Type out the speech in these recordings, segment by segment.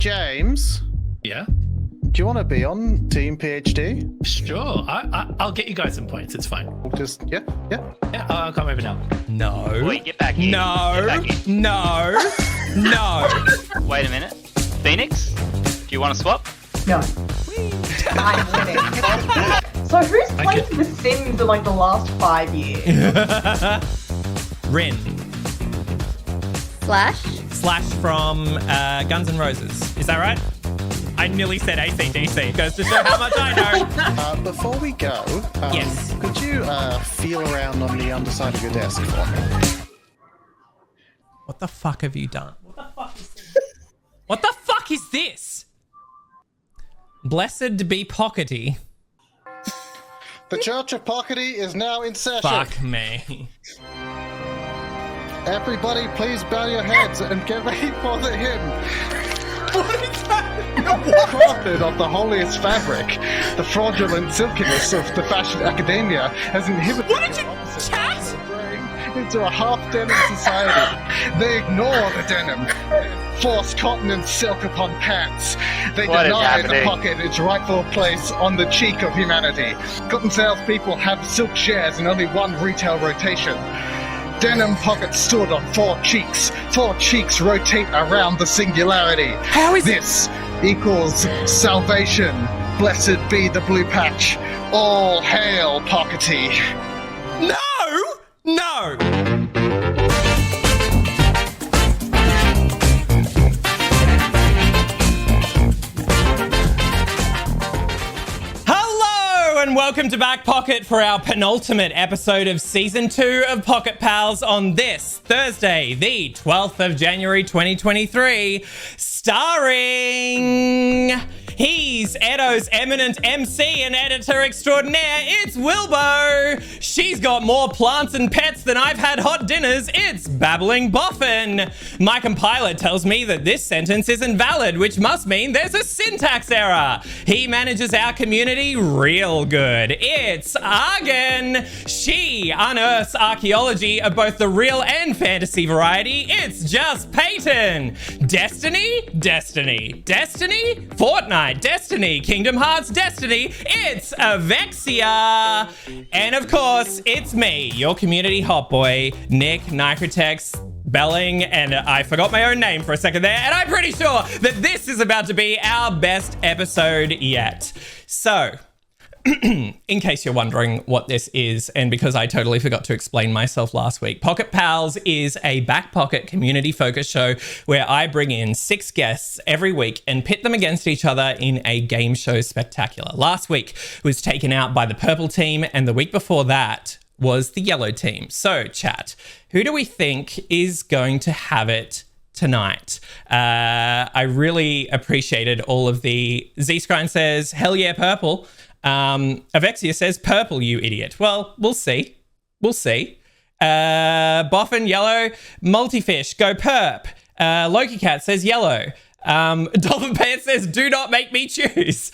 James, Yeah? do you want to be on Team PhD? Sure. I'll get you guys some points. It's fine. Just, yeah. Yeah, I'll come over now. No. Wait, get back here. No. Get back here. No. No. Wait a minute. Phoenix, do you want to swap? No. I'm winning. So who's played The Sims in like the last 5 years? Rin. Slash from Guns N' Roses. Is that right? I nearly said AC/DC. Goes to show how much I know. Before we go, Yes. could you feel around on the underside of your desk for me? What the fuck have you done? What the fuck is this? What the fuck is this? Blessed be Pockety. The Church of Pockety is now in session. Fuck me. Everybody, please bow your heads and get ready for the hymn. What is that? Crafted of the holiest fabric, the fraudulent silkiness of the fashion academia has inhibited What did you chat? into a half-denim society. They ignore the denim. They force cotton and silk upon pants. They What is deny the happening? pocket its rightful place on the cheek of humanity. Cotton salespeople have silk shares in only one retail rotation. Denim pockets stood on four cheeks. Four cheeks rotate around the singularity. How is This equals salvation. Blessed be the blue patch. All hail Pockety. No! No! Hello and welcome to Back Pocket for our penultimate episode of Season 2 of Pocket Pals on this Thursday, the 12th of January 2023, starring... He's Edo's eminent MC and editor extraordinaire. It's Wilbo. She's got more plants and pets than I've had hot dinners. It's BlabbingBoffin. My compiler tells me that this sentence is invalid, which must mean there's a syntax error. He manages our community real good. It's Argan. She unearths archaeology of both the real and fantasy variety. It's just Peyton. Destiny? Fortnite. Destiny, Kingdom Hearts Destiny, it's Ofexia. And of course, it's me, your community hot boy, Nick Nicritex Belling, and I forgot my own name for a second there, and I'm pretty sure that this is about to be our best episode yet. So, in case you're wondering what this is, and because I totally forgot to explain myself last week, Pocket Pals is a back pocket community focus show where I bring in 6 guests every week and pit them against each other in a game show spectacular. Last week was taken out by the purple team, and the week before that was the yellow team. So, chat, who do we think is going to have it tonight? I really appreciated all of the... Z-Scrine says, hell yeah, purple. Ofexia says purple, you idiot. Well, we'll see. Boffin, yellow. Multifish, go perp. Loki Cat says yellow. Dolphin Pants says do not make me choose.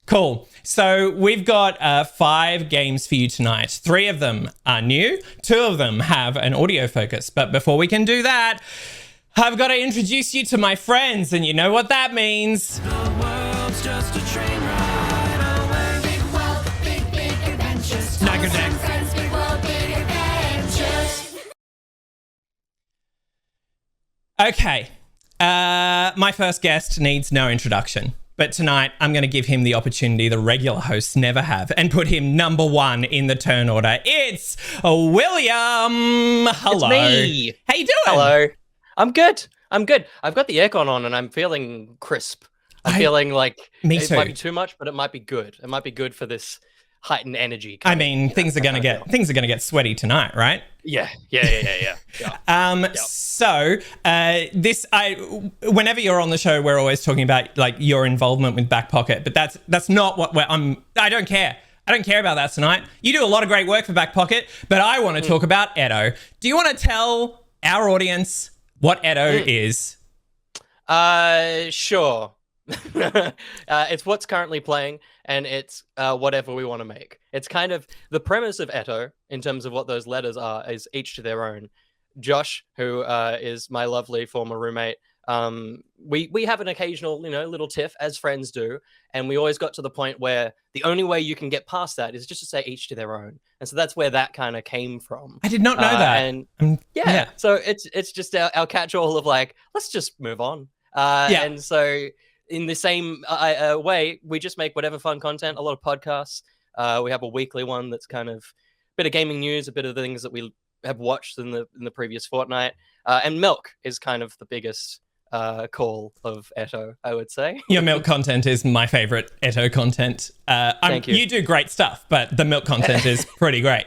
Cool. So we've got 5 games for you tonight. 3 of them are new. 2 of them have an audio focus. But before we can do that, I've got to introduce you to my friends, and you know what that means. The world's just a train ride. Okay, my first guest needs no introduction, but tonight I'm going to give him the opportunity the regular hosts never have and put him number 1 in the turn order. It's William. Hello. It's me. How you doing? Hello. I'm good. I've got the aircon on and I'm feeling crisp. I'm feeling like me it too. might be too much, but it might be good. It might be good for this heightened energy. I mean, things are going to get sweaty tonight, right? Yeah. So whenever you're on the show, we're always talking about like your involvement with Back Pocket, but that's not what I don't care. I don't care about that tonight. You do a lot of great work for Back Pocket, but I want to talk about Edo. Do you want to tell our audience what Edo is? Sure. It's what's currently playing, and it's whatever we want to make. It's kind of the premise of Eto in terms of what those letters are is each to their own. Josh, who is my lovely former roommate, We have an occasional, little tiff as friends do, and we always got to the point where the only way you can get past that is just to say each to their own, and so that's where that kind of came from. I did not know that. And so it's just our catch-all of like, let's just move on. And so in the same way, we just make whatever fun content. A lot of podcasts. We have a weekly one that's kind of a bit of gaming news, a bit of the things that we have watched in the previous fortnight, and Milk is kind of the biggest call of Eto, I would say. Your Milk content is my favorite Eto content. Thank you. You do great stuff, but the Milk content is pretty great.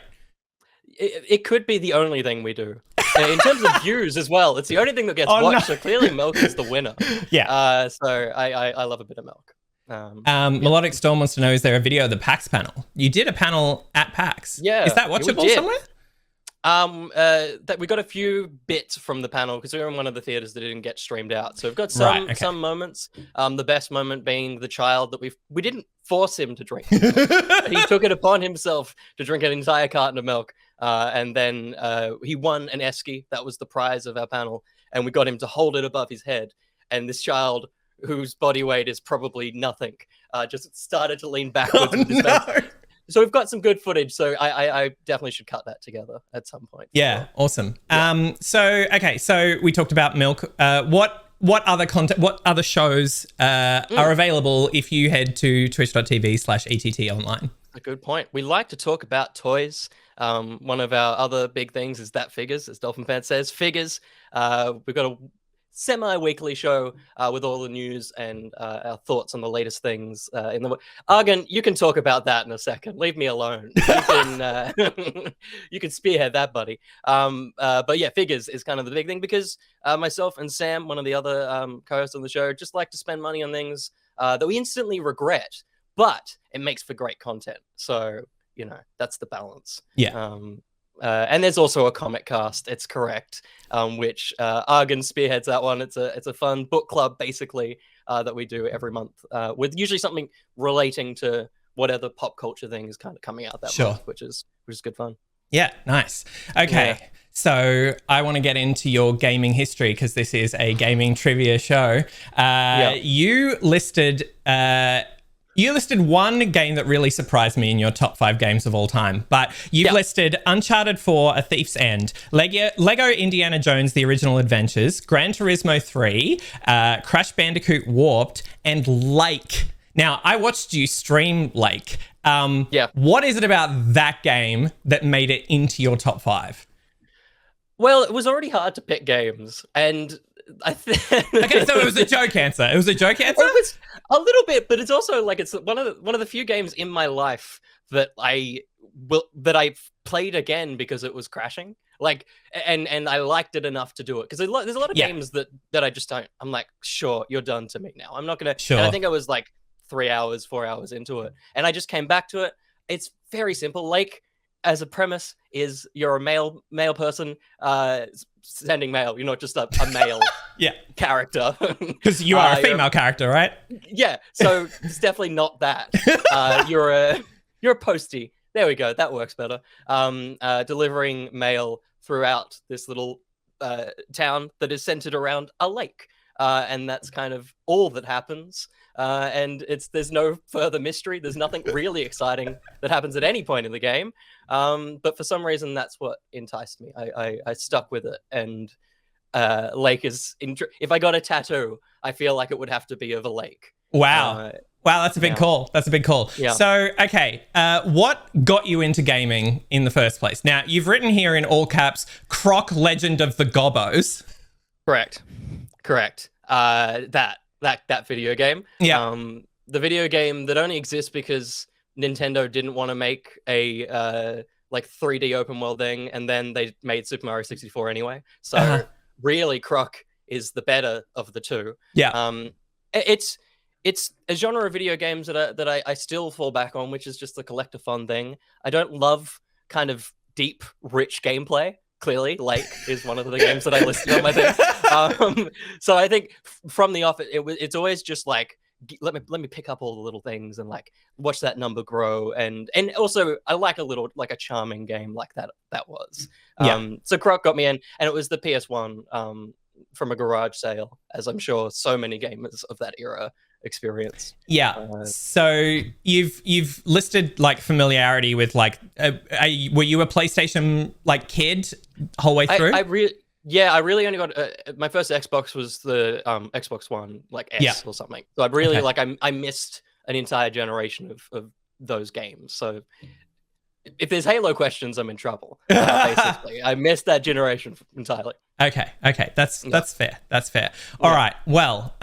It could be the only thing we do. In terms of views as well, it's the only thing that gets watched, so clearly Milk is the winner. Yeah. So I love a bit of Milk. Melodic Storm wants to know, is there a video of the PAX panel? You did a panel at PAX. Yeah. Is that watchable somewhere? That we got a few bits from the panel because we were in one of the theaters that didn't get streamed out. So we've got some moments. The best moment being the child that we didn't force him to drink. He took it upon himself to drink an entire carton of milk. And then he won an esky. That was the prize of our panel. And we got him to hold it above his head. And this child, whose body weight is probably nothing, just started to lean backwards with his face. So we've got some good footage. So I definitely should cut that together at some point. Yeah, awesome. Yeah. So we talked about Milk. What other content? What other shows are available if you head to twitch.tv/ETT online? A good point. We like to talk about toys. One of our other big things is that figures, as Dolphin Fan says, figures. We've got a semi-weekly show with all the news and our thoughts on the latest things in the Argon, you can talk about that in a second. Leave me alone. You can you can spearhead that, buddy. But yeah, figures is kind of the big thing because myself and Sam, one of the other co-hosts on the show, just like to spend money on things that we instantly regret, but it makes for great content. So that's the balance. Yeah. And there's also a comic cast. It's correct, which Argon spearheads that one. It's a fun book club basically that we do every month with usually something relating to whatever pop culture thing is kind of coming out that month, which is good fun. Yeah, nice. Okay, so I want to get into your gaming history because this is a gaming trivia show. You listed. You listed one game that really surprised me in your top 5 games of all time, but you've listed Uncharted 4, A Thief's End, Lego Indiana Jones, The Original Adventures, Gran Turismo 3, Crash Bandicoot Warped, and Lake. Now, I watched you stream Lake. What is it about that game that made it into your top 5? Well, it was already hard to pick games, and okay, so it was a joke answer. It was a joke answer? It was a little bit, but it's also like it's one of the few games in my life that I played again because it was crashing. Like, and I liked it enough to do it because there's a lot of games that I just don't. I'm like, sure, you're done to me now. I'm not gonna. Sure. And I think I was like 4 hours into it, and I just came back to it. It's very simple. Like, as a premise, is you're a male person sending mail. You're not just a male character. Because you are a female character, right? Yeah. So it's definitely not that. You're a postie. There we go. That works better. Delivering mail throughout this little town that is centered around a lake. And that's kind of all that happens. And there's no further mystery. There's nothing really exciting that happens at any point in the game. But for some reason, that's what enticed me. I stuck with it. And lake is... if I got a tattoo, I feel like it would have to be of a lake. Wow. Wow, that's a big call. That's a big call. Yeah. So, okay, what got you into gaming in the first place? Now, you've written here in all caps, Croc Legend of the Gobbos. Correct. That video game. Yeah. The video game that only exists because Nintendo didn't want to make a like 3D open world thing, and then they made Super Mario 64 anyway. So really, Croc is the better of the two. Yeah. It's a genre of video games that I still fall back on, which is just the collector fun thing. I don't love kind of deep, rich gameplay. Clearly, Lake is one of the games that I listed on my thing. So I think from the off, it's always just like, let me pick up all the little things and like watch that number grow. And also I like a charming game like that was. So Croc got me in, and it was the PS1 from a garage sale, as I'm sure so many gamers of that era experienced. Yeah. So you've listed like familiarity with like, were you a PlayStation like kid whole way through? I really only got my first Xbox was the Xbox One like S or something. So I really like I missed an entire generation of those games. So if there's Halo questions, I'm in trouble. Basically, I missed that generation entirely. Okay, that's fair. That's fair. All right. Well,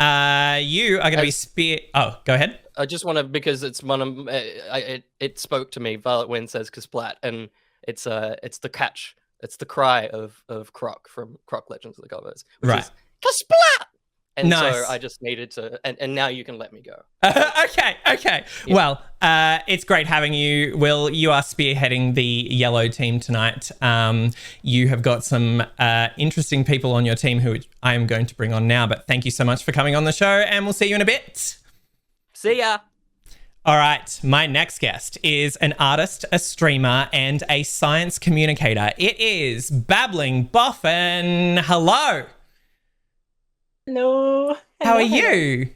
you are going to be Oh, go ahead. I just want to, because it's one of it spoke to me. Violet Wind says Kasplat, and it's the catch. It's the cry of Croc from Croc Legends of the Gobbos, which is Kasplat. And so I just needed to, and now you can let me go. Okay. Yeah. Well, it's great having you, Will. You are spearheading the yellow team tonight. You have got some interesting people on your team who I am going to bring on now, but thank you so much for coming on the show, and we'll see you in a bit. See ya. All right, my next guest is an artist, a streamer, and a science communicator. It is BlabbingBoffin. Hello. Hello. How are you?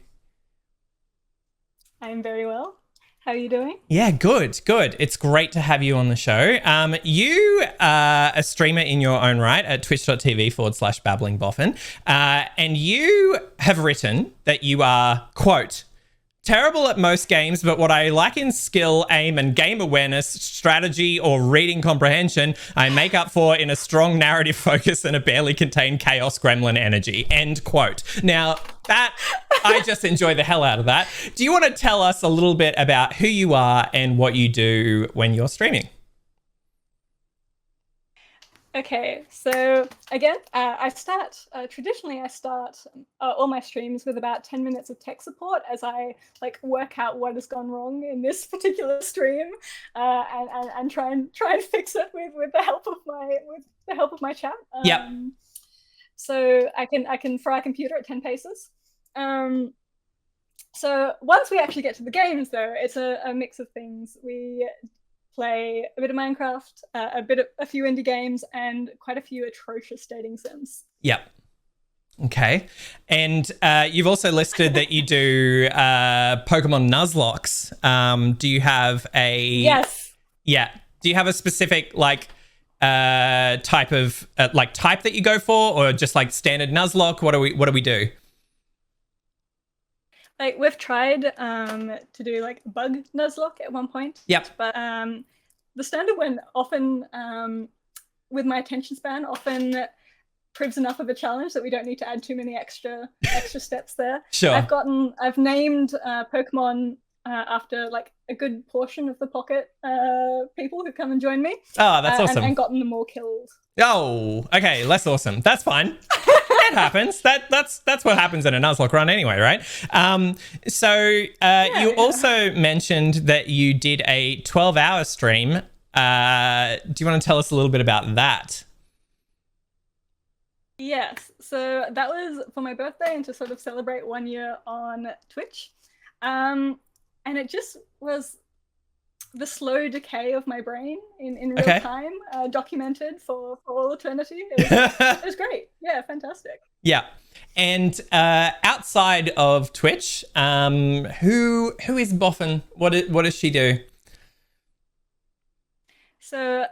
I'm very well. How are you doing? Yeah, good. It's great to have you on the show. You are a streamer in your own right at twitch.tv/BlabbingBoffin. And you have written that you are, quote, terrible at most games, but what I lack in skill, aim, and game awareness, strategy, or reading comprehension, I make up for in a strong narrative focus and a barely contained chaos gremlin energy. End quote. Now, that, I just enjoy the hell out of that. Do you want to tell us a little bit about who you are and what you do when you're streaming? Okay, so again, traditionally I start all my streams with about 10 minutes of tech support as I like work out what has gone wrong in this particular stream, and try and fix it with the help of my chat. Yep. So I can fry a computer at 10 paces. So once we actually get to the games, though, it's a mix of things. We play a bit of Minecraft, a few indie games, and quite a few atrocious dating sims. Yep. Okay. And you've also listed that you do Pokemon Nuzlocke. Do you have a... Yes. Yeah. Do you have a specific like type of type that you go for, or just like standard Nuzlocke? What do we do? Like we've tried to do like bug Nuzlocke at one point. Yep. But the standard one often, with my attention span, often proves enough of a challenge that we don't need to add too many extra steps there. Sure. I've named Pokemon after like a good portion of the Pocket people who come and join me. Oh, that's awesome. And gotten them all killed. Oh, okay, less awesome. That's fine. That happens. That's what happens in a Nuzlocke run anyway, right? You also mentioned that you did a 12-hour stream. Do you want to tell us a little bit about that? Yes. So that was for my birthday and to sort of celebrate 1 year on Twitch. And it just was the slow decay of my brain in real time, documented for all eternity. It was great. Yeah, fantastic. Yeah. And outside of Twitch, who is Boffin? What does she do? So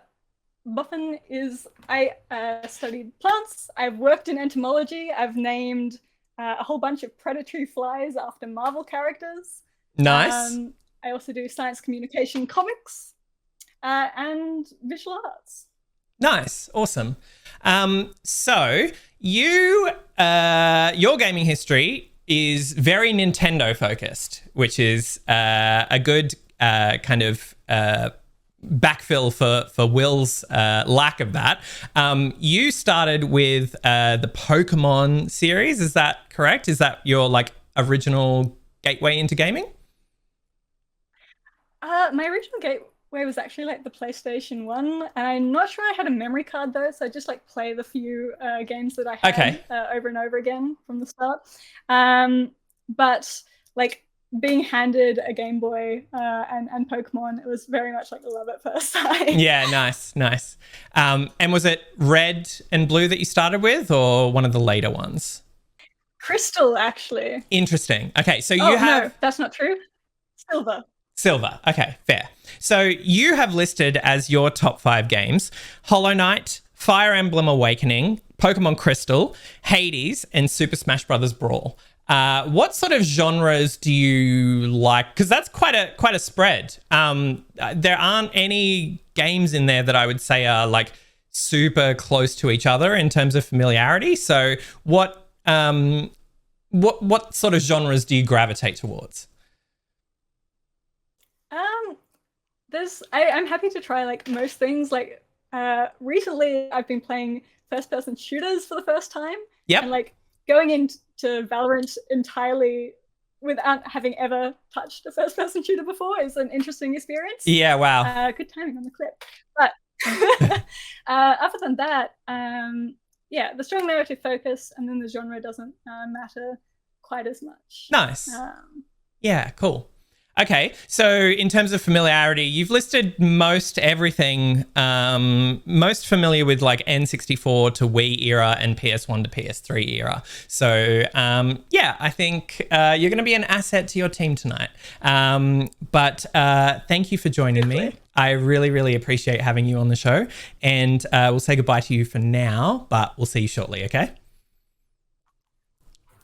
Boffin is, I studied plants. I've worked in entomology. I've named a whole bunch of predatory flies after Marvel characters. Nice. I also do science communication comics and visual arts. Nice. Awesome. So your gaming history is very Nintendo focused, which is a good kind of backfill for Will's lack of that. You started with the Pokemon series. Is that correct? Is that your like original gateway into gaming? My original gateway was actually like the PlayStation 1. I'm not sure I had a memory card though, so I just like play the few games that I had over and over again from the start. But like being handed a Game Boy and Pokemon, it was very much like love at first sight. Yeah, nice. And was it red and blue that you started with, or one of the later ones? Crystal, actually. Interesting. Okay, so Oh, you have... no, that's not true. Silver. Okay, fair. So you have listed as your top 5 games Hollow Knight, Fire Emblem Awakening, Pokemon Crystal, Hades, and Super Smash Bros. Brawl. What sort of genres do you like? Because that's quite a spread. There aren't any games in there that I would say are like super close to each other in terms of familiarity. So what sort of genres do you gravitate towards? I'm happy to try like most things. Like recently I've been playing first-person shooters for the first time. Yep. And like going into Valorant entirely without having ever touched a first-person shooter before is an interesting experience. Yeah, wow. Good timing on the clip. But other than that, yeah, the strong narrative focus, and then the genre doesn't matter quite as much. Nice. Yeah, cool. Okay, so in terms of familiarity, you've listed most everything, most familiar with like N64 to Wii era and PS1 to PS3 era. So yeah, I think you're going to be an asset to your team tonight. But thank you for joining me. I really, really appreciate having you on the show. And we'll say goodbye to you for now, but we'll see you shortly, okay?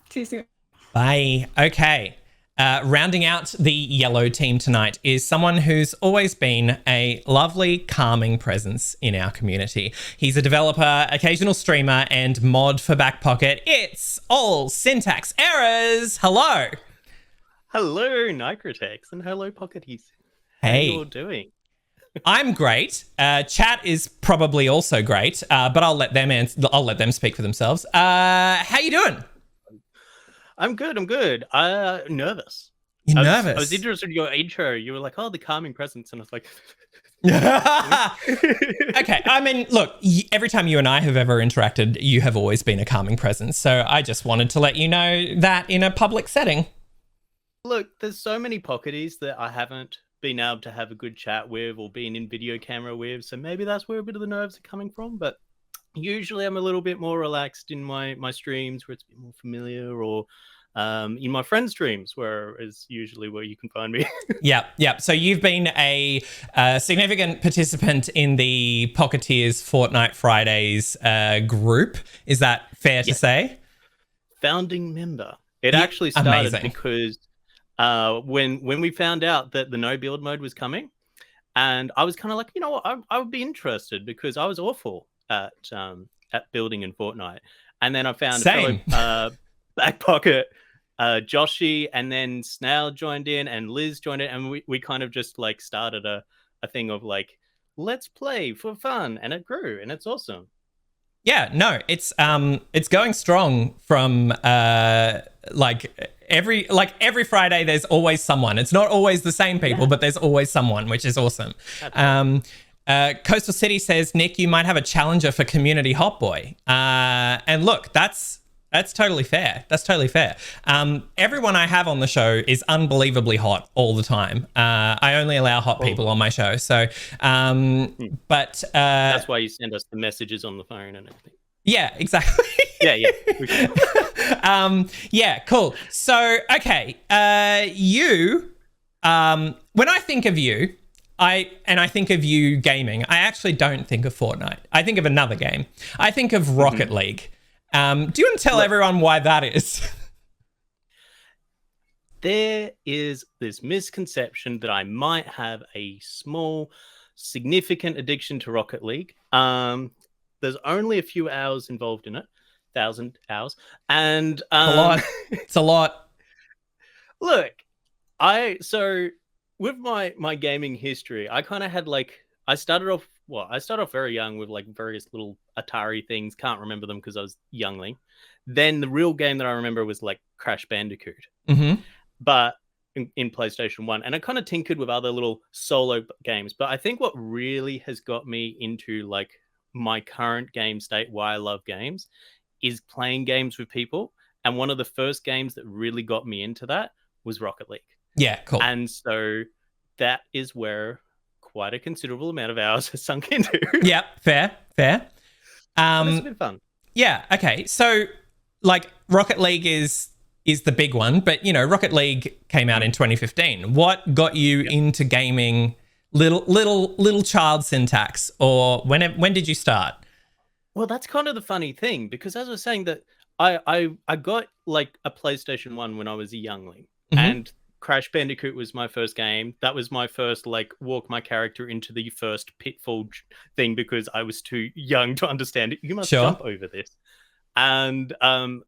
See you soon. Bye. Okay. Rounding out the yellow team tonight is someone who's always been a lovely, calming presence in our community. He's a developer, occasional streamer, and mod for Back Pocket. It's All Syntax Errors. Hello. Hello, Nicrotex, and hello, Pocketies. Hey. How are you all doing? I'm great. Chat is probably also great, but I'll let them speak for themselves. How you doing? I'm good. Nervous. You're nervous? I was interested in your intro. You were like, oh, the calming presence. And I was like... Okay. I mean, look, every time you and I have ever interacted, you have always been a calming presence. So I just wanted to let you know that in a public setting. Look, there's so many Pocketies that I haven't been able to have a good chat with or been in video camera with. So maybe that's where a bit of the nerves are coming from. But usually I'm a little bit more relaxed in my streams where it's a bit more familiar, or in my friend streams where is usually where you can find me. Yeah. So you've been a significant participant in the Pocketeers Fortnite Fridays group. Is that fair to say? Founding member. It actually started amazing. Because when we found out that the no build mode was coming, and I was kind of like, you know what, I would be interested because I was awful at building in Fortnite. And then I found a fellow Back Pocket, Joshy, and then Snail joined in and Liz joined in, and we kind of just like started a thing of like, let's play for fun, and it grew, and it's awesome. Yeah, no, it's going strong from every Friday there's always someone. It's not always the same people, but there's always someone, which is awesome. Coastal City says, Nick, you might have a challenger for Community Hot Boy. And look, that's totally fair. That's totally fair. Everyone I have on the show is unbelievably hot all the time. I only allow hot people on my show. So, but that's why you send us the messages on the phone and everything. Yeah, exactly. Yeah. Yeah, cool. So, okay, you, when I think of you, I think of you gaming, I actually don't think of Fortnite. I think of another game. I think of Rocket League. Do you want to tell everyone why that is? There is this misconception that I might have a small, significant addiction to Rocket League. There's only a few hours involved in it, 1,000 hours, and a lot. It's a lot. Look, with my gaming history, I kind of had I started off very young with like various little Atari things. Can't remember them because I was youngling. Then the real game that I remember was like Crash Bandicoot, but in PlayStation 1. And I kind of tinkered with other little solo games. But I think what really has got me into like my current game state, why I love games, is playing games with people. And one of the first games that really got me into that was Rocket League. Yeah, cool. And so that is where quite a considerable amount of hours has sunk into. Yep, fair. But it's been fun. Yeah, okay. So like Rocket League is the big one, but you know, Rocket League came out in 2015. What got you into gaming? Little child syntax, or when did you start? Well, that's kind of the funny thing, because as I was saying, that I got like a PlayStation 1 when I was a youngling, and Crash Bandicoot was my first game. That was my first like walk my character into the first pitfall thing, because I was too young to understand it. You must jump over this. And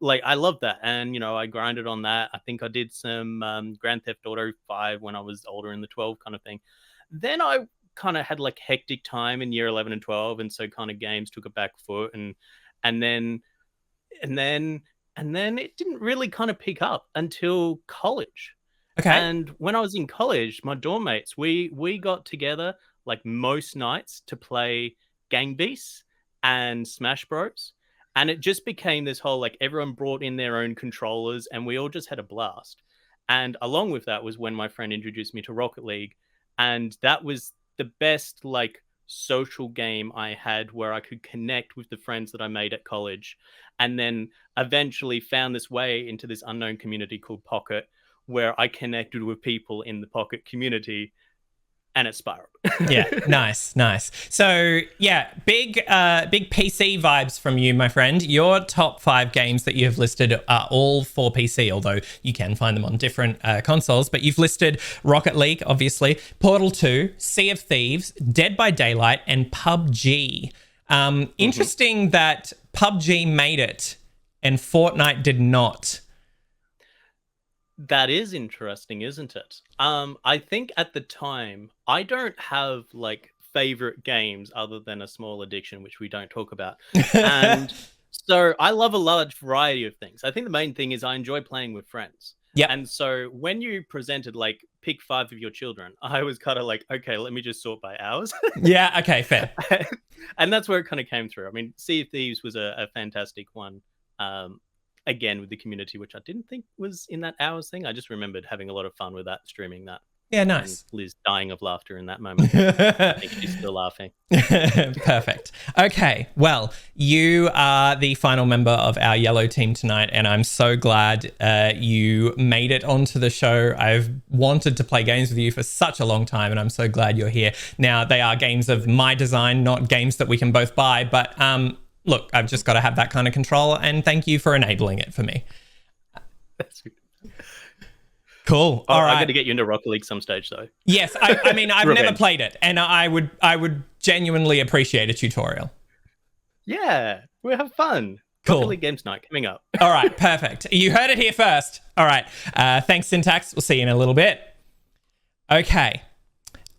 like I love that, and you know, I grinded on that. I think I did some Grand Theft Auto 5 when I was older, in the 12 kind of thing. Then I kind of had like hectic time in year 11 and 12, and so kind of games took a back foot, and then it didn't really kind of pick up until college. Okay. And when I was in college, my dorm mates, we got together like most nights to play Gang Beasts and Smash Bros. And it just became this whole, like, everyone brought in their own controllers and we all just had a blast. And along with that was when my friend introduced me to Rocket League. And that was the best, like, social game I had, where I could connect with the friends that I made at college. And then eventually found this way into this unknown community called Pocket, where I connected with people in the Pocket community, and it spiraled. Yeah, nice. So yeah, big PC vibes from you, my friend. Your top 5 games that you have listed are all for PC, although you can find them on different consoles. But you've listed Rocket League, obviously, Portal 2, Sea of Thieves, Dead by Daylight, and PUBG. Interesting that PUBG made it and Fortnite did not. That is interesting, isn't it? I think at the time, I don't have like favorite games other than a small addiction, which we don't talk about. And so I love a large variety of things. I think the main thing is I enjoy playing with friends. Yeah. And so when you presented like pick 5 of your children, I was kind of like, okay, let me just sort by hours. Yeah, okay, fair. And that's where it kind of came through. I mean, Sea of Thieves was a fantastic one. Again, with the community, which I didn't think was in that hours thing. I just remembered having a lot of fun with that, streaming that. Yeah, nice. And Liz dying of laughter in that moment. I think she's still laughing. Perfect. Okay, well, you are the final member of our yellow team tonight, and I'm so glad you made it onto the show. I've wanted to play games with you for such a long time, and I'm so glad you're here. Now, they are games of my design, not games that we can both buy, but look, I've just got to have that kind of control, and thank you for enabling it for me. That's good. Cool. Oh, all right. I'm going to get you into Rocket League some stage, though. Yes, I mean, I've never played it, and I would genuinely appreciate a tutorial. Yeah, we'll have fun. Cool. Rocket League Games Night coming up. All right, perfect. You heard it here first. All right. Thanks, Syntax. We'll see you in a little bit. Okay.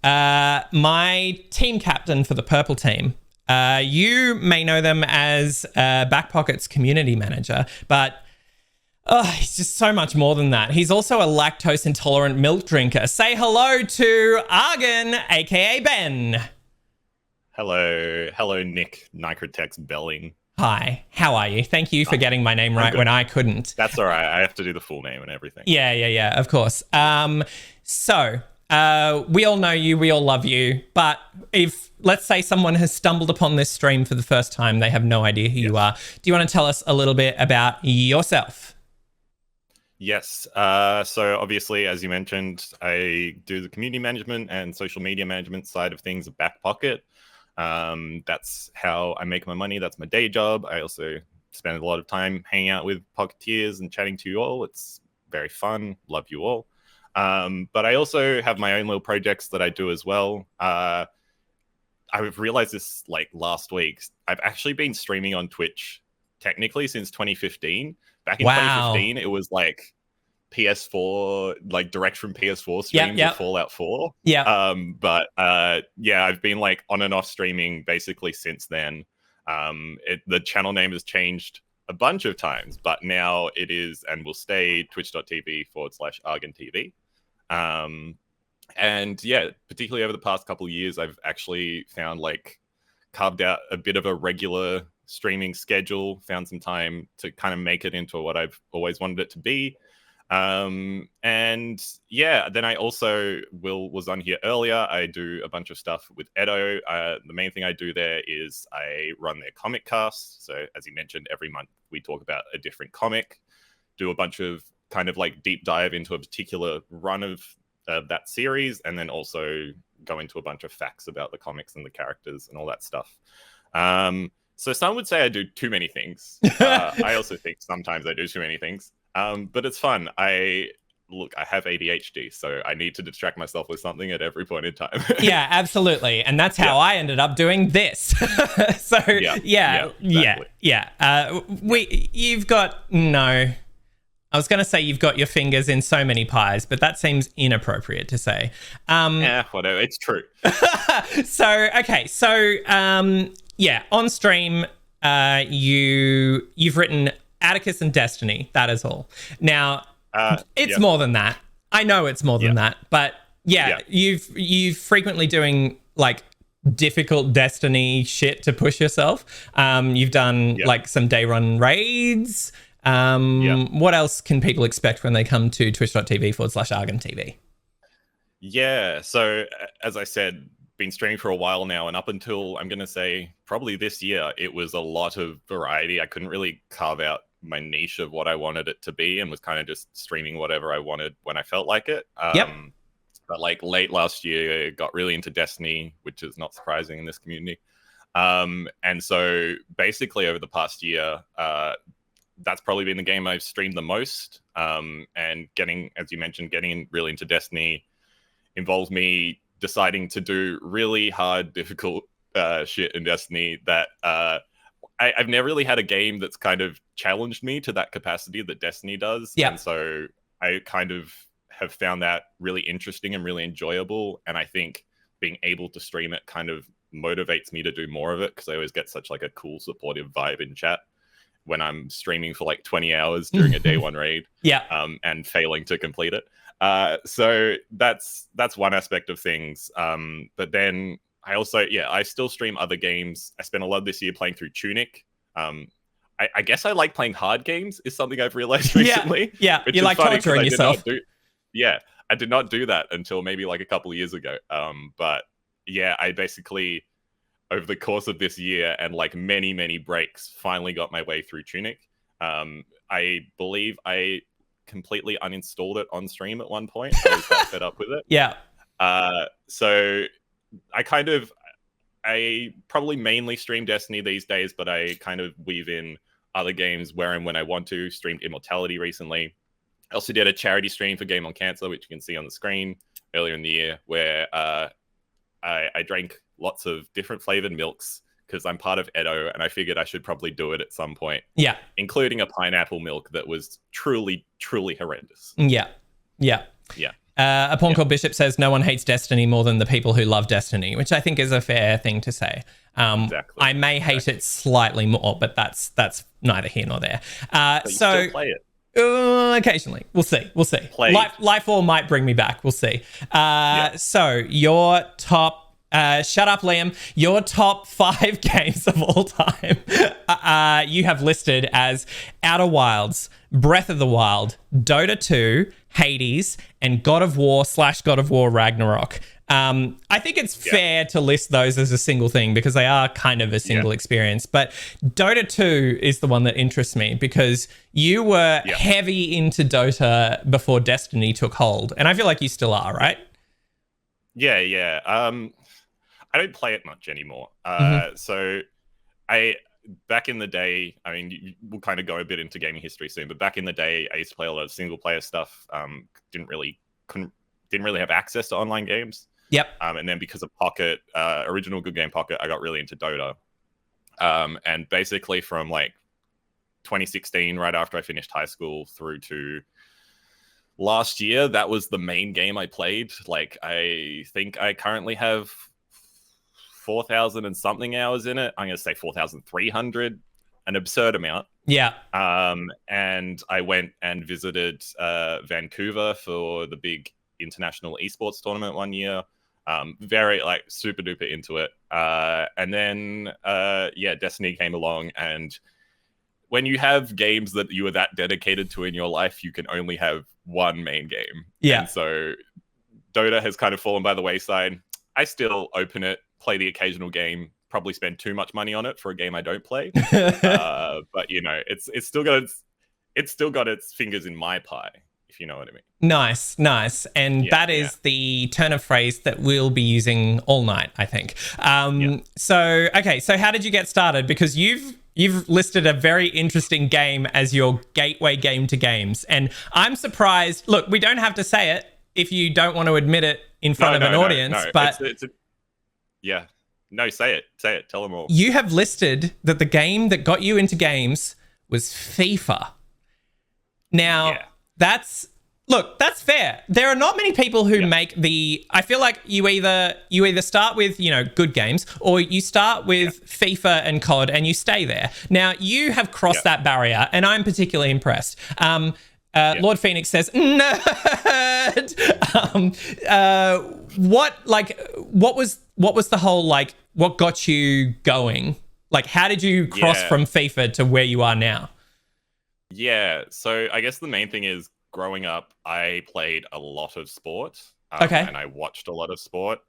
My team captain for the purple team. You may know them as Backpocket's community manager, but he's just so much more than that. He's also a lactose intolerant milk drinker. Say hello to Argon, aka Ben. Hello, Nick Nicotex Belling. Hi, how are you? Thank you for getting my name right when I couldn't. That's all right. I have to do the full name and everything. Yeah, of course. So we all know you, we all love you, but if, let's say, someone has stumbled upon this stream for the first time, they have no idea who you are. Do you want to tell us a little bit about yourself? Yes. So obviously, as you mentioned, I do the community management and social media management side of things at Backpocket. That's how I make my money. That's my day job. I also spend a lot of time hanging out with Pocketeers and chatting to you all. It's very fun. Love you all. But I also have my own little projects that I do as well. I've realized this like last week. I've actually been streaming on Twitch technically since 2015. Back in 2015, it was like PS4, like direct from PS4 streams of Fallout 4. Yeah. But I've been like on and off streaming basically since then. The channel name has changed a bunch of times, but now it is and will stay twitch.tv/ArgonTV. And yeah, particularly over the past couple of years, I've actually found like carved out a bit of a regular streaming schedule, found some time to kind of make it into what I've always wanted it to be. And yeah, then I also was on here earlier. I do a bunch of stuff with Edo. The main thing I do there is I run their comic cast. So as you mentioned, every month we talk about a different comic, do a bunch of kind of like deep dive into a particular run of that series, and then also go into a bunch of facts about the comics and the characters and all that stuff. So some would say I do too many things. I also think sometimes I do too many things. But it's fun. I have ADHD, so I need to distract myself with something at every point in time. Yeah, absolutely. And that's how I ended up doing this. So exactly. You've got I was going to say you've got your fingers in so many pies, but that seems inappropriate to say. Yeah, whatever. It's true. On stream, you've written Atticus and Destiny. That is all. Now, it's more than that. I know it's more than that, but you've frequently doing like difficult Destiny shit to push yourself. You've done like some day run raids. What else can people expect when they come to twitch.tv/ArgonTV? Yeah, so as I said, been streaming for a while now, and up until I'm going to say probably this year, it was a lot of variety. I couldn't really carve out my niche of what I wanted it to be, and was kind of just streaming whatever I wanted when I felt like it. But like late last year, I got really into Destiny, which is not surprising in this community. And so basically over the past year, that's probably been the game I've streamed the most. And getting, as you mentioned, getting really into Destiny involves me deciding to do really hard, difficult shit in Destiny that I've never really had a game that's kind of challenged me to that capacity that Destiny does. And so I kind of have found that really interesting and really enjoyable. And I think being able to stream it kind of motivates me to do more of it, because I always get such like a cool, supportive vibe in chat when I'm streaming for like 20 hours during a day one raid and failing to complete it. So that's one aspect of things. But then I also, I still stream other games. I spent a lot this year playing through Tunic. I guess I like playing hard games is something I've realized recently. You like torturing yourself. I did not do that until maybe like a couple of years ago. But yeah, I basically, over the course of this year and like many, many breaks, finally got my way through Tunic. I believe I completely uninstalled it on stream at one point. I was that fed up with it. So I probably mainly stream Destiny these days, but I kind of weave in other games where and when I want to. Streamed Immortality recently. I also did a charity stream for Game on Cancer, which you can see on the screen earlier in the year, where I drank lots of different flavored milks because I'm part of Edo, and I figured I should probably do it at some point. Including a pineapple milk that was truly, truly horrendous. A pawn called Bishop says no one hates Destiny more than the people who love Destiny, which I think is a fair thing to say. I may hate it slightly more, but that's neither here nor there. But you still play it. Occasionally. We'll see. Lifefall might bring me back. We'll see. So your top... shut up, Liam. Your top 5 games of all time you have listed as Outer Wilds, Breath of the Wild, Dota 2, Hades, and God of War /God of War Ragnarok. I think it's fair to list those as a single thing because they are kind of a single experience. But Dota 2 is the one that interests me because you were heavy into Dota before Destiny took hold. And I feel like you still are, right? Yeah. I don't play it much anymore. So back in the day, I mean, we'll kind of go a bit into gaming history soon, but back in the day, I used to play a lot of single player stuff. Didn't really have access to online games. And then because of Pocket, original Good Game Pocket, I got really into Dota. And basically from like 2016, right after I finished high school, through to last year, that was the main game I played. Like, I think I currently have 4,000 and something hours in it. I'm going to say 4,300, an absurd amount. And I went and visited Vancouver for the big international esports tournament one year. Very like super duper into it. And then Destiny came along and when you have games that you are that dedicated to in your life, you can only have one main game. Yeah. And so Dota has kind of fallen by the wayside. I still open it, play the occasional game, probably spend too much money on it for a game I don't play. But you know, it's still got its fingers in my pie, if you know what I mean. Nice. And that is the turn of phrase that we'll be using all night, I think. So how did you get started? Because you've listed a very interesting game as your gateway game to games. And I'm surprised. Look, we don't have to say it if you don't want to admit it in front of an audience. But say it. Tell them all. You have listed that the game that got you into games was FIFA. Now, that's fair. There are not many people who make the. I feel like you either start with, you know, good games, or you start with FIFA and COD and you stay there. Now, you have crossed that barrier, and I'm particularly impressed. Lord Phoenix says, nerd. What was the whole, like, what got you going? Like, how did you cross from FIFA to where you are now? Yeah, so I guess the main thing is, growing up, I played a lot of sport. And I watched a lot of sport.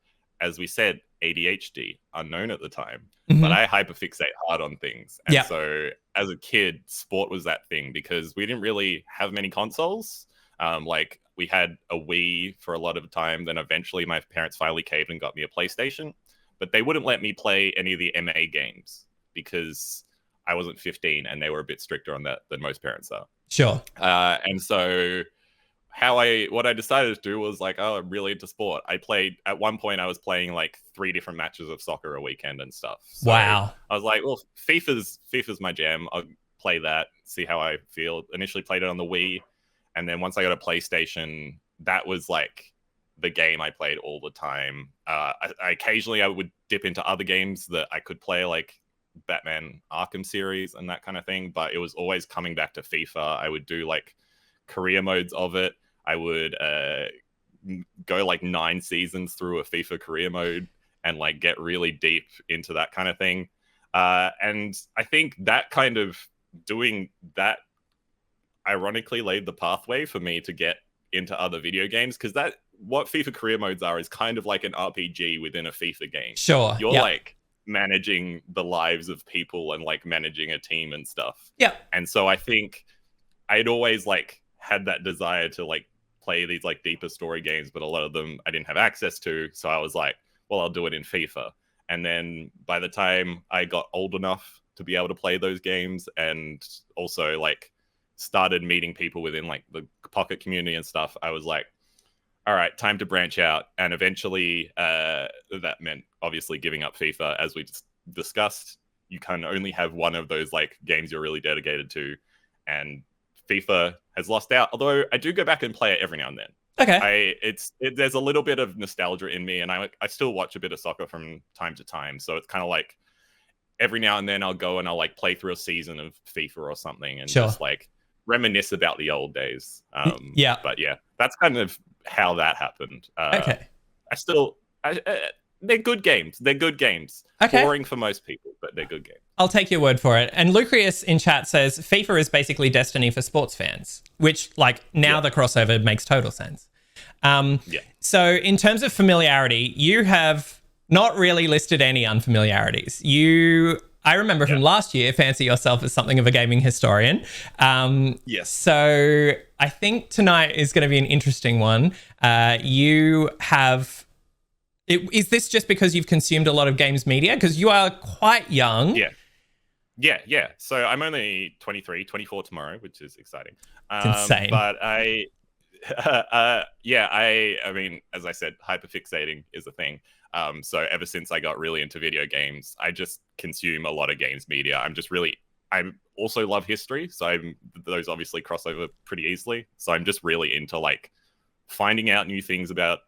As we said, ADHD, unknown at the time. But I hyperfixate hard on things. And so as a kid, sport was that thing because we didn't really have many consoles. Like, we had a Wii for a lot of the time. Then eventually my parents finally caved and got me a PlayStation. But they wouldn't let me play any of the MA games because I wasn't 15 and they were a bit stricter on that than most parents are. Sure. And so what I decided to do was like, oh, I'm really into sport. At one point I was playing like 3 different matches of soccer a weekend and stuff. So wow. I was like, well, FIFA's my jam. I'll play that, see how I feel. Initially played it on the Wii. And then once I got a PlayStation, that was like the game I played all the time. Occasionally I would dip into other games that I could play, like Batman Arkham series and that kind of thing, but it was always coming back to FIFA. I would do like career modes of it. I would go like 9 seasons through a FIFA career mode and like get really deep into that kind of thing. And I think that kind of doing that ironically laid the pathway for me to get into other video games, because that what FIFA career modes are is kind of like an RPG within a FIFA game. Sure. You're like managing the lives of people and like managing a team and stuff. Yeah. And so I think I'd always like had that desire to like play these like deeper story games, but a lot of them I didn't have access to. So I was like, well, I'll do it in FIFA. And then by the time I got old enough to be able to play those games and also like started meeting people within like the Pocket community and stuff, I was like, all right, time to branch out. And eventually that meant obviously giving up FIFA. As we discussed, you can only have one of those like games you're really dedicated to. And FIFA has lost out, although I do go back and play it every now and then. Okay. There's a little bit of nostalgia in me, and I still watch a bit of soccer from time to time. So it's kind of like every now and then I'll go and I'll like play through a season of FIFA or something and just like reminisce about the old days. Yeah. But yeah, that's kind of how that happened. Okay. They're good games. They're good games. Okay. Boring for most people, but they're good games. I'll take your word for it. And Lucrius in chat says FIFA is basically Destiny for sports fans, which like now the crossover makes total sense. So in terms of familiarity, you have not really listed any unfamiliarities. I remember from last year, fancy yourself as something of a gaming historian. Yes. So I think tonight is going to be an interesting one. You have... Is this just because you've consumed a lot of games media? Because you are quite young. Yeah. So I'm only 23, 24 tomorrow, which is exciting. It's insane. But I mean, as I said, hyperfixating is a thing. So ever since I got really into video games, I just consume a lot of games media. I also love history. So those obviously cross over pretty easily. So I'm just really into like finding out new things about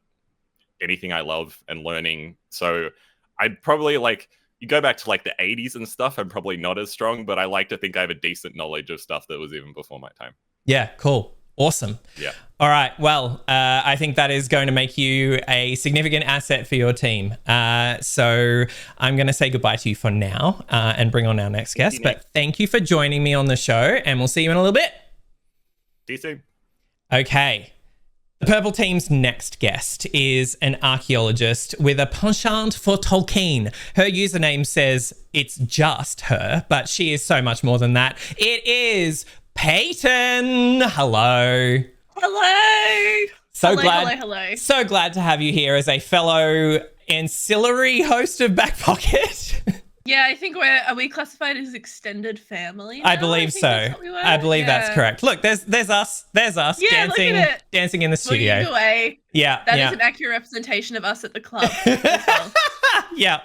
anything I love and learning. So I'd probably like, you go back to like the 80s and stuff, I'm probably not as strong, but I like to think I have a decent knowledge of stuff that was even before my time. Yeah, cool. Awesome. Yeah. All right. Well, I think that is going to make you a significant asset for your team. So I'm going to say goodbye to you for now and bring on our next guest. But thank you for joining me on the show, and we'll see you in a little bit. See you soon. Okay. The Purple Team's next guest is an archaeologist with a penchant for Tolkien. Her username says it's just her, but she is so much more than that. It is Peyton. Hello. Hello. Hello. So glad to have you here as a fellow ancillary host of Back Pocket. Yeah, I think are we classified as extended family now? I believe so. I believe that's correct. Look, there's us. There's us dancing in the studio. Either way, that is an accurate representation of us at the club. Yeah.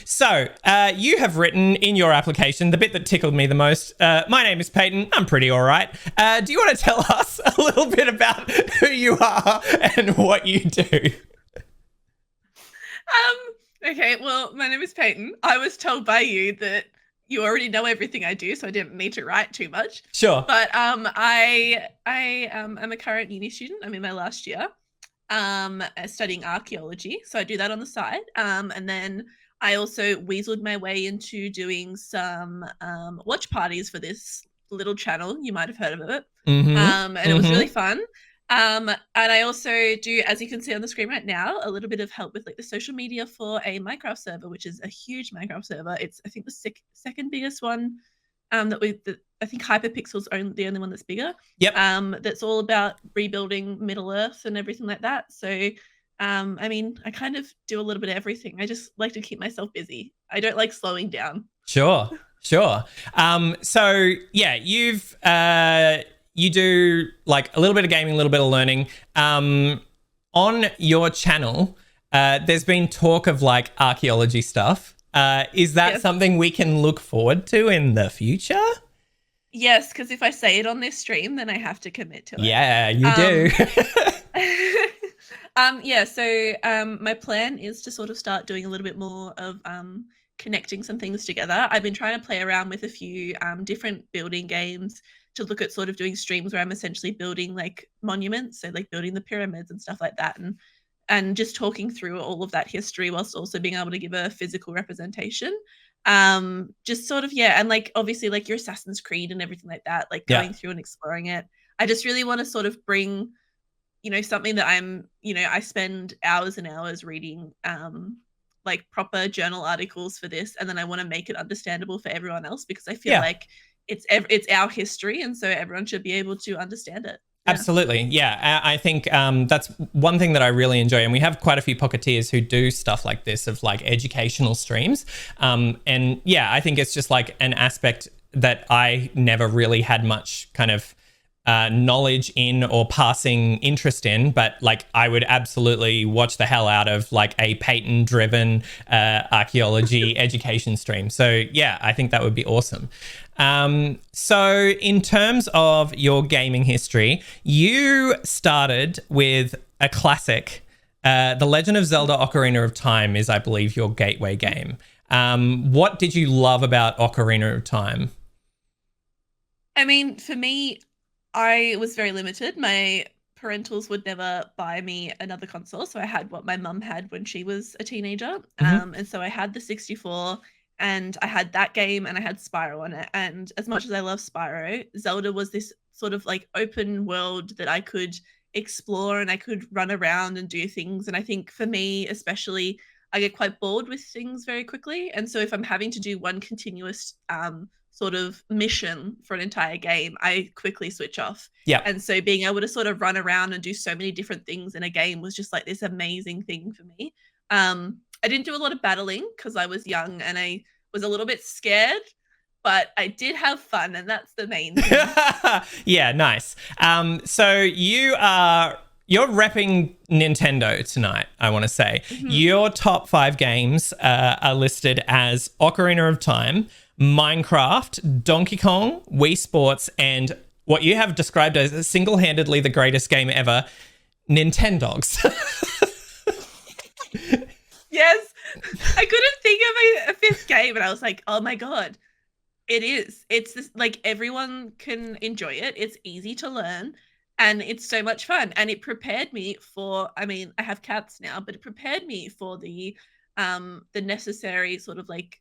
So you have written in your application the bit that tickled me the most. My name is Peyton. I'm pretty all right. Do you want to tell us a little bit about who you are and what you do? Okay, well, my name is Peyton. I was told by you that you already know everything I do, so I didn't need to write too much. Sure. But I am a current uni student. I'm in my last year, studying archaeology. So I do that on the side. And then I also weaseled my way into doing some watch parties for this little channel. You might have heard of it. And it was really fun. And I also do, as you can see on the screen right now, a little bit of help with like the social media for a Minecraft server, which is a huge Minecraft server. It's, I think, the second biggest one. I think Hyperpixel's the only one that's bigger. Yep. That's all about rebuilding Middle Earth and everything like that. So, I mean, I kind of do a little bit of everything. I just like to keep myself busy. I don't like slowing down. Sure. So yeah, you do like a little bit of gaming, a little bit of learning. On your channel, there's been talk of like archaeology stuff. Is that something we can look forward to in the future? Yes, because if I say it on this stream, then I have to commit to it. Yeah, you do. So my plan is to sort of start doing a little bit more of connecting some things together. I've been trying to play around with a few different building games to look at sort of doing streams where I'm essentially building like monuments, so like building the pyramids and stuff like that, and just talking through all of that history whilst also being able to give a physical representation. Just sort of, and like obviously like your Assassin's Creed and everything like that, like going through and exploring it. I just really want to sort of bring, something that I spend hours and hours reading like proper journal articles for this, and then I want to make it understandable for everyone else, because I feel like it's our history, and so everyone should be able to understand it. Absolutely. Yeah, I think that's one thing that I really enjoy. And we have quite a few Pocketeers who do stuff like this, of like educational streams. And yeah, I think it's just like an aspect that I never really had much kind of knowledge in or passing interest in, but like I would absolutely watch the hell out of like a Peyton driven archaeology education stream. So yeah, I think that would be awesome. So in terms of your gaming history, you started with a classic. The Legend of Zelda Ocarina of Time is, I believe, your gateway game. What did you love about Ocarina of Time? I mean, for me, I was very limited. My parentals would never buy me another console, so I had what my mum had when she was a teenager. And so I had the 64, and I had that game, and I had Spyro on it. And as much as I love Spyro, Zelda was this sort of like open world that I could explore, and I could run around and do things. And I think for me, especially, I get quite bored with things very quickly. And so if I'm having to do one continuous sort of mission for an entire game, I quickly switch off. Yeah. And so being able to sort of run around and do so many different things in a game was just like this amazing thing for me. I didn't do a lot of battling because I was young and I was a little bit scared, but I did have fun, and that's the main thing. Yeah, nice. So you're repping Nintendo tonight, I want to say. Your top 5 games are listed as Ocarina of Time, Minecraft, Donkey Kong, Wii Sports, and what you have described as single-handedly the greatest game ever, Nintendogs. Yes, I couldn't think of a 5th game, and I was like, oh my god, it is. It's this, like, everyone can enjoy it. It's easy to learn. and it's so much fun. And it prepared me for, I mean, I have cats now, but it prepared me for the necessary sort of like,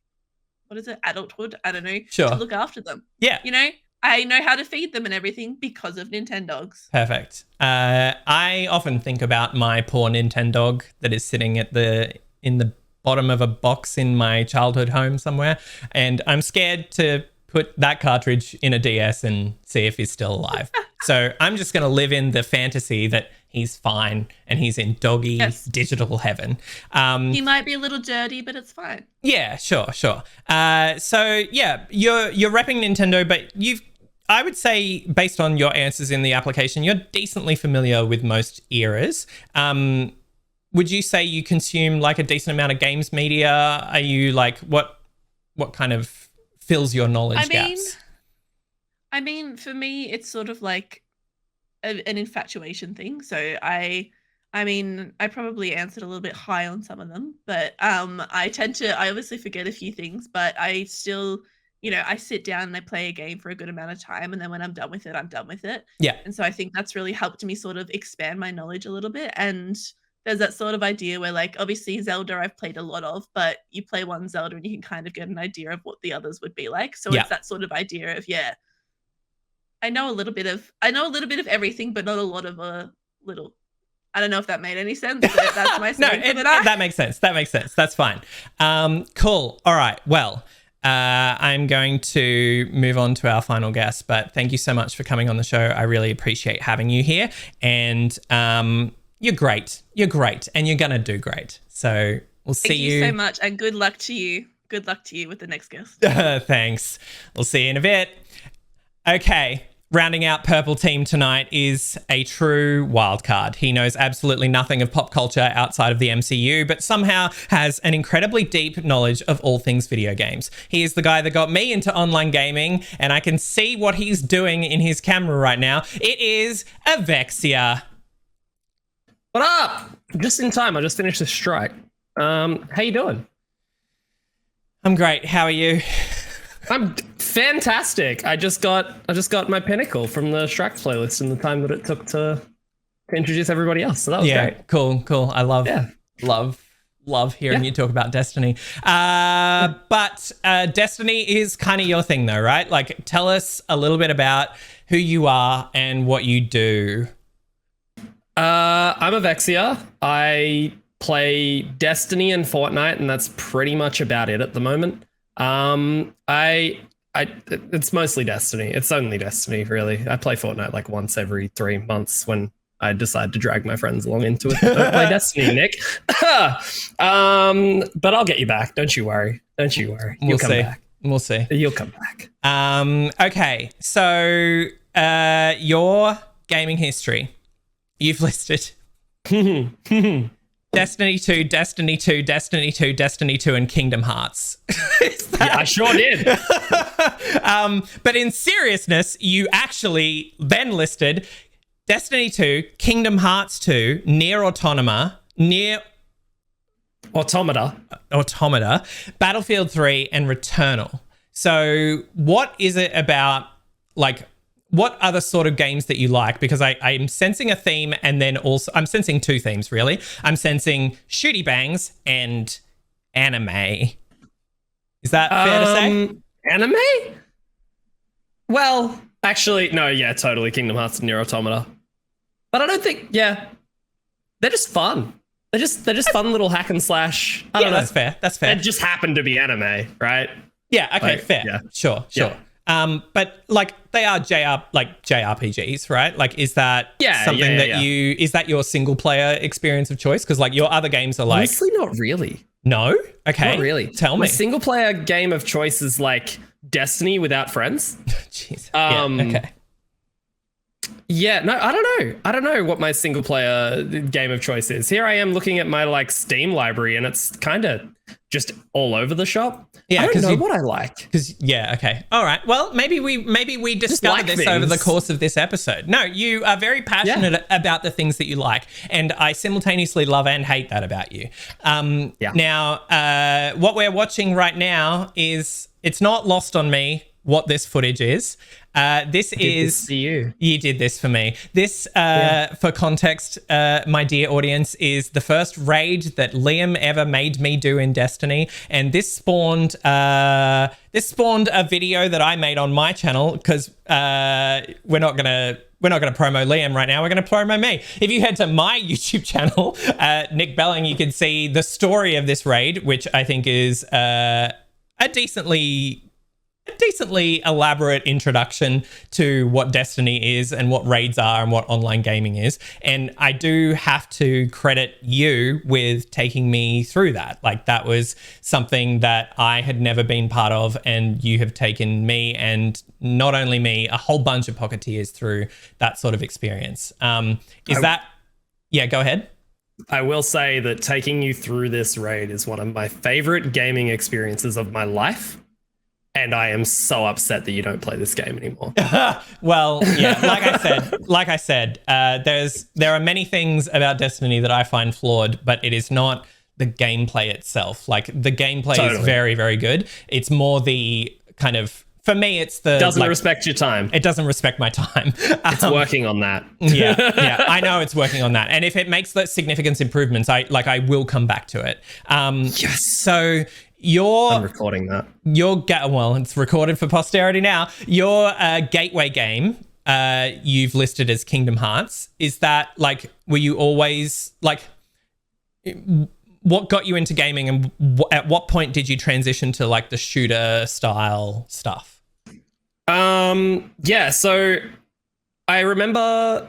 what is it, adulthood? I don't know. Sure. To look after them. Yeah. You know, I know how to feed them and everything because of Nintendogs. Perfect. I often think about my poor Nintendog that is sitting in the bottom of a box in my childhood home somewhere, and I'm scared to put that cartridge in a DS and see if he's still alive. So I'm just going to live in the fantasy that he's fine and he's in doggy digital heaven. He might be a little dirty, but it's fine. Yeah, sure. So yeah, you're repping Nintendo, but I would say, based on your answers in the application, you're decently familiar with most eras. Would you say you consume like a decent amount of games media? Are you like, what kind of fills your knowledge gaps? I mean, for me, it's sort of like an infatuation thing. So I mean, I probably answered a little bit high on some of them, but I obviously forget a few things, but I still, you know, I sit down and I play a game for a good amount of time, and then when I'm done with it, I'm done with it. Yeah. And so I think that's really helped me sort of expand my knowledge a little bit. And there's that sort of idea where, like, obviously Zelda I've played a lot of, but you play one Zelda and you can kind of get an idea of what the others would be like. So it's that sort of idea of, I know a little bit of everything, but not a lot of a little. I don't know if that made any sense, but that's my No, that makes sense. That's fine. Cool. All right. Well, I'm going to move on to our final guest, but thank you so much for coming on the show. I really appreciate having you here, and you're great. And you're going to do great. So we'll see you. Thank you so much, and good luck to you. Good luck to you with the next guest. Thanks. We'll see you in a bit. Okay. Rounding out Purple Team tonight is a true wildcard. He knows absolutely nothing of pop culture outside of the MCU, but somehow has an incredibly deep knowledge of all things video games. He is the guy that got me into online gaming, and I can see what he's doing in his camera right now. It is Ofexia. What up? Just in time. I just finished the strike. How you doing? I'm great. How are you? I'm fantastic. I just got my pinnacle from the strike playlist in the time that it took to introduce everybody else. So that was great. Cool. I love hearing you talk about Destiny. But Destiny is kind of your thing though, right? Like, tell us a little bit about who you are and what you do. I'm Ofexia. I play Destiny and Fortnite, and that's pretty much about it at the moment. It's mostly Destiny. It's only Destiny, really. I play Fortnite like once every 3 months when I decide to drag my friends along into it. Don't play Destiny, Nick. But I'll get you back. Don't you worry. You'll come back. We'll see. You'll come back. Okay. So, your gaming history. You've listed Destiny 2, Destiny 2, Destiny 2, Destiny 2, and Kingdom Hearts. Yeah, I sure did. But in seriousness, you actually then listed Destiny 2, Kingdom Hearts 2, Nier Automata, Battlefield 3, and Returnal. So what is it about, like, what other sort of games that you like? Because I'm sensing a theme, and then also I'm sensing two themes, really. I'm sensing shooty bangs and anime. Is that fair to say? Anime? Well, actually, no, yeah, totally. Kingdom Hearts and Nier Automata. But I don't think, they're just fun. They're just fun little hack and slash. I don't know. That's fair. It just happened to be anime, right? Yeah, okay, like, fair. Yeah. Sure. Yeah. But like they are JRPGs, right? Like, is that something that is that your single player experience of choice? Because like your other games are like, honestly, not really. No? Okay. Not really. Tell me. My single player game of choice is like Destiny without friends. Jeez. Okay. Yeah, no, I don't know what my single player game of choice is. Here I am looking at my like Steam library, and it's kind of just all over the shop. Yeah, I don't know what I like. Because okay, all right. Well, maybe we discover like this over the course of this episode. No, you are very passionate about the things that you like, and I simultaneously love and hate that about you. Now, what we're watching right now is, it's not lost on me what this footage is. This is you did this for me. This, for context, my dear audience, is the first raid that Liam ever made me do in Destiny, and this spawned a video that I made on my channel because we're not gonna promo Liam right now. We're gonna promo me. If you head to my YouTube channel, Nick Belling, you can see the story of this raid, which I think is a decently elaborate introduction to what Destiny is and what raids are and what online gaming is. And I do have to credit you with taking me through that. Like, that was something that I had never been part of, and you have taken me, and not only me, a whole bunch of Pocketeers through that sort of experience. Go ahead. I will say that taking you through this raid is one of my favorite gaming experiences of my life. And I am so upset that you don't play this game anymore. Well, yeah, like I said, there are many things about Destiny that I find flawed, but it is not the gameplay itself. Like, the gameplay is very, very good. It's more the kind of, for me, it's the doesn't respect your time. It doesn't respect my time. It's working on that. yeah, I know it's working on that. And if it makes the significant improvements, I will come back to it. Yes. So I'm recording that. Well, it's recorded for posterity now. Your gateway game, you've listed as Kingdom Hearts. Is that, like, were you always, like, what got you into gaming, and at what point did you transition to, like, the shooter style stuff? Yeah, so I remember,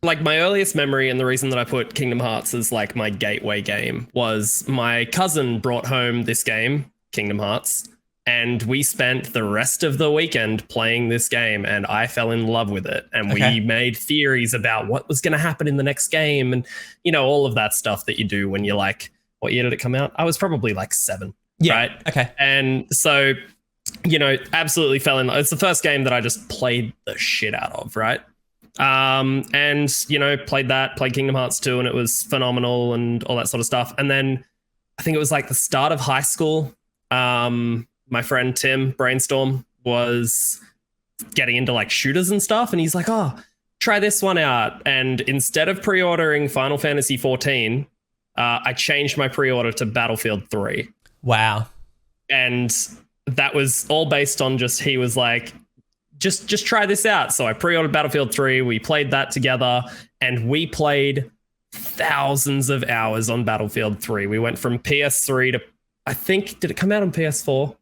like, my earliest memory, and the reason that I put Kingdom Hearts as, like, my gateway game, was my cousin brought home this game, Kingdom Hearts, and we spent the rest of the weekend playing this game, and I fell in love with it. And we made theories about what was going to happen in the next game, and, you know, all of that stuff that you do when you're like, what year did it come out? I was probably like 7, right? Okay. And so, you know, absolutely fell in love. It's the first game that I just played the shit out of, right? And, you know, played Kingdom Hearts 2, and it was phenomenal and all that sort of stuff. And then I think it was like the start of high school. My friend Tim Brainstorm was getting into, like, shooters and stuff, and he's like, oh, try this one out. And instead of pre-ordering Final Fantasy 14, I changed my pre-order to Battlefield 3. Wow. And that was all based on he was like, just try this out. So I pre-ordered Battlefield 3. We played that together, and we played thousands of hours on Battlefield 3. We went from PS3 to, I think, did it come out on PS4?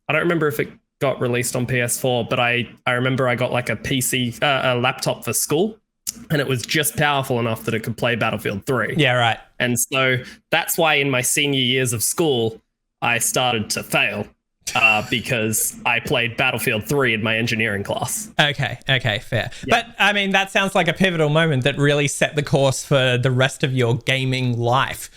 I don't remember if it got released on PS4, but I remember I got, like, a PC, a laptop for school, and it was just powerful enough that it could play Battlefield 3. Yeah, right. And so that's why in my senior years of school, I started to fail. Because I played Battlefield 3 in my engineering class. Okay, fair. Yeah. But, I mean, that sounds like a pivotal moment that really set the course for the rest of your gaming life.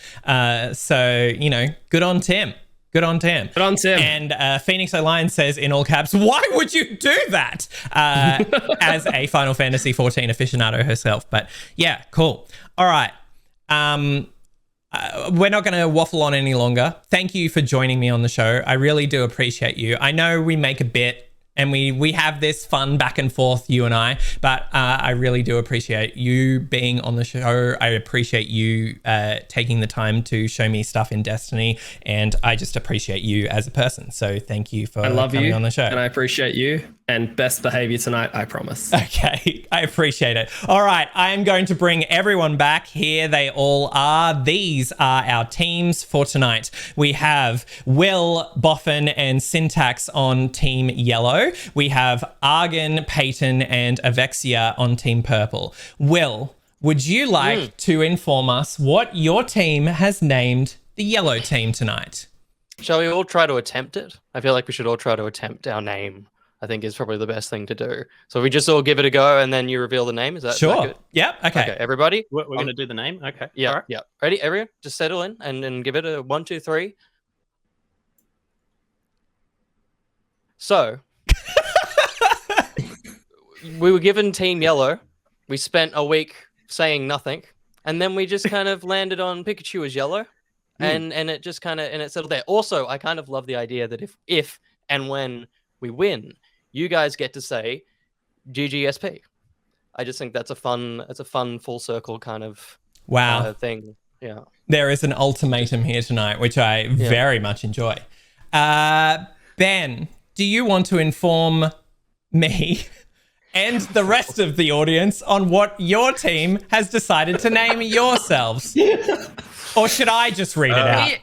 So, you know, good on Tim. And Phoenix O'Lion says in all caps, why would you do that? As a Final Fantasy 14 aficionado herself. But, yeah, cool. All right. We're not going to waffle on any longer. Thank you for joining me on the show. I really do appreciate you. I know we make a bit and we have this fun back and forth, you and I, but I really do appreciate you being on the show. I appreciate you taking the time to show me stuff in Destiny, and I just appreciate you as a person. So thank you for coming on the show. And I appreciate you, and best behavior tonight, I promise. Okay, I appreciate it. All right, I am going to bring everyone back. Here they all are. These are our teams for tonight. We have Will, Boffin, and Syntax on Team Yellow. We have Argon, Peyton, and Ofexia on Team Purple. Will, would you like to inform us what your team has named the yellow team tonight? Shall we all try to attempt it? I feel like we should all try to attempt our name. I think is probably the best thing to do. So we just all give it a go and then you reveal the name. Is that sure? Good? Yep. Okay. Everybody, we're going to do the name. Okay. Yeah. All right. Yeah. Ready? Everyone, just settle in and give it a 1, 2, 3. So we were given Team Yellow. We spent a week saying nothing, and then we just kind of landed on Pikachu as yellow, and it just kind of it settled there. Also, I kind of love the idea that if and when we win, you guys get to say GGSP. I just think that's a fun full circle kind of thing. Yeah. There is an ultimatum here tonight, which I very much enjoy. Ben, do you want to inform me and the rest of the audience on what your team has decided to name yourselves? Or should I just read it out?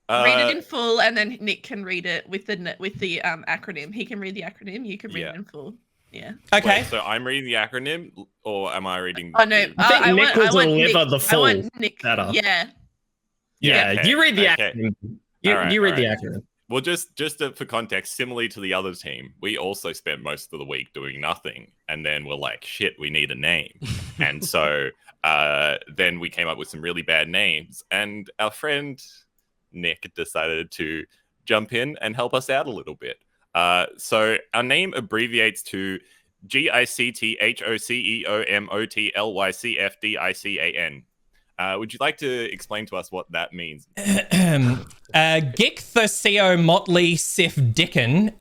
Read it in full, and then Nick can read it with the acronym. He can read the acronym. You can read it in full. Yeah. Okay. Wait, so I'm reading the acronym, or am I reading? Oh no, I think Nick will deliver the full. Nick, setup. yeah. Okay, you read the acronym. You read the acronym. Well, just for context, similarly to the other team, we also spent most of the week doing nothing, and then we're like, shit, we need a name, and so then we came up with some really bad names, and our friend Nick decided to jump in and help us out a little bit. So our name abbreviates to GICTHOCEOMOTLYCFDICAN. Would you like to explain to us what that means? Gick Theo Motley Sif Dickon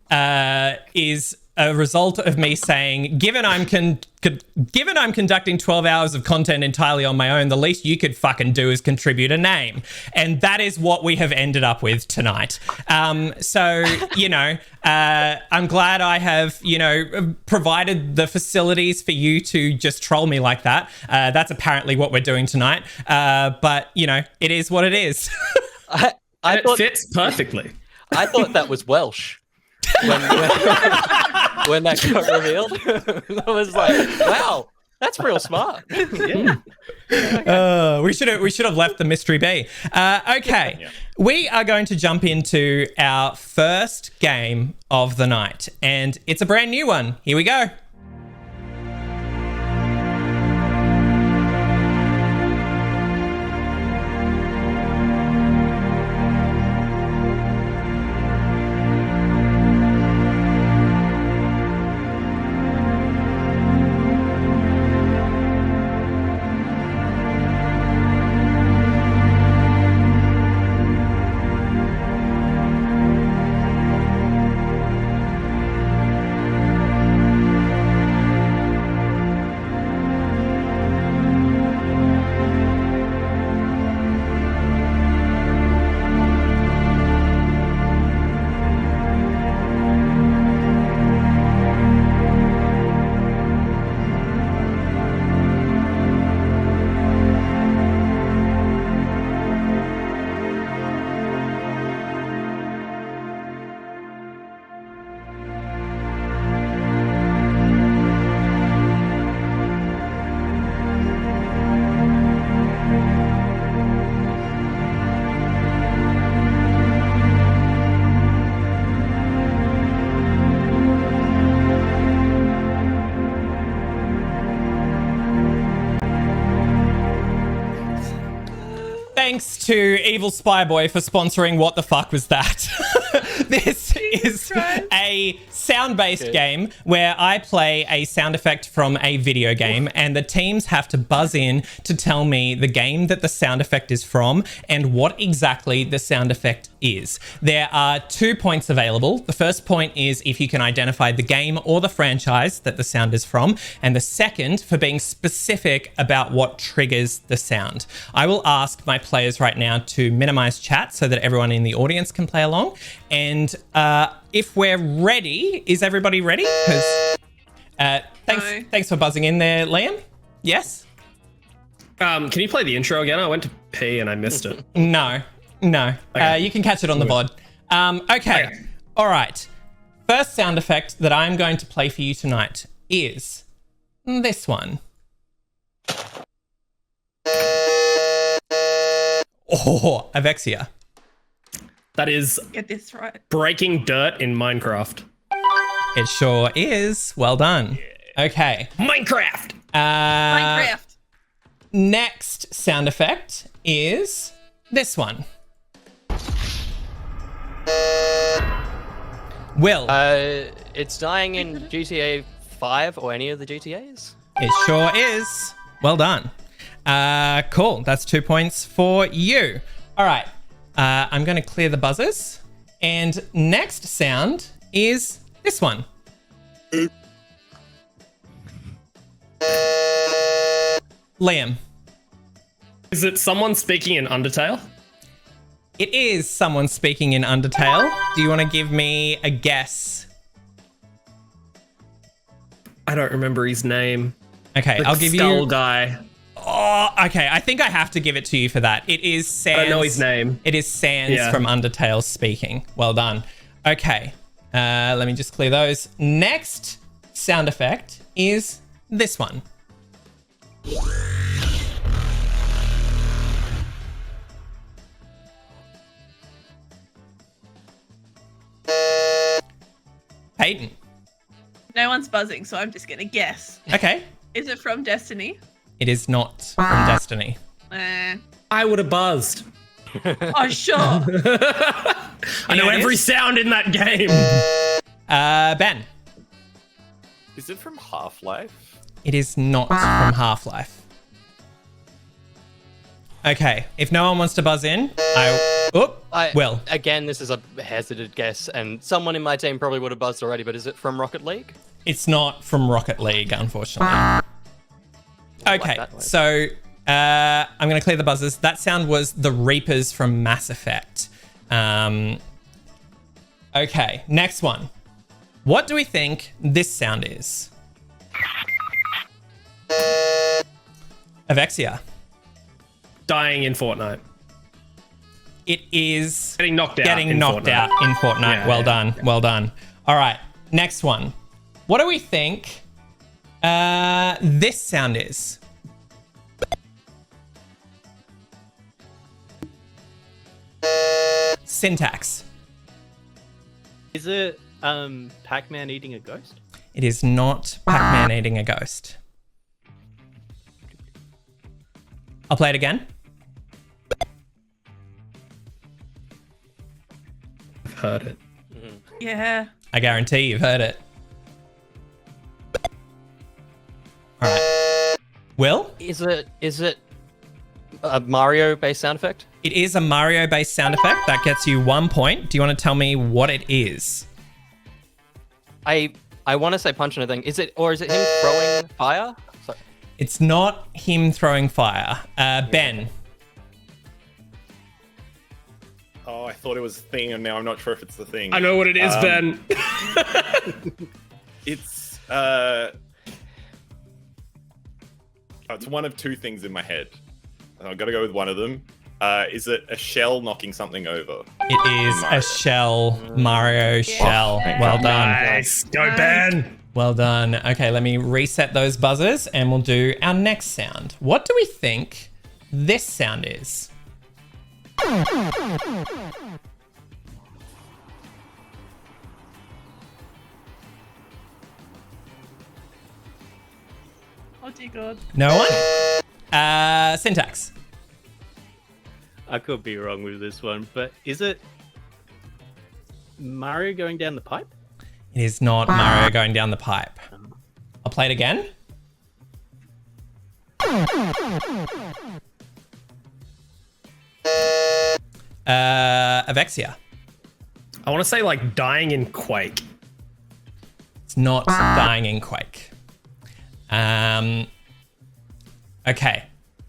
is a result of me saying, given I'm conducting 12 hours of content entirely on my own, the least you could fucking do is contribute a name. And that is what we have ended up with tonight. So, I'm glad I have, provided the facilities for you to just troll me like that. That's apparently what we're doing tonight. But, it is what it is. It fits perfectly. I thought that was Welsh. When that got revealed, I was like, "Wow, that's real smart." We should have left the mystery be. Okay, we are going to jump into our first game of the night, and it's a brand new one. Here we go. Thanks to Evil Spy Boy for sponsoring What the Fuck Was That? This is a sound-based game where I play a sound effect from a video game, and the teams have to buzz in to tell me the game that the sound effect is from and what exactly the sound effect is. There are 2 points available. The first point is if you can identify the game or the franchise that the sound is from, and the second for being specific about what triggers the sound. I will ask my players right now to minimize chat so that everyone in the audience can play along. And if we're ready, is everybody ready? Because thanks for buzzing in there, Liam. Yes? Can you play the intro again? I went to pee and I missed it. No. Okay. You can catch it on the VOD. Okay. All right. First sound effect that I'm going to play for you tonight is this one. Oh, Ofexia. That is Get this right. breaking dirt in Minecraft. It sure is. Well done. Okay. Minecraft. Minecraft. Next sound effect is this one. Will. It's dying in GTA 5 or any of the GTAs? It sure is. Well done. Cool. That's 2 points for you. All right. I'm going to clear the buzzers. And next sound is this one. Liam. Is it someone speaking in Undertale? It is someone speaking in Undertale. Do you want to give me a guess? I don't remember his name. Okay, The I'll give skull you. guy. Oh, okay. I think I have to give it to you for that. It is Sans. I don't know his name. It is Sans Yeah. from Undertale speaking. Well done. Okay. Let me just clear those. Next sound effect is this one. Peyton. No one's buzzing, so I'm just gonna guess. Okay. Is it from Destiny? It is not from Destiny. I would have buzzed. Oh, sure. I know every sound in that game. Ben. Is it from Half-Life? It is not from Half-Life. Okay, if no one wants to buzz in, I will. Again, this is a hazarded guess, and someone in my team probably would have buzzed already, but is it from Rocket League? It's not from Rocket League, unfortunately. Okay, that noise. so I'm going to clear the buzzers. That sound was the Reapers from Mass Effect. Okay, next one. What do we think this sound is? Ofexia. Dying in Fortnite. It is getting knocked out. Getting knocked out in Fortnite. Yeah, well yeah, done. yeah. Well done. All right, next one. What do we think this sound is? Syntax. Is it Pac-Man eating a ghost? It is not Pac-Man eating a ghost. I'll play it again. I've heard it. Yeah. I guarantee you've heard it. All right. Will? Is it a Mario-based sound effect? It is a Mario-based sound effect. That gets you 1 point. Do you want to tell me what it is? I want to say punch and a thing. Is it him throwing fire? Sorry. It's not him throwing fire. Ben. Oh, I thought it was Thing, and now I'm not sure if it's the Thing. I know what it is, Ben. It's it's one of two things in my head. I've got to go with one of them. Is it a shell knocking something over? It is a shell, Mario shell. Well done. Nice. Go, Ben. Well done. Okay, let me reset those buzzers and we'll do our next sound. What do we think this sound is? Oh dear God. No one? Syntax. I could be wrong with this one, but is it Mario going down the pipe? It is not Mario going down the pipe. I'll play it again. Ofexia. I want to say like dying in Quake. It's not dying in Quake. Okay.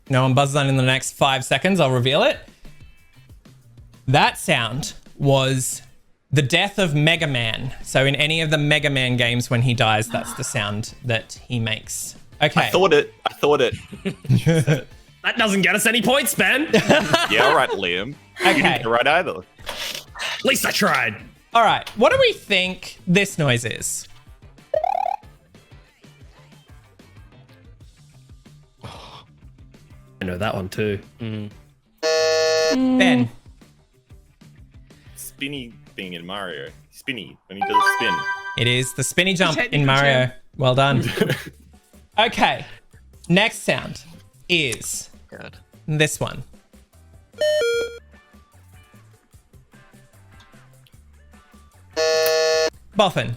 No one buzzes on in the next 5 seconds. I'll reveal it. That sound was the death of Mega Man. So in any of the Mega Man games, when he dies, that's the sound that he makes. Okay. I thought it. That doesn't get us any points, Ben. Yeah, all right, Liam. You didn't get it right either. At least I tried. All right. What do we think this noise is? I know that one too. Ben. Spinny thing in Mario. Spinny, when he does a spin. It is the spinny jump Technical in Mario. term. Well done. Okay. Next sound is God. this one. Boffin.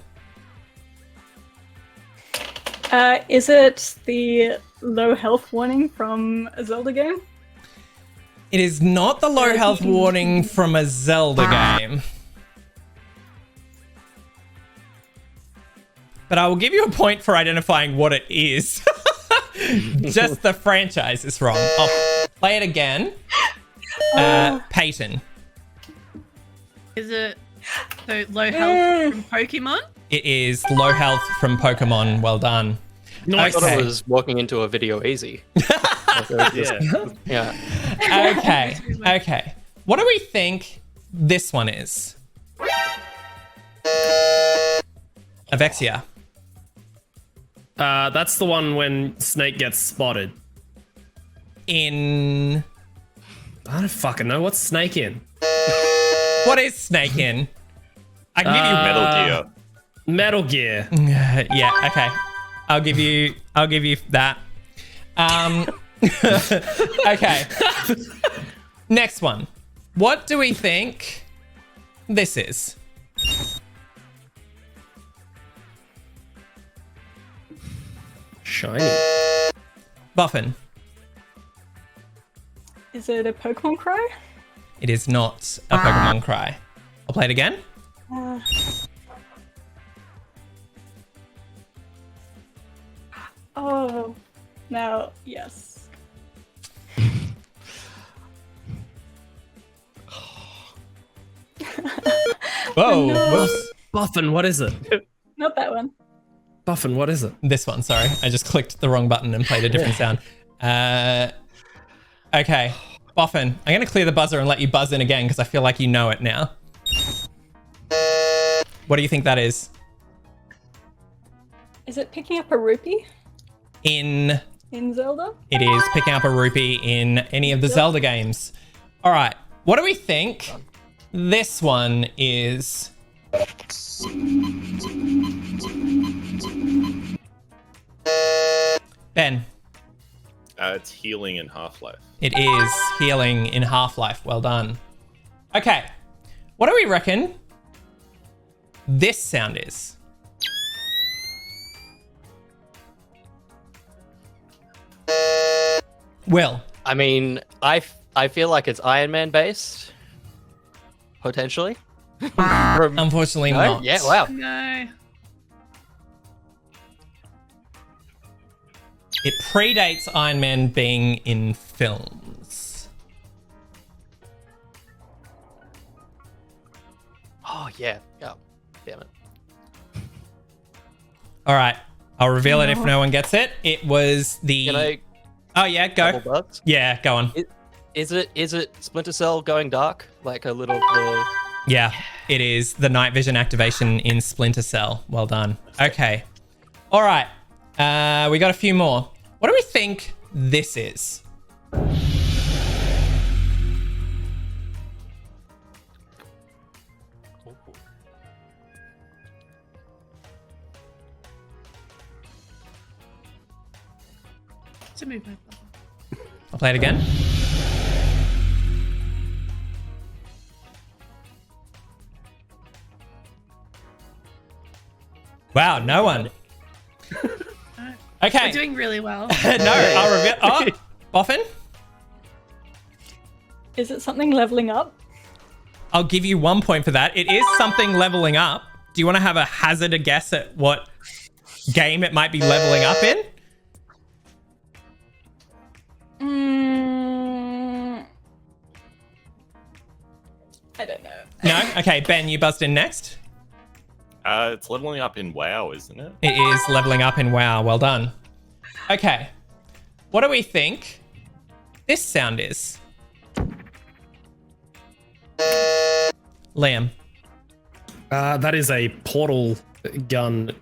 Is it the low health warning from a Zelda game? It is not the low health warning from a Zelda game. but I will give you a point for identifying what it is. Just the franchise is wrong. I'll play it again. Peyton. Is it so low health from Pokemon? It is low health from Pokemon. Well done. I thought it was walking into a video easy. Yeah. Okay. What do we think this one is? Ofexia. That's the one when Snake gets spotted. I don't fucking know. What's Snake in? What is Snake in? I can give you Metal Gear. Yeah, okay. I'll give you that. Okay. Next one. What do we think this is? Shiny. Boffin. Is it a Pokemon Cry? It is not a Pokemon Cry. I'll play it again. Oh, now, yes. Whoa. No. Whoops. Boffin, what is it? Not that one. Boffin, what is it? This one, sorry. I just clicked the wrong button and played a different sound. Okay. Boffin, I'm going to clear the buzzer and let you buzz in again because I feel like you know it now. What do you think that is? Is it picking up a rupee In Zelda? It is picking up a rupee in any of the Zelda games. All right. What do we think this one is? Ben. It's healing in Half-Life. It is healing in Half-Life. Well done. Okay. What do we reckon this sound is? Will. I mean, I feel like it's Iron Man based, potentially. Unfortunately No? not. Yeah, wow. No. It predates Iron Man being in films. Oh, yeah. Oh, damn it. All right. I'll reveal it if no one gets it. It was the... Can I Oh, yeah, go. double buzz? Yeah, go on. Is it Splinter Cell going dark? Like a little... Yeah, it is the night vision activation in Splinter Cell. Well done. Okay. All right. We got a few more. What do we think this is? It's a movie. I'll play it again. Wow, no one. Okay. We're doing really well. No, I'll reveal. Oh, Boffin? Is it something leveling up? I'll give you 1 point for that. It is something leveling up. Do you want to have a hazard a guess at what game it might be leveling up in? I don't know. No? Okay, Ben, you buzzed in next. It's leveling up in WoW, isn't it? It is leveling up in WoW. Well done. Okay. What do we think this sound is? Liam. That is a portal gun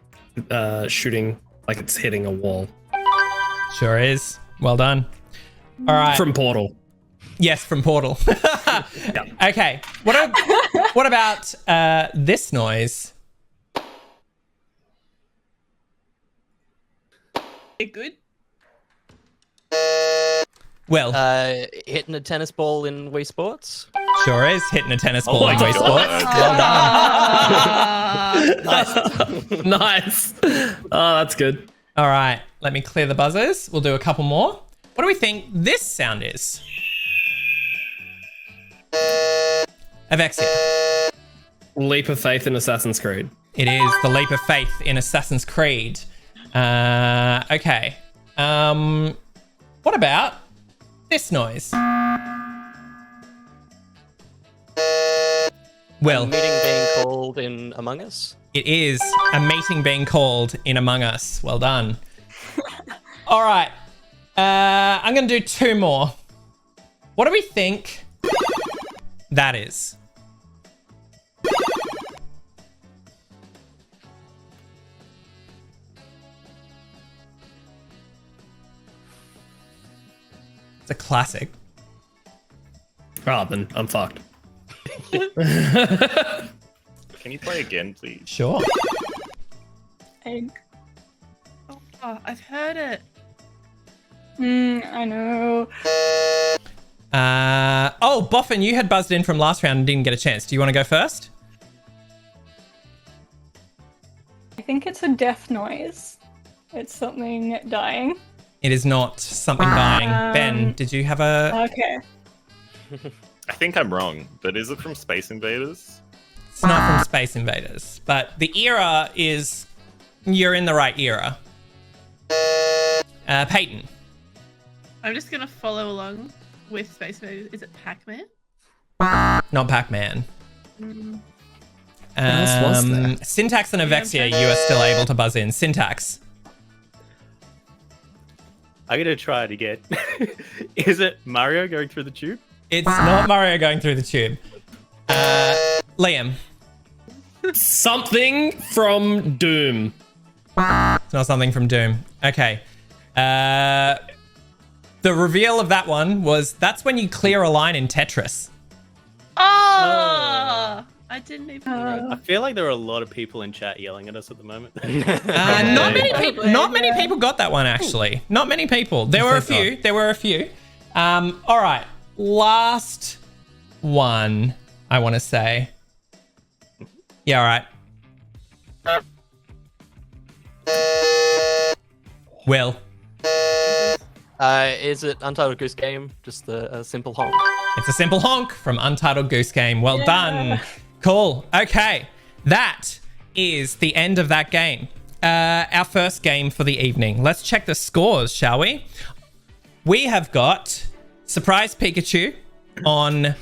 shooting like it's hitting a wall. Sure is. Well done. All right. From Portal. Yes, from Portal. Yeah. Okay. What about this noise? It good? Well, hitting a tennis ball in Wii Sports? Sure is hitting a tennis ball my in Wii God. Sports. Well done. Nice. Oh, that's good. All right. Let me clear the buzzers. We'll do a couple more. What do we think this sound is? Ofexia. Leap of faith in Assassin's Creed. It is the leap of faith in Assassin's Creed. Okay. What about this noise? Well, A meeting being called in Among Us. it is a meeting being called in Among Us. Well done. All right. I'm going to do 2 more. What do we think that is? It's a classic. Oh, then I'm fucked. Can you play again, please? Sure. Egg. Oh, I've heard it. I know. Oh, Boffin, you had buzzed in from last round and didn't get a chance. Do you want to go first? I think it's a death noise. It's something dying. It is not something dying. Ben, did you have a... Okay. I think I'm wrong, but is it from Space Invaders? It's not from Space Invaders, but the era is... You're in the right era. Peyton. I'm just gonna follow along with Space Invaders. Is it Pac-Man? Not Pac-Man. Mm. What else was there? Syntax and Ofexia, you are still able to buzz in. Syntax. I'm gonna try it again. Is it Mario going through the tube? It's not Mario going through the tube. Liam. Something from Doom. It's not something from Doom. Okay. The reveal of that one was that's when you clear a line in Tetris. Oh! I didn't even know. I feel like there are a lot of people in chat yelling at us at the moment. Not many people got that one, actually. Not many people. There were a few. There were a few. All right. Last one, I want to say. Yeah, all right. Will. Is it Untitled Goose Game? Just a simple honk. It's a simple honk from Untitled Goose Game. Well done. Cool. Okay. That is the end of that game. Our first game for the evening. Let's check the scores, shall we? We have got Surprise Pikachu on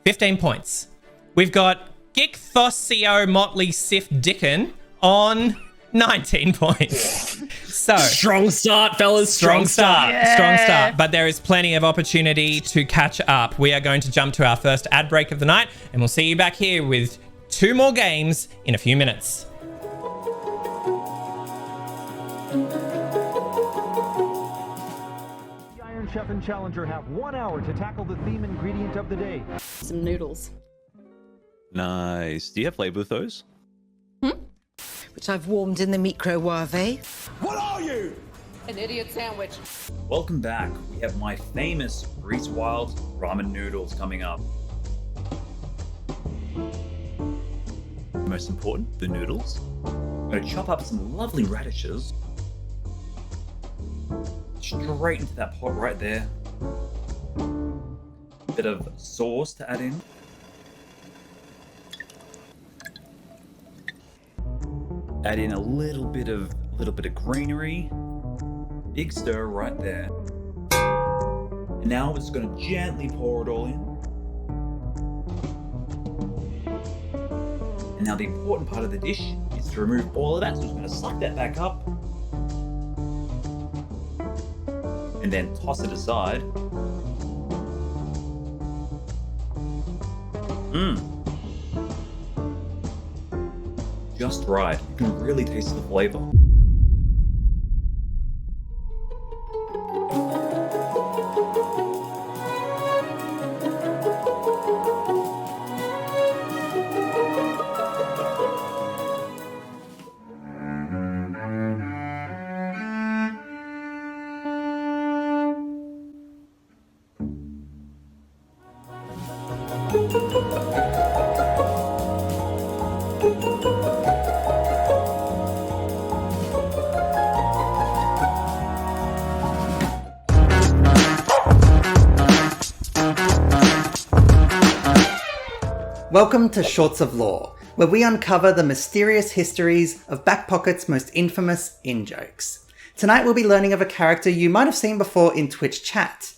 15 points. We've got Gicthosio Motley Sif Dickon on 19 points. So strong start, fellas. Strong start. Yeah. Strong start. But there is plenty of opportunity to catch up. We are going to jump to our first ad break of the night, and we'll see you back here with 2 more games in a few minutes. The Iron Chef and Challenger have 1 hour to tackle the theme ingredient of the day. Some noodles. Nice. Do you have flavor with those? Which I've warmed in the microwave. What are you? An idiot sandwich. Welcome back. We have my famous Grease Wild ramen noodles coming up. Most important, the noodles. I'm going to chop up some lovely radishes. Straight into that pot right there. Bit of sauce to add in. Add in a little bit of greenery. Big stir right there. And now we're just going to gently pour it all in. And now the important part of the dish is to remove all of that. So we're just going to suck that back up. And then toss it aside. Just right. You can really taste the flavor. Welcome to Shorts of Law, where we uncover the mysterious histories of Backpocket's most infamous in-jokes. Tonight we'll be learning of a character you might have seen before in Twitch chat,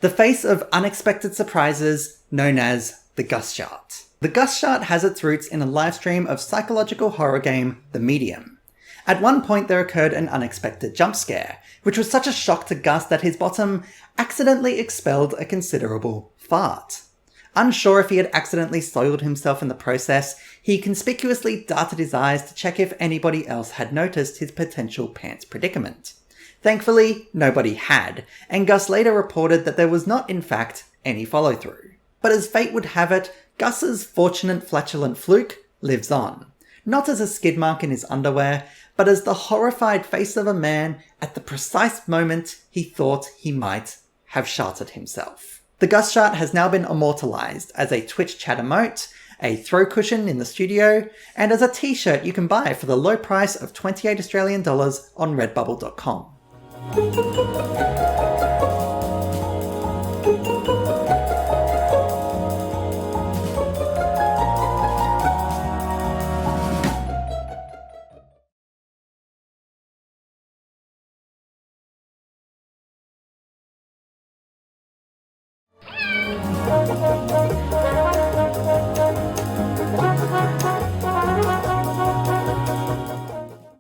the face of unexpected surprises known as the Gust Chart. The Gust Chart has its roots in a livestream of psychological horror game The Medium. At one point there occurred an unexpected jump scare, which was such a shock to Gus that his bottom accidentally expelled a considerable fart. Unsure if he had accidentally soiled himself in the process, he conspicuously darted his eyes to check if anybody else had noticed his potential pants predicament. Thankfully, nobody had, and Gus later reported that there was not in fact any follow-through. But as fate would have it, Gus's fortunate flatulent fluke lives on. Not as a skid mark in his underwear, but as the horrified face of a man at the precise moment he thought he might have sharted himself. The Gus Chart has now been immortalised as a Twitch chat emote, a throw cushion in the studio, and as a t-shirt you can buy for the low price of $28 Australian on redbubble.com.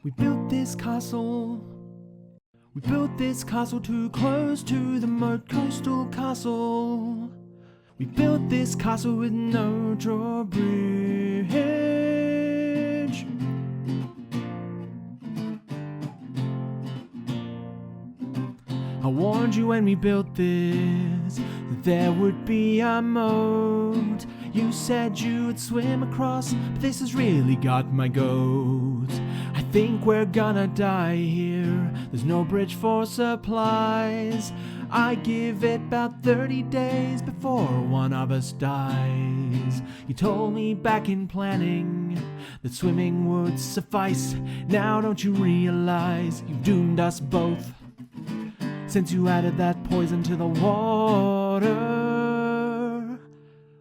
We built this castle. We built this castle too close to the moat coastal castle. We built this castle with no drawbridge. I warned you when we built this that there would be a moat. You said you'd swim across, but this has really got my goat. I think we're gonna die here. There's no bridge for supplies. I give it about 30 days before one of us dies. You told me back in planning that swimming would suffice. Now don't you realize you've doomed us both since you added that poison to the water?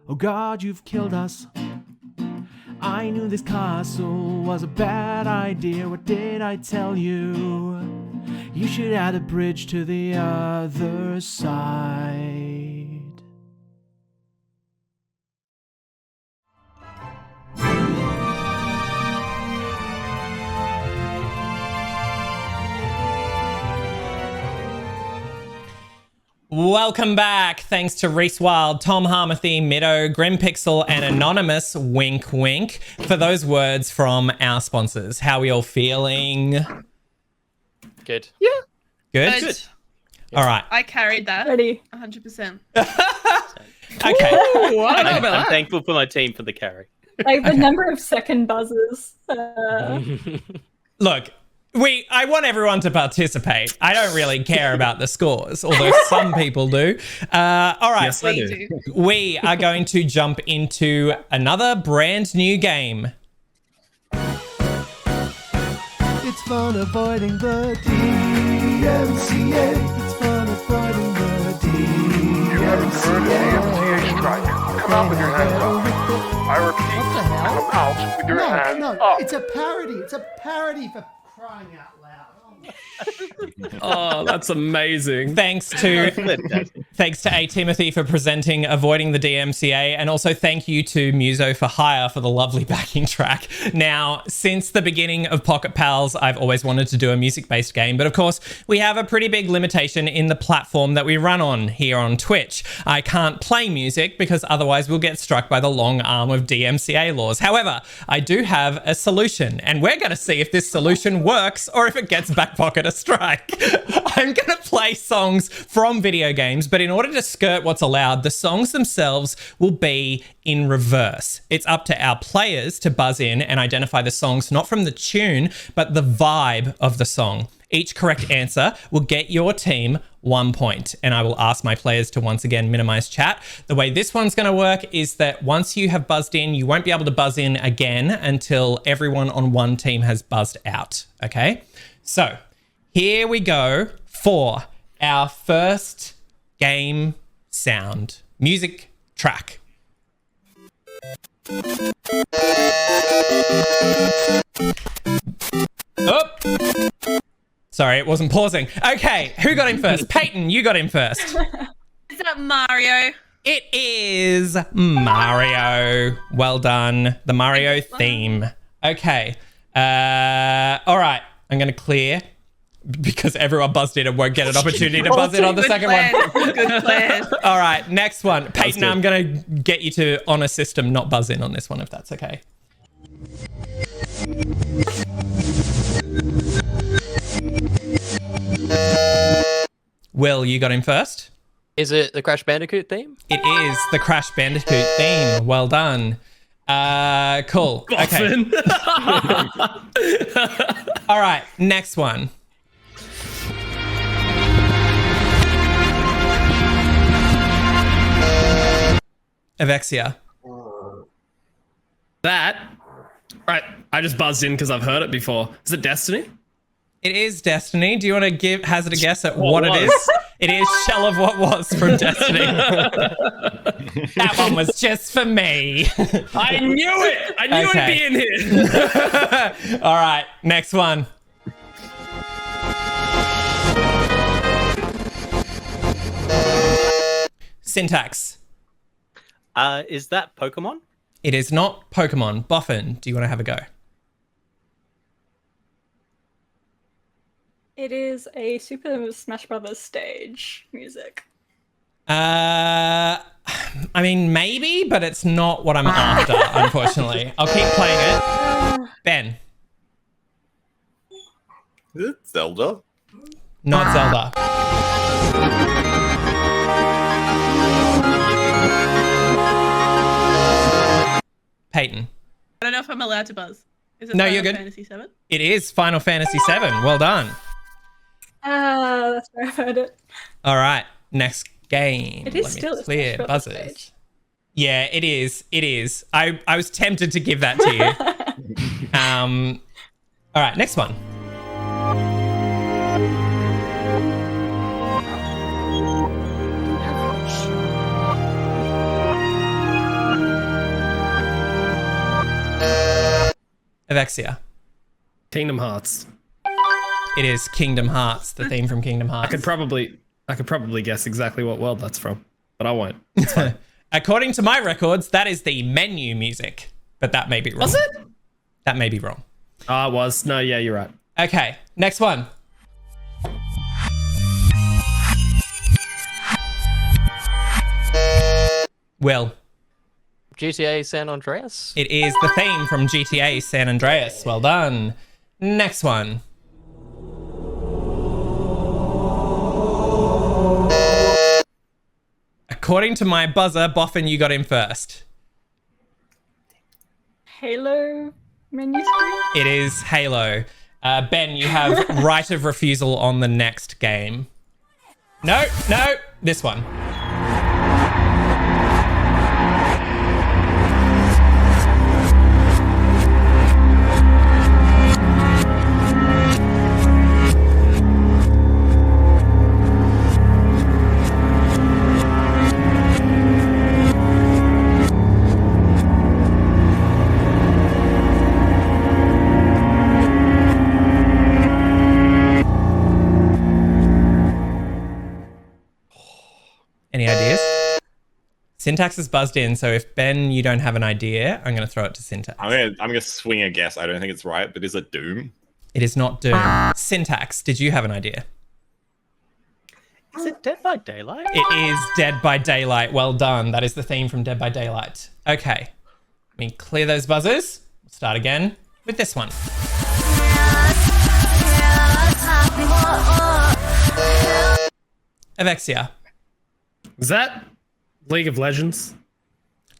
Oh God, you've killed us. I knew this castle was a bad idea. What did I tell you? You should add a bridge to the other side. Welcome back. Thanks to Reese Wild, Tom Harmathy, Middo, Grimpixel, and Anonymous, wink wink, for those words from our sponsors. How are we all feeling? Good. Yeah. Good? Good. All right. I carried that. Ready. 100%. Okay. I'm thankful for my team for the carry. Like the number of second buzzers. Look, I want everyone to participate. I don't really care about the scores, although some people do. All right. Yes, I do. We are going to jump into another brand new game. It's fun avoiding the DMCA. It's fun avoiding the DMCA. You haven't heard of DMCA strike. Come out with your hands up. I repeat, come out with your hands up. It's a parody. It's a parody for crying out loud. Oh, that's amazing. Thanks to A. Timothy for presenting Avoiding the DMCA, and also thank you to Muso for Hire for the lovely backing track. Now, since the beginning of Pocket Pals, I've always wanted to do a music-based game, but of course, we have a pretty big limitation in the platform that we run on here on Twitch. I can't play music because otherwise we'll get struck by the long arm of DMCA laws. However, I do have a solution, and we're going to see if this solution works or if it gets Backpocket a strike. I'm going to play songs from video games, but in order to skirt what's allowed, the songs themselves will be in reverse. It's up to our players to buzz in and identify the songs not from the tune, but the vibe of the song. Each correct answer will get your team 1 point, and I will ask my players to once again minimize chat. The way this one's going to work is that once you have buzzed in, you won't be able to buzz in again until everyone on one team has buzzed out, okay? So here we go for our first game sound. Music track. Oh! Sorry, it wasn't pausing. Okay, who got in first? Peyton, you got in first. Is that Mario? It is Mario. Well done. The Mario theme. Okay. All right. I'm going to clear because everyone buzzed in and won't get an opportunity to buzz in on the second one. Good plan. All right. Next one. Peyton, I'm going to get you to, on a system, not buzz in on this one if that's okay. Will, you got in first? Is it the Crash Bandicoot theme? It is the Crash Bandicoot theme. Well done. Cool. Okay. All right, next one. Ofexia. That. Right. I just buzzed in because I've heard it before. Is it Destiny? It is Destiny. Do you want to hazard a guess at what it is? It is Shell of What Was from Destiny. That one was just for me. I knew it. I knew it'd be in here. All right, next one. Syntax. Is that Pokemon? It is not Pokemon. Boffin, do you want to have a go? It is a Super Smash Brothers stage music. I mean, maybe, but it's not what I'm after, unfortunately. I'll keep playing it. Ben. Is it Zelda? Not Zelda. Peyton. I don't know if I'm allowed to buzz. Is it No, Final you're good. Fantasy VII? It is Final Fantasy VII. Well done. That's where I've heard it. All right, next game. It is Let me still a clear Smash Brothers buzzers. stage. Yeah, it is. It is. I was tempted to give that to you. All right, next one. Ofexia. Kingdom Hearts. It is Kingdom Hearts, the theme from Kingdom Hearts. I could probably guess exactly what world that's from, but I won't. It's fine. According to my records, that is the menu music, but that may be wrong. Was it? That may be wrong. Oh, it was. No, yeah, you're right. Okay, next one. Will. GTA San Andreas? It is the theme from GTA San Andreas. Well done. Next one. According to my buzzer, Boffin, you got in first. Halo menu screen? It is Halo. Ben, you have right of refusal on the next game. No, this one. Any ideas? Syntax is buzzed in, so if Ben, you don't have an idea, I'm going to throw it to Syntax. I'm gonna swing a guess. I don't think it's right, but is it Doom? It is not Doom. Syntax, did you have an idea? Is it Dead by Daylight? It is Dead by Daylight. Well done. That is the theme from Dead by Daylight. Okay. Let me clear those buzzers. We'll start again with this one. Ofexia. Is that League of Legends? Do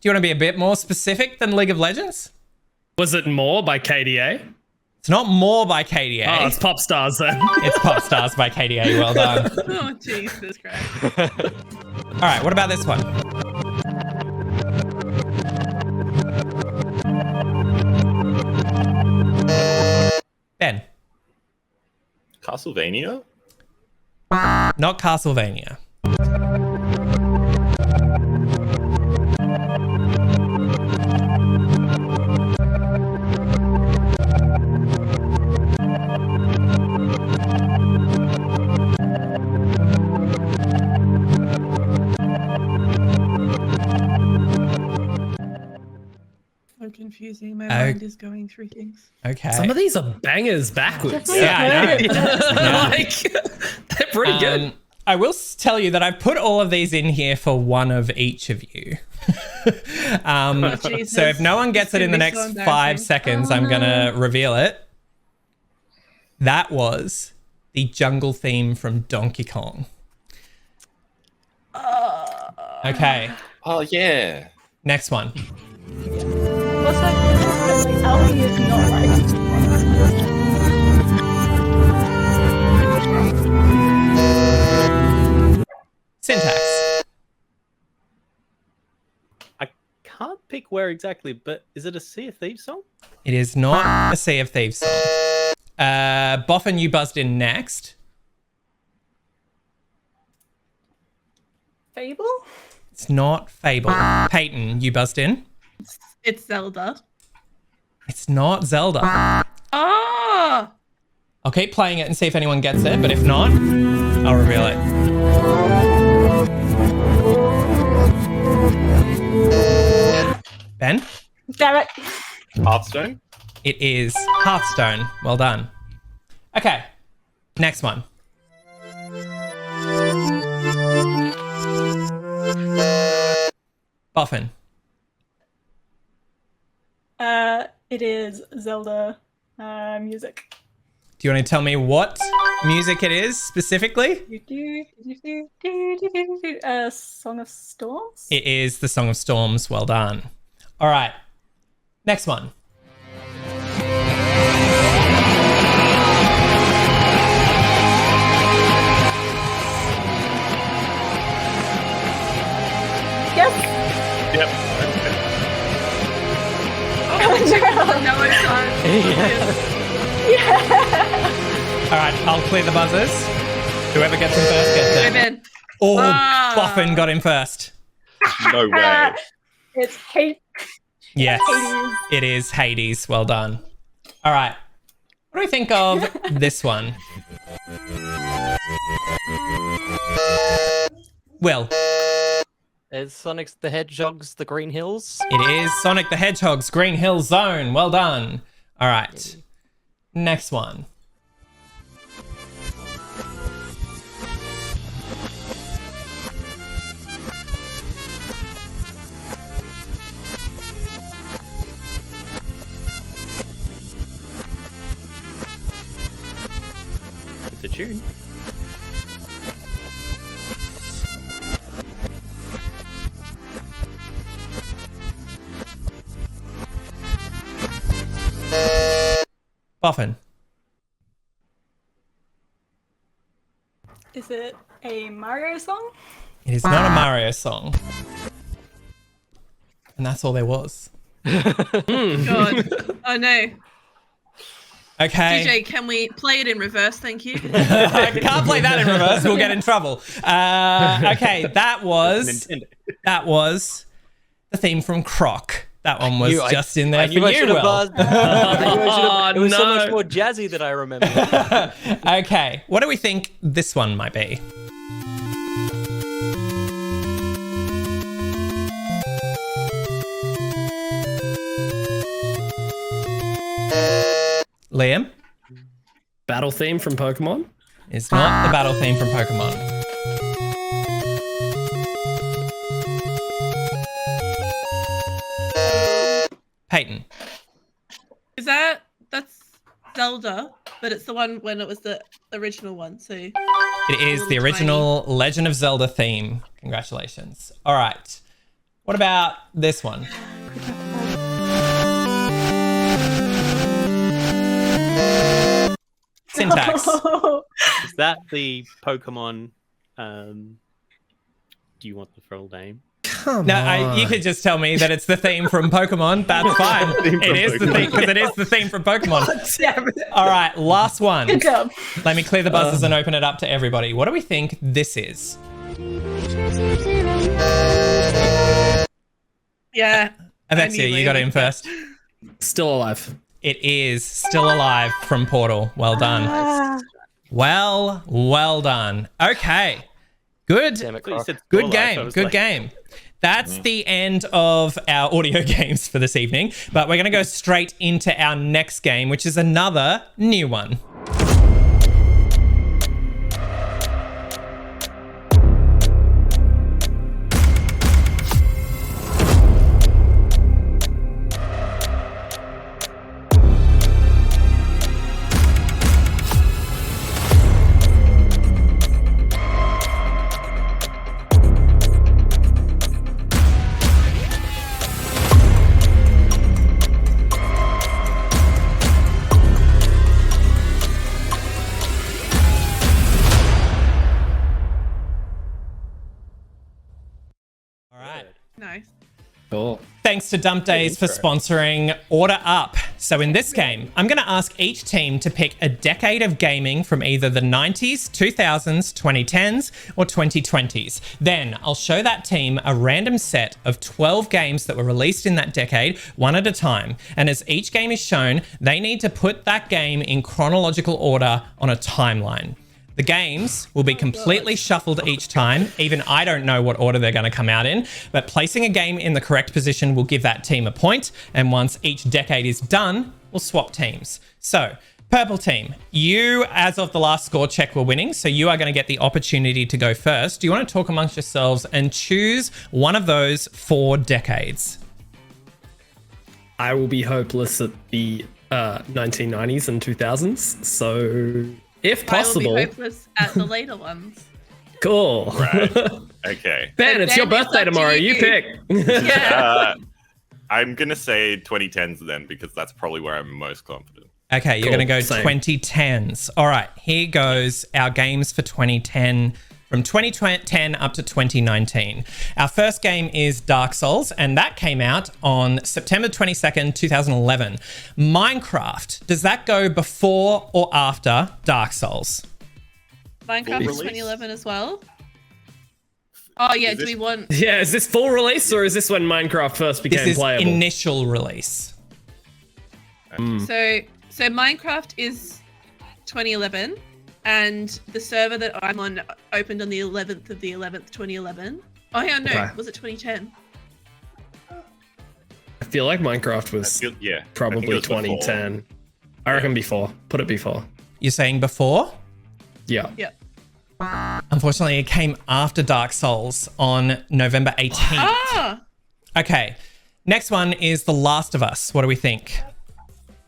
you want to be a bit more specific than League of Legends? Was it More by KDA? It's not More by KDA. Oh, it's Pop Stars then. It's Pop Stars by KDA. Well done. Oh, Jesus Christ. All right, what about this one? Ben. Castlevania? Not Castlevania. confusing. My mind is going through things. Okay. Some of these are bangers backwards. Yeah, I know. Like, they're pretty good. I will tell you that I've put all of these in here for one of each of you. So if no one gets it in the next 5 seconds, I'm going to reveal it. That was the jungle theme from Donkey Kong. Okay. Oh, yeah. Next one. What's that? Like, Alfie is not right. Syntax. I can't pick where exactly, but is it a Sea of Thieves song? It is not a Sea of Thieves song. Boffin, you buzzed in next. Fable? It's not Fable. Peyton, you buzzed in. It's Zelda. It's not Zelda. Oh! I'll keep playing it and see if anyone gets it, but if not, I'll reveal it. Ben? Damn it. Hearthstone? It is Hearthstone. Well done. Okay, next one. Boffin. It is Zelda music. Do you want to tell me what music it is specifically? Song of Storms? It is the Song of Storms. Well done. All right, next one. Yes. Yep. No, it's not. Yeah. All right, I'll clear the buzzers. Whoever gets him first gets it. Ben. Oh, Boffin got him first. No way. It's Hate. Yes, Hades. it is Hades. Well done. All right. What do we think of this one? Will. Is Sonic the Hedgehog's The Green Hills? It is Sonic the Hedgehog's Green Hill Zone. Well done. All right. Next one. It's a tune. Boffin. Is it a Mario song? It is not a Mario song. And that's all there was. God. Oh no. Okay. DJ, can we play it in reverse? Thank you. I can't play that in reverse. We'll get in trouble. Okay, that was the theme from Croc. That one was just in there for you, Will. It was so much more jazzy than I remember. Okay, what do we think this one might be? Liam? Battle theme from Pokemon? It's not the battle theme from Pokemon. Peyton. Is that's Zelda, but it's the one when it was the original one, so It is the original Legend of Zelda theme. Congratulations. All right. What about this one? Syntax. Is that the Pokemon? Do you want the full name? Come No, you could just tell me that it's the theme from Pokemon. That's fine. It is the theme because it is the theme from Pokemon. Damn it. All right, last one. Good job. Let me clear the buzzers and open it up to everybody. What do we think this is? yeah. Alexia, you got in first. Still alive. It is Still Alive from Portal. Well done. Well done. Okay. Good. Damn it, Croc. Good game. Good game. That's the end of our audio games for this evening, but we're going to go straight into our next game, which is another new one. Nice. Cool. Thanks to Dump Days for sponsoring Order Up. So in this game, I'm going to ask each team to pick a decade of gaming from either the 90s, 2000s, 2010s, or 2020s. Then I'll show that team a random set of 12 games that were released in that decade, one at a time. And as each game is shown, they need to put that game in chronological order on a timeline. The games will be completely shuffled each time. Even I don't know what order they're going to come out in, but placing a game in the correct position will give that team a point. And once each decade is done, we'll swap teams. So, purple team, you, as of the last score check, were winning. So you are going to get the opportunity to go first. Do you want to talk amongst yourselves and choose one of those 4 decades? I will be hopeless at the 1990s and 2000s. So... if possible. I will be hopeless at the later ones. Cool. Right. Okay. Ben, it's your birthday tomorrow. You pick. Yeah. I'm going to say 2010s then, because that's probably where I'm most confident. Okay, you're going to go 2010s. All right, here goes our games for 2010 from 2010 up to 2019. Our first game is Dark Souls, and that came out on September 22nd, 2011. Minecraft, does that go before or after Dark Souls? Minecraft is 2011 as well. Oh yeah, do we want... Yeah, is this full release or is this when Minecraft first became This is playable? initial release. So Minecraft is 2011. And the server that I'm on opened on the 11th of the 11th, 2011. Oh, yeah, no. Okay. Was it 2010? I feel like Minecraft was probably 2010. I reckon before. Put it before. You're saying before? Yeah. Yeah. Unfortunately, it came after Dark Souls on November 18th. Ah! Okay. Next one is The Last of Us. What do we think?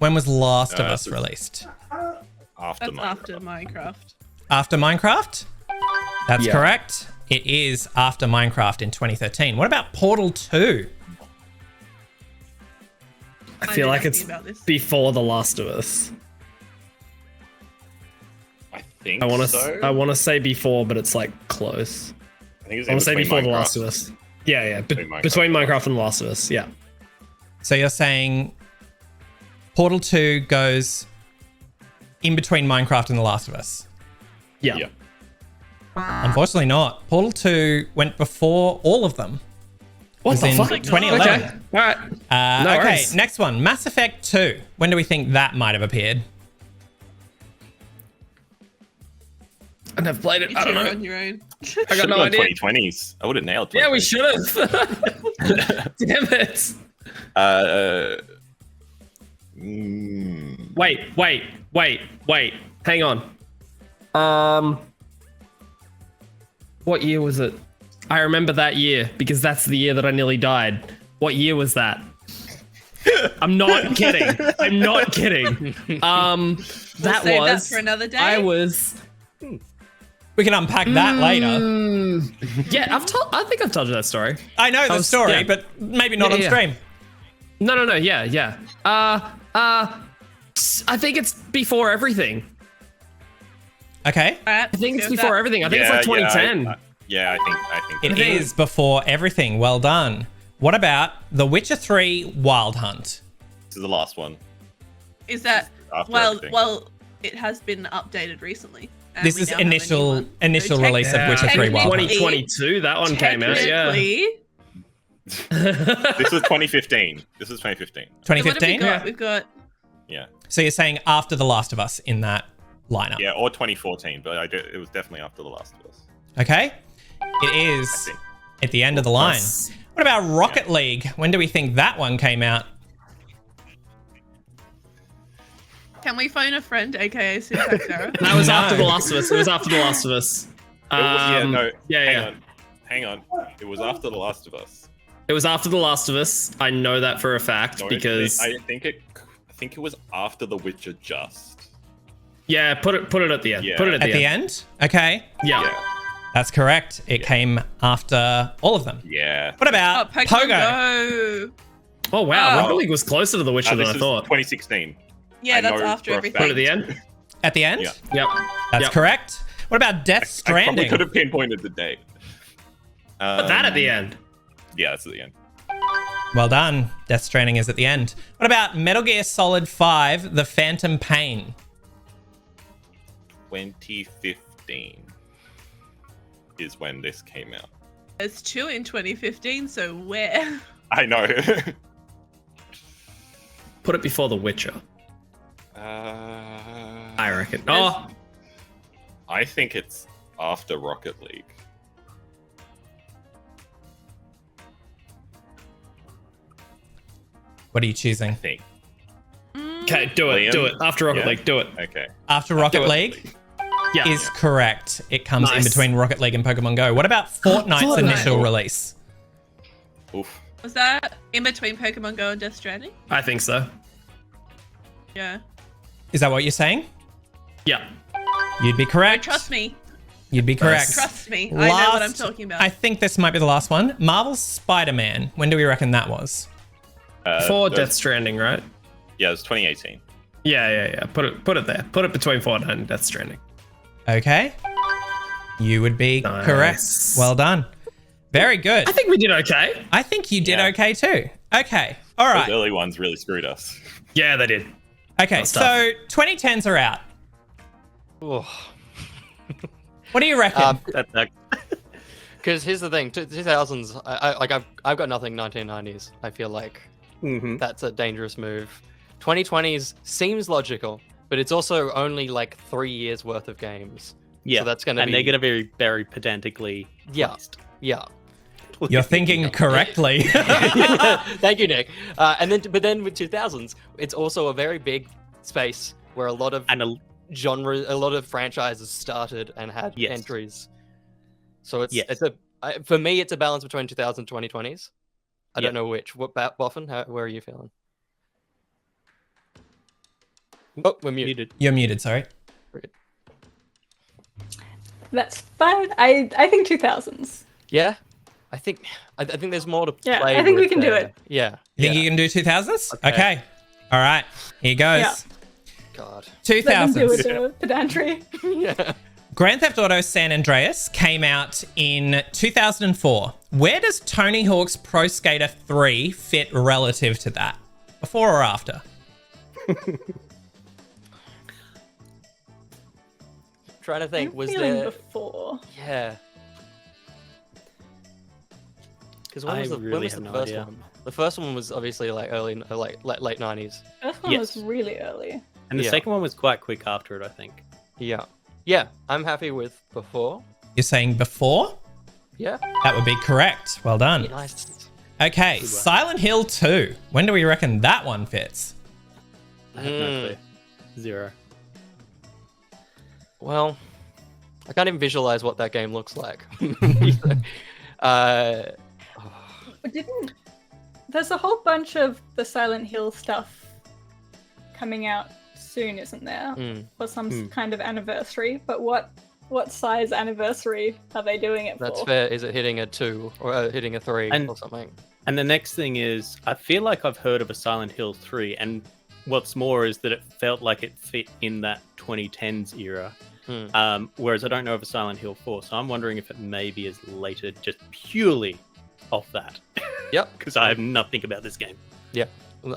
When was Last of Us released? After That's after Minecraft. After Minecraft? That's Yeah. correct. It is after Minecraft in 2013. What about Portal 2? I feel like it's before The Last of Us. I think I want to. so. I want to say before, but it's like close. I think it's I want to say between before The Minecraft. Last of Us. Yeah, yeah. Between Minecraft. Between Minecraft and The Last of Us. Yeah. So you're saying Portal 2 goes in between Minecraft and The Last of Us? Yeah. Unfortunately not. Portal 2 went before all of them. What the in fuck? 2011. Okay. All right. No okay, worries. next one. Mass Effect 2. When do we think that might have appeared? I never played it. I don't know. On your own. I got no idea. 2020s. I would have nailed 2020s. Yeah, we should have. Damn it. Wait. Hang on. What year was it? I remember that year because that's the year that I nearly died. What year was that? I'm not kidding. I'm not kidding. That save that was for another day? I was. We can unpack that later. Yeah, I think I've told you that story. I know the story, yeah. but maybe not on stream. No. Yeah. I think it's before everything. Okay. I think it's before everything. I think it's like 2010. I think It is before everything. Well done. What about The Witcher 3 Wild Hunt? This is the last one. Is that... After everything. Well, it has been updated recently. This is initial release of Witcher 3 Wild Hunt. 2022, that one came out, yeah. This was 2015. 2015? So we've got... Yeah. So you're saying after The Last of Us in that lineup? Yeah, or 2014, but it was definitely after The Last of Us. Okay. It is At the end of the line. Nice. What about Rocket League? When do we think that one came out? Can we phone a friend, aka Syntax Error? That was after The Last of Us. It was after The Last of Us. Hang on. It was after The Last of Us. It was after The Last of Us. I know that for a fact because I think it was after The Witcher just. Yeah, put it at the end. Yeah. Put it At the end? Okay. Yeah. That's correct. It came after all of them. Yeah. What about Pokemon Pogo? Go. Oh wow, Rocket League was closer to The Witcher than this I is thought. 2016. Yeah, I that's know after for a everything. Put it at the end. At the end? Yeah. Yep. That's Yep. correct. What about Death I Stranding? probably could have pinpointed the date. Put that at the end. Yeah, that's at the end. Well done. Death Stranding is at the end. What about Metal Gear Solid 5, The Phantom Pain? 2015 is when this came out. There's 2 in 2015, so where? I know. Put it before The Witcher. I reckon. Oh, I think it's after Rocket League. What are you choosing? I think. okay, do it. Liam? Do it. After Rocket Yeah. League, do it. Okay. After Rocket it. League Yeah. is correct. It comes in Nice. between Rocket League and Pokemon Go. What about Fortnite's Fortnite. initial release? Oof. Was that in between Pokemon Go and Death Stranding? I think so. Yeah. Is that what you're saying? Yeah. You'd be correct. Trust me. You'd be correct. Trust me. I know what I'm talking about. I think this might be the last one. Marvel's Spider-Man. When do we reckon that was? Before Death Stranding, right? Yeah, it was 2018. Yeah. Put it there. Put it between Fortnite and Death Stranding. Okay. You would be Nice. correct. Well done. Very good. I think we did okay. I think you did okay too. Okay. All right. Those early ones really screwed us. Yeah, they did. Okay, That's so 2010s are out. What do you reckon? Because here's the thing, 2000s. I've got nothing 1990s. I feel like that's a dangerous move. 2020s seems logical, but it's also only like 3 years worth of games. Yeah, so that's gonna and be. they're gonna be very pedantically. Placed. Yeah. You're thinking correctly. Thank you, Nick. But then with 2000s, it's also a very big space where a lot of a lot of franchises started and had entries. So it's for me, it's a balance between 2000 and 2020s. I don't know which. What Boffin? Where are you feeling? Oh, we're muted. You're muted. Sorry. That's fine. I think 2000s. Yeah, I think there's more to Yeah, play. I think we with can do there. it. Yeah. You think you can do 2000s? Okay. All right. Here goes. Yeah. God. 2000s. Let them do it, pedantry. Yeah. Grand Theft Auto San Andreas came out in 2004. Where does Tony Hawk's Pro Skater 3 fit relative to that? Before or after? Trying to think, I'm was feeling there before? Yeah. Because when I was the really first have no one? idea. The first one was obviously like late 90s. First one was really early. And the second one was quite quick after it, I think. Yeah. Yeah, I'm happy with before. You're saying before? Yeah. That would be correct. Well done. Nice. Okay, Silent Hill 2. When do we reckon that one fits? I have no clue. 0. Well, I can't even visualize what that game looks like. But there's a whole bunch of the Silent Hill stuff coming out soon, isn't there? For some kind of anniversary. But what size anniversary are they doing it That's for? fair. Is it hitting a 2 or hitting a 3 or something? And the next thing is, I feel like I've heard of a Silent Hill 3, and what's more is that it felt like it fit in that 2010s era. Whereas I don't know of a Silent Hill 4, so I'm wondering if it maybe is later just purely off that. Yep. Because I have nothing about this game. Yeah.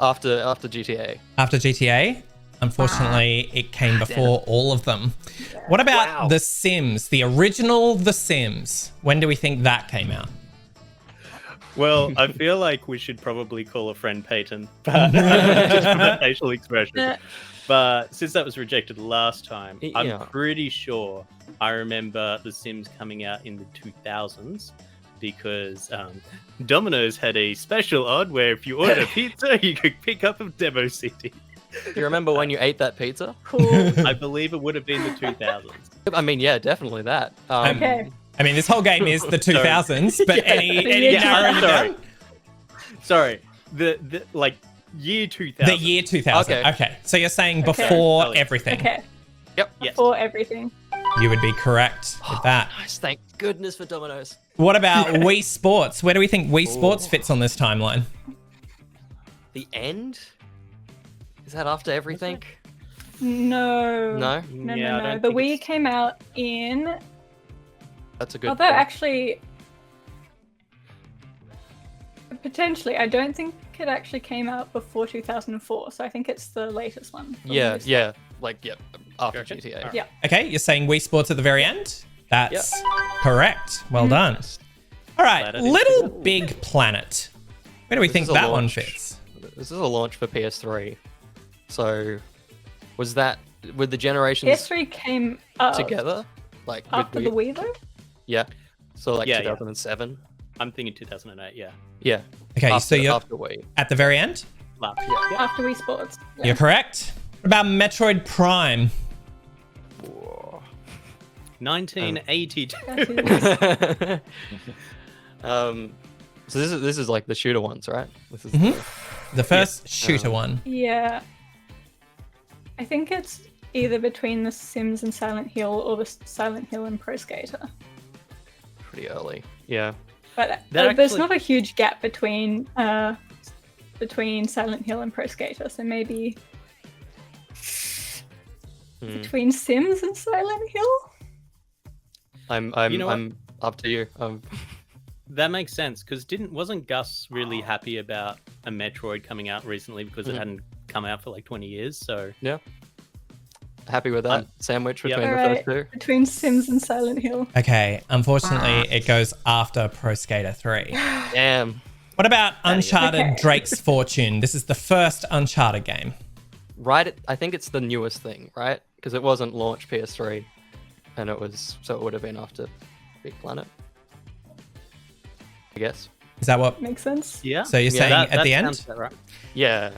After GTA. After GTA? Unfortunately, it came before all of them. What about The Sims, the original The Sims? When do we think that came out? Well, I feel like we should probably call a friend Peyton, but just from that facial expression. But since that was rejected last time, I'm pretty sure I remember The Sims coming out in the 2000s. because Domino's had a special odd where if you order pizza, you could pick up a demo CD. Do you remember when you ate that pizza? Cool. I believe it would have been the 2000s. I mean, yeah, definitely that. Okay. I mean, this whole game is the 2000s, but any narrowing it down? Sorry. The like year 2000. The year 2000. Okay. So you're saying before everything. Okay. Yep. Before everything. You would be correct with that. Nice, thank goodness for Domino's. What about Wii Sports? Where do we think Wii Sports fits on this timeline? The end? Is that after everything? No. No? No. The Wii came out in... That's a good Although, actually... Potentially, I don't think it actually came out before 2004, so I think it's the latest one. Yeah, after GTA. Yeah. Okay, you're saying Wii Sports at the very end? That's correct. Well done. All right, Little Big Planet. Where do we think that one fits? This is a launch for PS3. So, was that with the generations PS3 came together? Like after the Wii, though? Yeah. So, like Yeah, 2007? I'm thinking 2008, yeah. Yeah. Okay, so you're after Wii. at the very end? After Wii Sports. Yeah. You're correct. What about Metroid Prime? 1982. So this is like the shooter ones, right? This is the first shooter one. Yeah. I think it's either between The Sims and Silent Hill or the Silent Hill and Pro Skater. Pretty early. Yeah. But there's not a huge gap between Silent Hill and Pro Skater, so maybe between Sims and Silent Hill. I'm up to you. That makes sense because wasn't Gus really happy about a Metroid coming out recently because it hadn't come out for like 20 years? So yeah, happy with that sandwich between the Alright, first two. between Sims and Silent Hill. Okay, unfortunately, it goes after Pro Skater 3. Damn. What about Uncharted Okay. Drake's Fortune? This is the first Uncharted game. Right, I think it's the newest thing, right? Because it wasn't launched PS3, and it would have been after Big Planet. I guess. Is that what? Makes sense. Yeah. So you're saying at the end? Right. Yeah.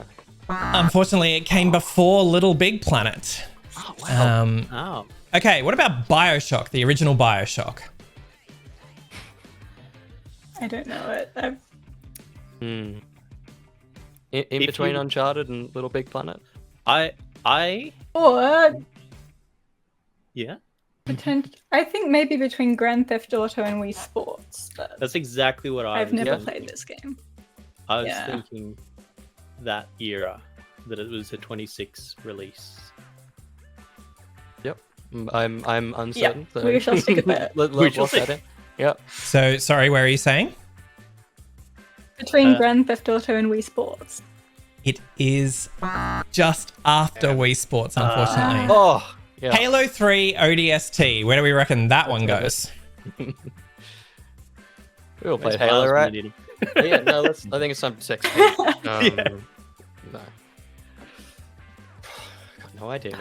Unfortunately, it came before Little Big Planet. Oh, wow. Okay, what about Bioshock, the original Bioshock? I don't know it. In between Uncharted and Little Big Planet? Or Yeah. I think maybe between Grand Theft Auto and Wii Sports. But That's exactly what I've was never thinking. played this game. I was Yeah. thinking that era, that it was a 26 release. Yep. I'm uncertain. Yeah, we shall stick at that. We shall see. Yep. So, sorry, where are you saying? Between Grand Theft Auto and Wii Sports. It is just after Wii Sports, unfortunately. Oh, yeah. Halo 3 ODST. Where do we reckon that one goes? We all played That's Halo, Miles right? Kennedy. Yeah, no, I think it's time to text. No. Got no idea,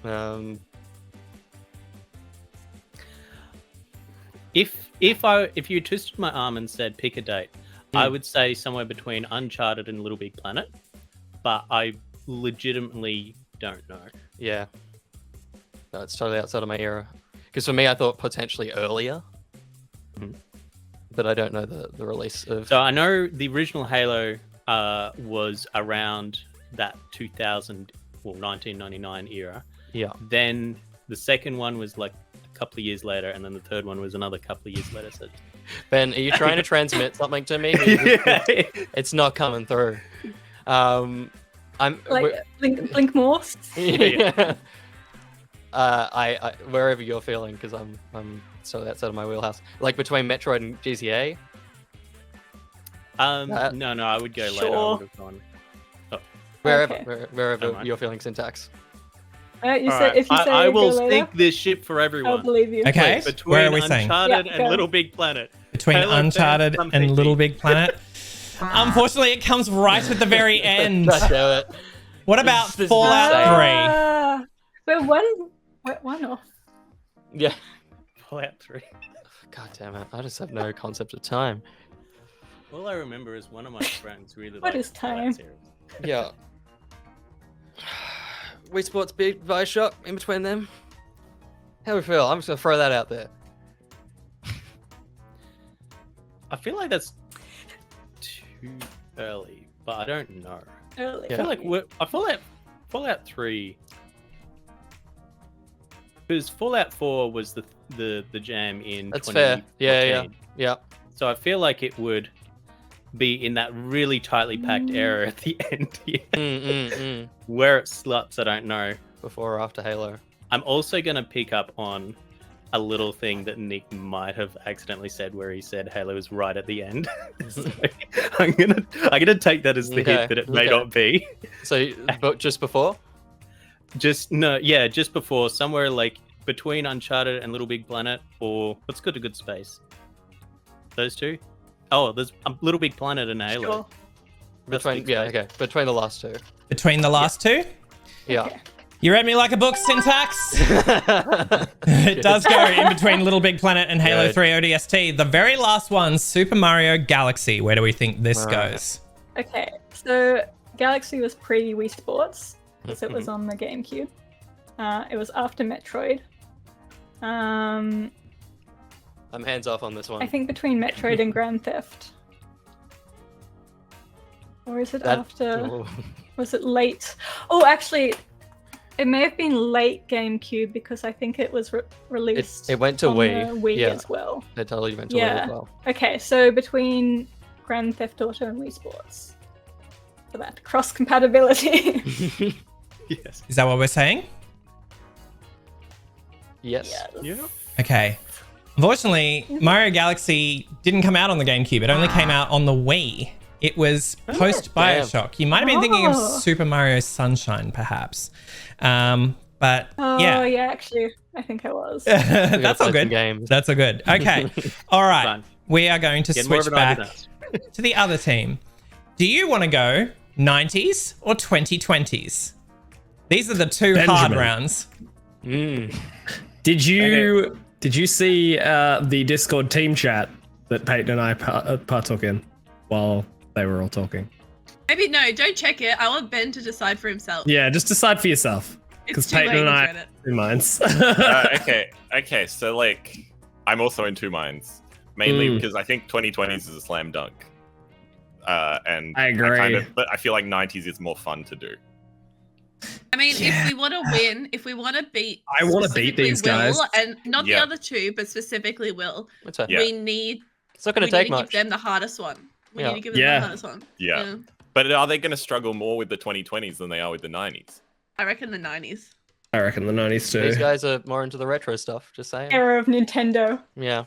man. If you twisted my arm and said pick a date, I would say somewhere between Uncharted and Little Big Planet, but I legitimately don't know. Yeah. No, it's totally outside of my era. Because for me, I thought potentially earlier. But I don't know the release of... So I know the original Halo was around that 1999 era. Yeah. Then the second one was like a couple of years later, and then the third one was another couple of years later. So Ben, are you trying to transmit something to me? It's not coming through. I'm Like Blink Morse. Yeah. I wherever you're feeling, because I'm so outside of my wheelhouse. Like between Metroid and GTA. No, I would go later. I would have gone. Wherever you're feeling syntax. You said, if you say I will go later, sink this ship for everyone. I'll believe you. Okay, Between where are we saying? Uncharted Yeah, and go. Little Big Planet. Between Halo Uncharted fans, and Little Big Planet? Unfortunately, it comes right at the very end. God damn it. What about This is Fallout 3? We're one off. Yeah. Fallout 3. God damn it! I just have no concept of time. All I remember is one of my friends really What likes is time? that series. Yeah. Wii Sports, big Bioshock, in between them. How do we feel? I'm just gonna throw that out there. I feel like that's too early, but I don't know. Early. I feel like Fallout 3, because Fallout 4 was the jam in. That's fair. Yeah, 2014. yeah. So I feel like it would be in that really tightly packed area at the end here. Where it sluts, I don't know. Before or after Halo. I'm also going to pick up on a little thing that Nick might have accidentally said, where he said Halo is right at the end. So I'm gonna take that as the hint that it may not be. So, but just before? Just before, somewhere like between Uncharted and Little Big Planet, or let's go to Good Space. Those two. Oh, there's a Little Big Planet and Halo. Sure. Between the last two. Between the last two? Yeah. Okay. You read me like a book, Syntax? It does go in between Little Big Planet and Halo 3 ODST. The very last one, Super Mario Galaxy. Where do we think this goes? Okay, so Galaxy was pre Wii Sports, because it was on the GameCube. It was after Metroid. I'm hands off on this one. I think between Metroid and Grand Theft. Or is it after? Oh. Was it late? Oh, actually, it may have been late GameCube because I think it was released. It went to on Wii. the Wii Yeah. as well. It totally went to Wii as well. Okay, so between Grand Theft Auto and Wii Sports. For that cross compatibility. Yes. Is that what we're saying? Yes. Yeah. Okay. Unfortunately, Mario Galaxy didn't come out on the GameCube. It only came out on the Wii. It was post Bioshock. You might have been thinking of Super Mario Sunshine, perhaps. But yeah. Oh, yeah, actually, I think I was. That's all good. That's all good. Okay. All right. Fun. We are going to Get more of switch an idea back to the other team. Do you want to go 90s or 2020s? These are the two hard rounds. Did you see the Discord team chat that Peyton and I partook in while they were all talking? Maybe no, don't check it. I want Ben to decide for himself. Yeah, just decide for yourself. Because It's too Peyton late, and I he's read it. have two minds. Okay. So like, I'm also in two minds, mainly because I think 2020s is a slam dunk. And I agree. But I feel like 90s is more fun to do. I mean, if we want to win, if we want to beat, I want to beat these guys. and not the other two, but specifically Will. We need. It's not going to take much. Give them the hardest one. We need to give them the hardest one. Yeah. But are they going to struggle more with the 2020s than they are with the 90s? I reckon the 90s. I reckon the 90s too. These guys are more into the retro stuff. Just saying. Era of Nintendo. Yeah.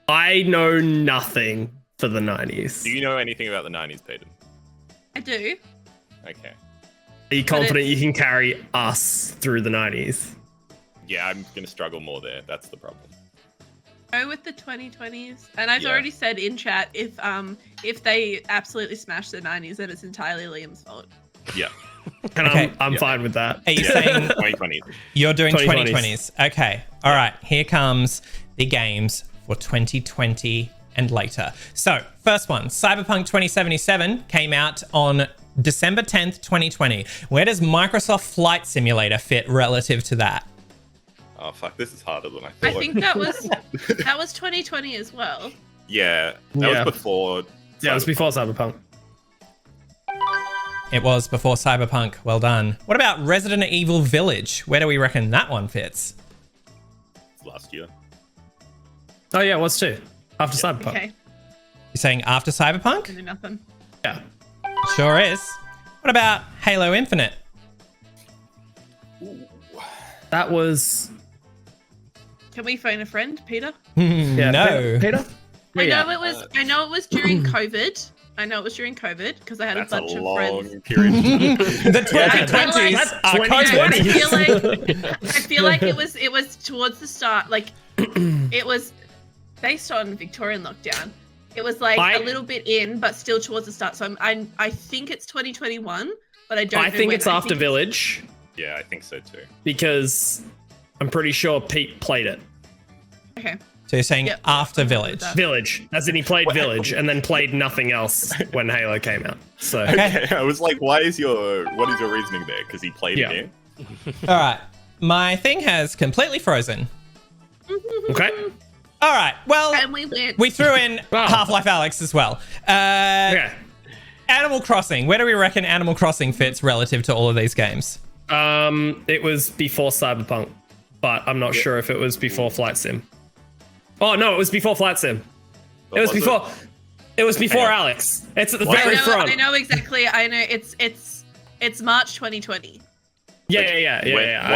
I know nothing for the 90s. Do you know anything about the 90s, Peyton? I do. Okay. Are you confident you can carry us through the 90s? Yeah, I'm going to struggle more there. That's the problem. Go with the 2020s, and I've already said in chat if they absolutely smash the 90s, then it's entirely Liam's fault. Yeah. And I'm fine with that. Are you saying 2020s? You're doing 2020s. 2020s? Okay. All right. Here comes the games for 2020 and later. So, first one, Cyberpunk 2077 came out on December 10th, 2020. Where does Microsoft Flight Simulator fit relative to that? Oh fuck, this is harder than I thought. I think that was 2020 as well. Yeah, that was before. Yeah, it was before Cyberpunk. It was before Cyberpunk. Well done. What about Resident Evil Village? Where do we reckon that one fits? Last year. Oh yeah, it was too. After Cyberpunk. Okay. You're saying after Cyberpunk? Nothing. Yeah. Sure is. What about Halo Infinite? That was... Can we phone a friend, Peter? Yeah, no. Peter? I know it was. I know it was during COVID. I know it was during COVID because I had a bunch of friends. The 2020s are COVID. I feel like it was towards the start. Like it was based on Victorian lockdown. It was like a little bit in, but still towards the start. So I think it's 2021, but I don't. I think it's after Village. Yeah, I think so too. Because I'm pretty sure Pete played it. Okay. So you're saying after Village? Village, as in he played Village and then played nothing else when Halo came out. So Okay, I was like, what is your reasoning there? Because he played a game? All right. My thing has completely frozen. Okay. All right. Well, And we went. we threw in Half-Life Alyx as well. Animal Crossing. Where do we reckon Animal Crossing fits relative to all of these games? It was before Cyberpunk, but I'm not sure if it was before Flight Sim. Oh no, it was before Flight Sim. It was before. It was before Alex. It's at the very front. I know exactly. I know it's March 2020. Yeah.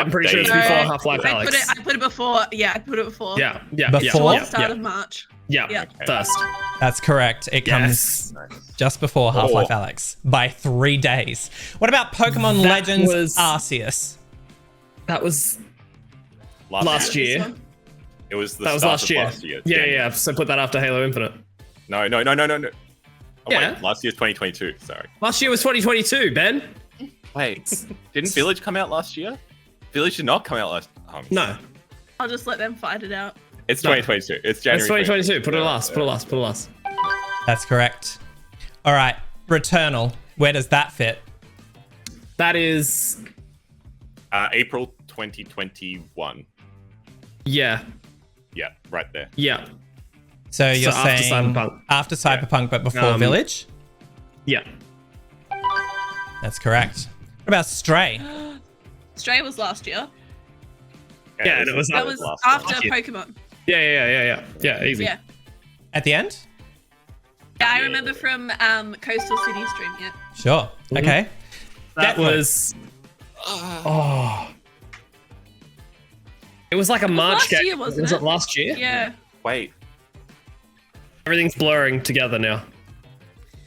I'm pretty sure it's before Half-Life Alyx. I put it before. Yeah, I put it before. Yeah. Before? Start of March. Yeah. First. That's correct. It comes just before Half-Life Alyx by 3 days. What about Pokemon Legends Arceus? That was last year. It was the That was start last of year. last year. Yeah. So put that after Halo Infinite. No. Oh, Yeah. wait, last year's 2022. Sorry. Last year was 2022, Ben. Wait, didn't Village come out last year? Village did not come out last. No. I'll just let them fight it out. It's 2022. It's January. It's 2022. Put it last. Put it last. That's correct. All right. Returnal. Where does that fit? That is April 2021. Yeah. Yeah, right there. Yeah. So you're after saying Cyberpunk. after Cyberpunk, but before Village? Yeah. That's correct. What about Stray? Stray was last year. Yeah, and it was That was after Pokemon. Yeah. Easy. Yeah. At the end? Yeah, I remember from Coastal City stream. Yeah. Sure. Okay. That was. Oh. It was like a March last game. year, wasn't Was it? it last year? Yeah. Wait. Everything's blurring together now.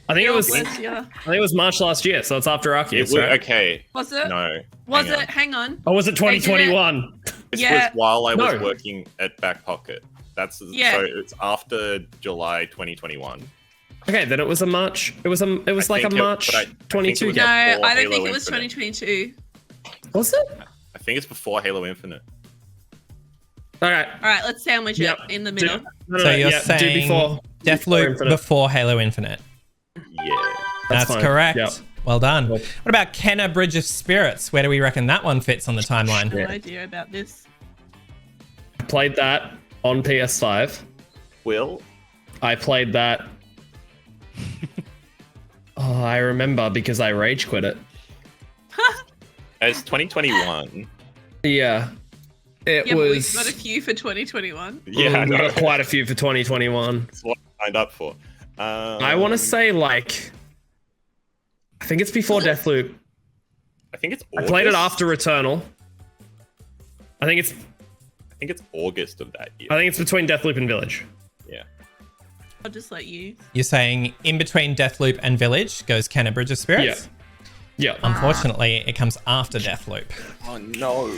I think it was. I think it was March last year, so it's after Arceus, right? Okay. Was it? No. Was it? Hang on. Or was it 2021? This Yeah. was while I was No. working at Back Pocket. That's Yeah. so it's after July 2021. Okay, then it was a March. It was like a think it- March but I think it 22 was No, game. before I don't Halo think it was Infinite. 2022. Was it? I think it's before Halo Infinite. All right. All right, let's sandwich it in the middle. So you're saying Deathloop before Halo Infinite? Yeah. That's fine. correct. Yep. Well done. What about Kenna Bridge of Spirits? Where do we reckon that one fits on the timeline? No idea about this. I played that on PS5. Will? I played that. Oh, I remember because I rage quit it. It's 2021. Yeah. It Yeah, but was. we've got a few for 2021. Yeah, I we know. got quite a few for 2021. That's what I signed up for. I want to say like. I think it's before Deathloop. I think it's. I played it August. after Returnal. I think it's August of that year. I think it's between Deathloop and Village. Yeah. I'll just let you. You're saying in between Deathloop and Village goes Kenna Bridge of Spirits? Yeah. Unfortunately, it comes after Deathloop. Oh no.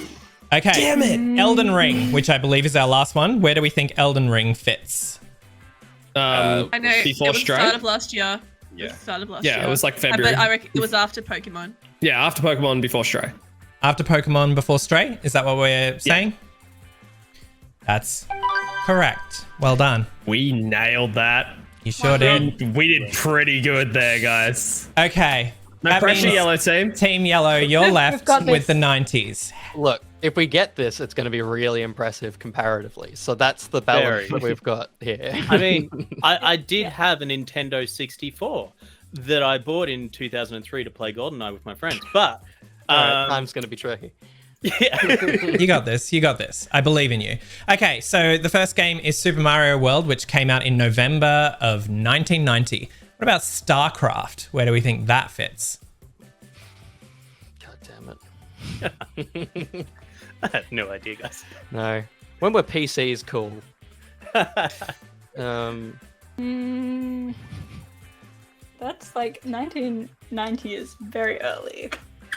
Okay. Damn it. Elden Ring, which I believe is our last one. Where do we think Elden Ring fits? I know before it was Stray? the start of last year. Yeah. It was the start of last Yeah, year. it was like But February. I reckon it was after Pokemon. Yeah, after Pokemon, before Stray. After Pokemon, before Stray? Is that what we're saying? That's correct. Well done. We nailed that. You sure did. We did pretty good there, guys. Okay. No That pressure, means Yellow Team. Team Yellow, you're left got with this. the 90s. Look, if we get this, it's going to be really impressive comparatively. So that's the balance that we've got here. I mean, I did have a Nintendo 64 that I bought in 2003 to play GoldenEye with my friends, but time's going to be tricky. You got this. You got this. I believe in you. Okay, so the first game is Super Mario World, which came out in November of 1990. What about StarCraft? Where do we think that fits? God damn it. I have no idea, guys. No. When were PCs cool? That's like 1990 is very early.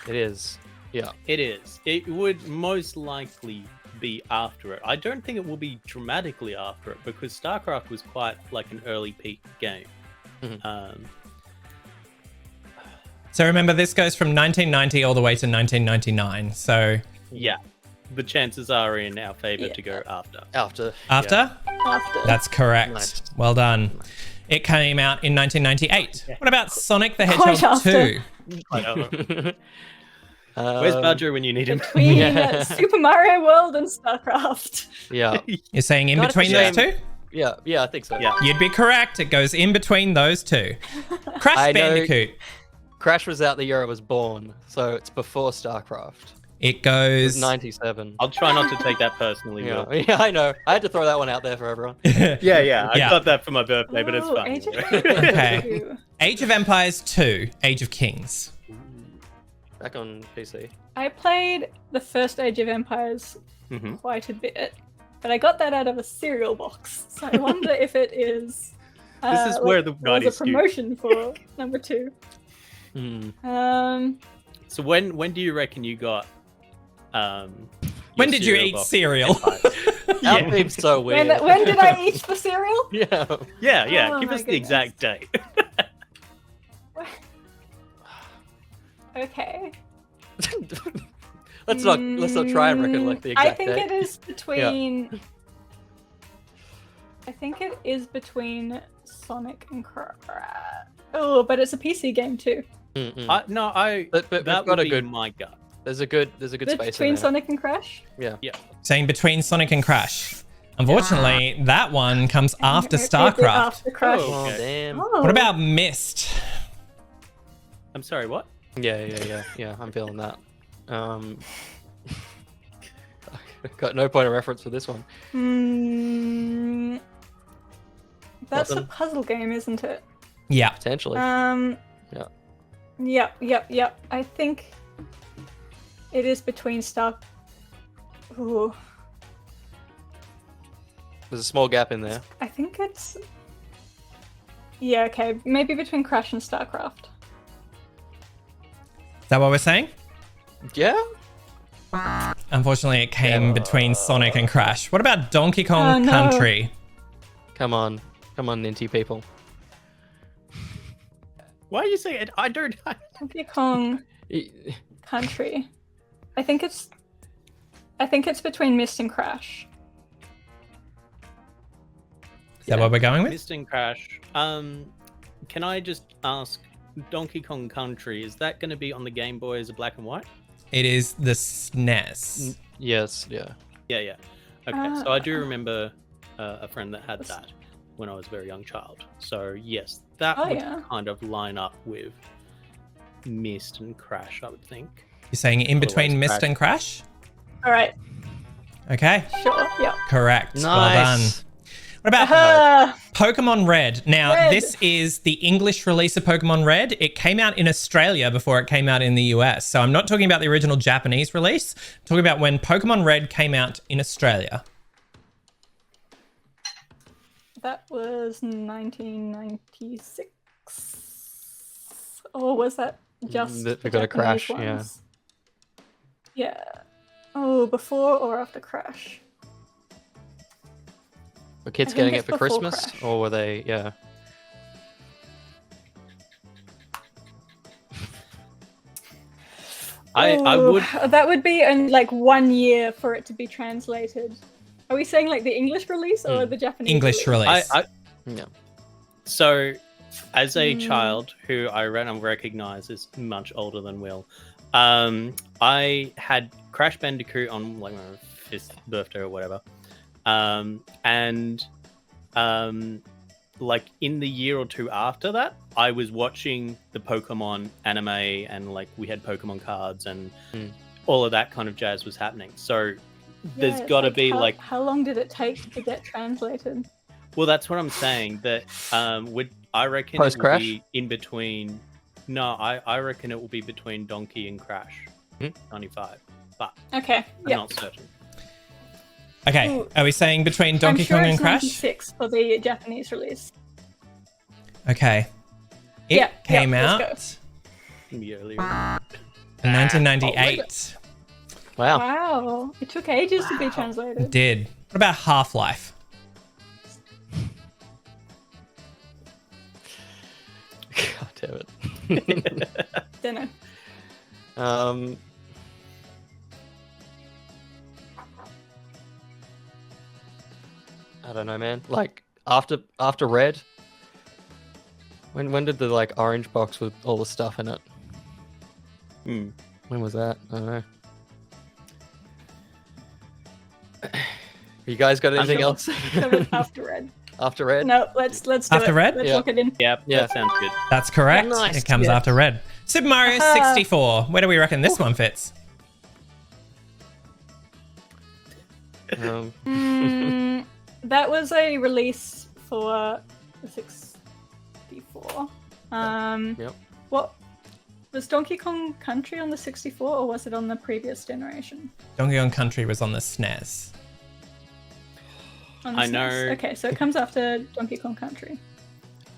It is. Yeah. It is. It would most likely be after it. I don't think it will be dramatically after it because StarCraft was quite like an early peak game. So remember, this goes from 1990 all the way to 1999. So Yeah. The chances are in our favor to go after. After? after? After. That's correct. Nice. Well done. It came out in 1998. What about Sonic the Quite Hedgehog after. 2? I know. Where's Badger when you need him? Between Super Mario World and StarCraft. Yeah. You're saying in God, it's between a those shame. two? Yeah, I think so. Yeah. You'd be correct. It goes in between those two. Crash I know- Bandicoot. Crash was out the year I was born, so it's before StarCraft. It It goes. was 97. I'll try not to take that personally. Yeah, Will. yeah, I know. I had to throw that one out there for everyone. Yeah, I Yeah. got that for my birthday, but it's Ooh, fine. Age of Okay. Empires. Age of Empires 2, Age of Kings. Back on PC. I played the first Age of Empires Mhm. quite a bit, but I got that out of a cereal box. So I wonder if it is. This is where the there was 90s a skew. promotion for number 2. So when do you reckon you got? When your did you cereal eat box? cereal? That seems so weird. When did I eat the cereal? Yeah. Yeah. Oh Give my us the goodness. exact date. Okay. let's not try and recollect the exact I think date. it is between. I think it is between Sonic and Crash. Oh, but it's a PC game too. Mm-mm. But we've that got would a be good my gut. There's a good It's space in between there. Sonic and Crash. Yeah. Saying between Sonic and Crash. Unfortunately, that one comes after It is StarCraft. After Crash. Oh, damn. Oh. What about Myst? I'm sorry, what? Yeah. I'm feeling that. Got no point of reference for this one. That's a Nothing? puzzle game, isn't it? Yeah. Potentially. Yeah. Yep. I think it is between Ooh. There's a small gap in there. I think it's. Yeah, okay. Maybe between Crash and StarCraft. Is that what we're saying? Yeah. Unfortunately, it came between Sonic and Crash. What about Donkey Kong Oh, no. Country? Come on, Ninty people. Why are you saying it? I don't. Donkey Kong Country. I think it's between Myst and Crash. Is that what we're going with? Myst and Crash. Can I just ask, Donkey Kong Country, is that going to be on the Game Boy as a black and white? It is the SNES. Yes. Yeah. Yeah. Okay, so I do remember a friend that had that when I was a very young child. So yes, that would kind of line up with Myst and Crash, I would think. You're saying in between Otherwise, Myst and Crash? All right. Okay. Sure. Yeah. Correct. Well Nice. done. What about Pokemon Red? Now, Red. this is the English release of Pokemon Red. It came out in Australia before it came out in the US. So I'm not talking about the original Japanese release. I'm talking about when Pokemon Red came out in Australia. That was 1996. Or was that just We the got a Japanese Crash, yeah. ones? Yeah. Oh, before or after Crash? Were kids I getting think it for it's before Christmas, Crash. or were they? Yeah. I Ooh, would. That would be in like 1 year for it to be translated. Are we saying like the English release or the Japanese English release. Yeah. So, as a child who I recognize is much older than Will, I had Crash Bandicoot on like my 5th birthday or whatever, and like in the year or two after that, I was watching the Pokemon anime and like we had Pokemon cards and all of that kind of jazz was happening. So there's it's got to be like, how long did it take to get translated? well, that's what I'm saying. That I reckon it will Post-Crash? be in between. No, I reckon it will be between Donkey and Crash, 95. But Okay. I'm Yeah. not certain. Okay, Ooh. are we saying between Donkey I'm sure Kong and it's Crash? 96 for the Japanese release. Okay. It Yeah, came let's out Maybe earlier. in 1998. Wow. Wow. It took ages to be translated. It did. What about Half-Life? God damn it. Dunno. I don't know, man. Like after red. When did the like orange box with all the stuff in it? When was that? I don't know. You guys got anything else? After red. After red? No, let's do After it. red? Let's lock it in. Yep, that sounds good. That's correct. Nice. It comes Yeah. after red. Super Mario 64. Where do we reckon this one fits? That was a release for the 64. Yep. What was Donkey Kong Country on the 64, or was it on the previous generation? Donkey Kong Country was on the SNES. On the I SNES. know. Okay, so it comes after Donkey Kong Country.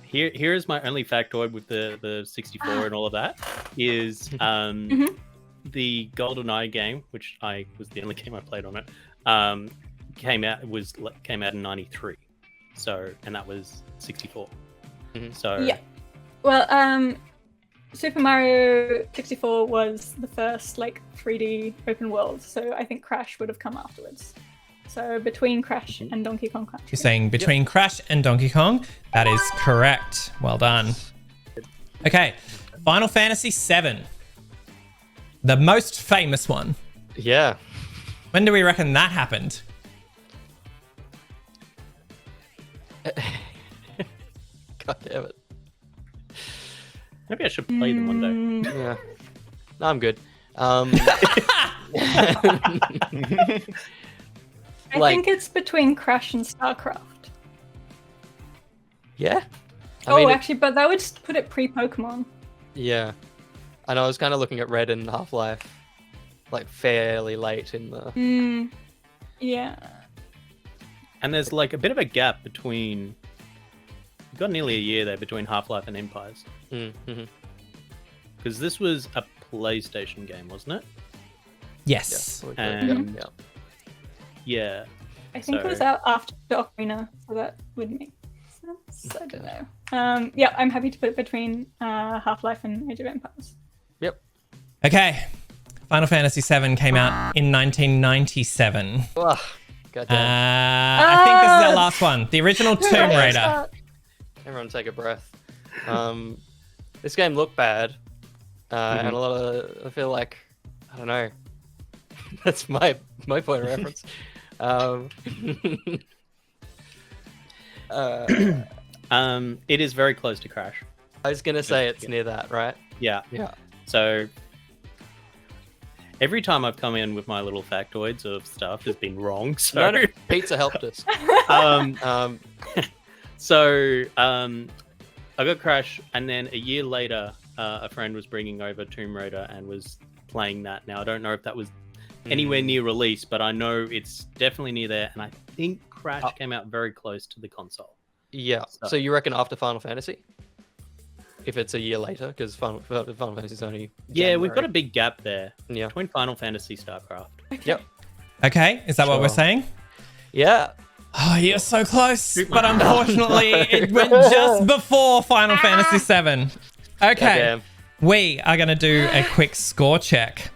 Here is my only factoid with the 64 and all of that is the GoldenEye game, which was the only game I played on it. Came out in '93, so and that was 64. So Yeah. Well, Super Mario 64 was the first like 3D open world, so I think Crash would have come afterwards. So between Crash and Donkey Kong Country. You're saying between Crash and Donkey Kong? That is correct. Well done. Okay, Final Fantasy VII. The most famous one. Yeah. When do we reckon that happened? God damn it. Maybe I should play them one day. Yeah. No, I'm good. I think it's between Crash and StarCraft. Yeah? I mean, actually, but that would put it pre-Pokemon. Yeah. I know, I was kind of looking at Red and Half-Life, like, fairly late in the... Yeah. And there's like a bit of a gap between. You've got nearly a year there between Half-Life and Empires. Because this was a PlayStation game, wasn't it? Yes. And yeah. I think it was so- out after Ocarina, so that would make sense. I don't know. Yeah, I'm happy to put it between Half-Life and Age of Empires. Yep. Okay. Final Fantasy VII came out in 1997. Ugh, goddamn. I think this is our last one. The original Tomb Raider. Everyone take a breath. This game looked bad. And a lot of... I feel like... I don't know. That's my point of reference. It is very close to Crash. I was gonna say it's near that, right? Yeah. Yeah. So every time I've come in with my little factoids of stuff has been wrong. So No, pizza helped us. I got Crash, and then a year later, a friend was bringing over Tomb Raider and was playing that. Now I don't know if that was anywhere near release, but I know it's definitely near there, and I think Crash came out very close to the console. Yeah. So you reckon after Final Fantasy? If it's a year later, because Final Fantasy is only Yeah, we've January. got a big gap there. Yeah. Between Final Fantasy, StarCraft. Yep. Okay, is that what we're saying? Yeah. Oh, you're so close, but unfortunately, it went just before Final Fantasy VII. Okay, Goddamn. we are going to do a quick score check.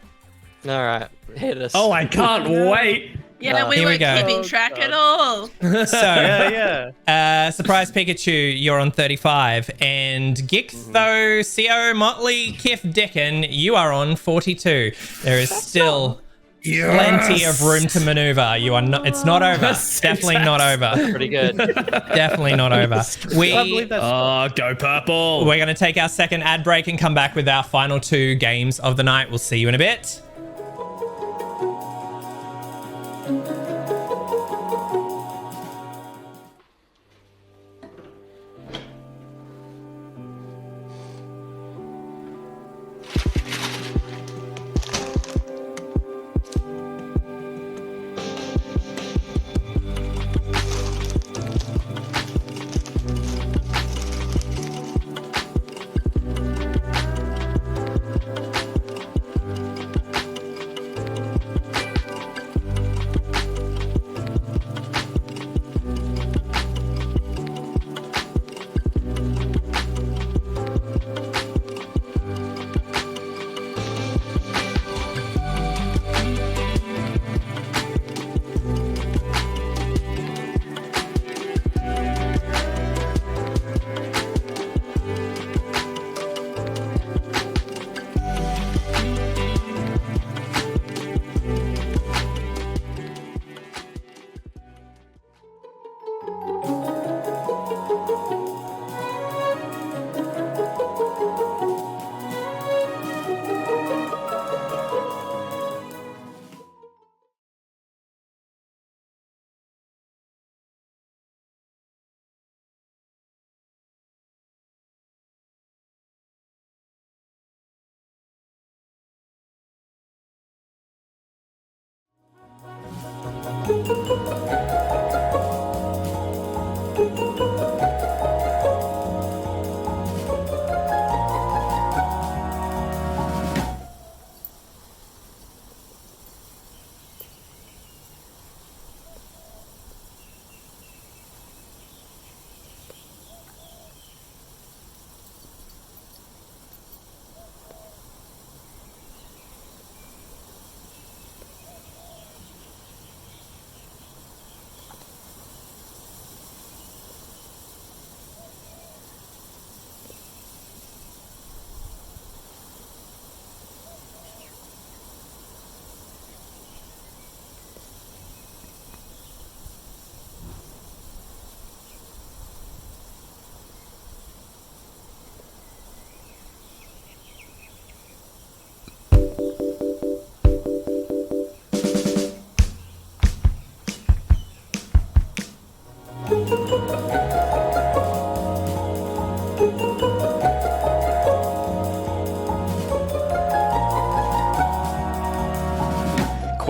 All right. Hit us. Oh, I can't wait. Yeah, we Here we weren't go. keeping track at all. So, Surprise Pikachu, you're on 35. And Gixtho, Co, Motley, Kif, Dickon, you are on 42. There is still plenty of room to maneuver. You are not. It's not over. Definitely not over. Pretty good. Definitely not over. Go purple. We're going to take our second ad break and come back with our final two games of the night. We'll see you in a bit.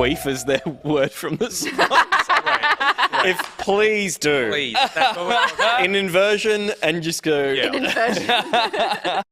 Queef is their word from the sponsor. If please do. Please. That's what we're talking In inversion and just go. In inversion.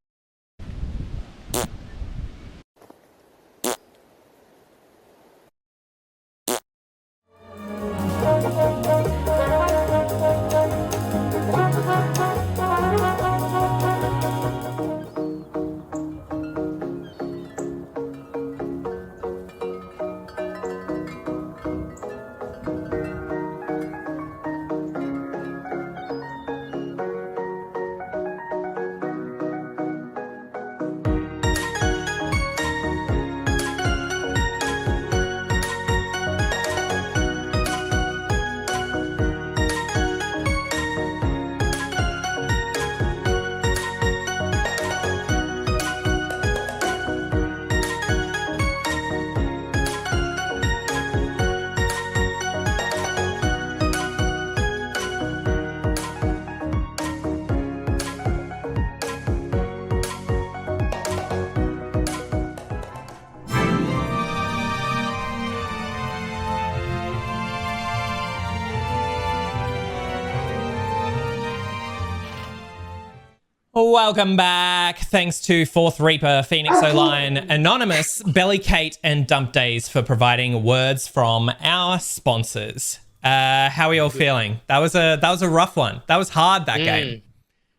Welcome back. Thanks to Fourth Reaper, Phoenix O'Lion, Anonymous, Belly Kate, and Dump Days for providing words from our sponsors. How are you all feeling? That was a rough one. That was hard, that game.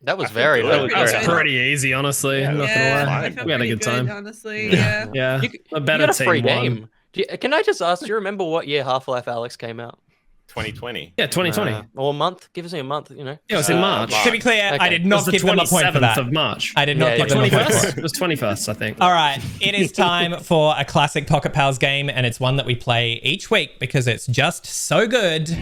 That was very That was pretty easy, honestly. Yeah, I'm not gonna lie. We had a good time. Honestly, yeah. Yeah. A You better got a free team won. game. Can I just ask, do you remember what year Half-Life Alyx came out? 2020. Yeah, 2020. Or a month? Give us a month, you know? Yeah, it was in March. To be clear, I did It not was the give them a point for that. 27th of March. I did not give them a point for 21st? it. It was 21st, I think. All right, it is time for a classic Pocket Pals game, and it's one that we play each week because it's just so good.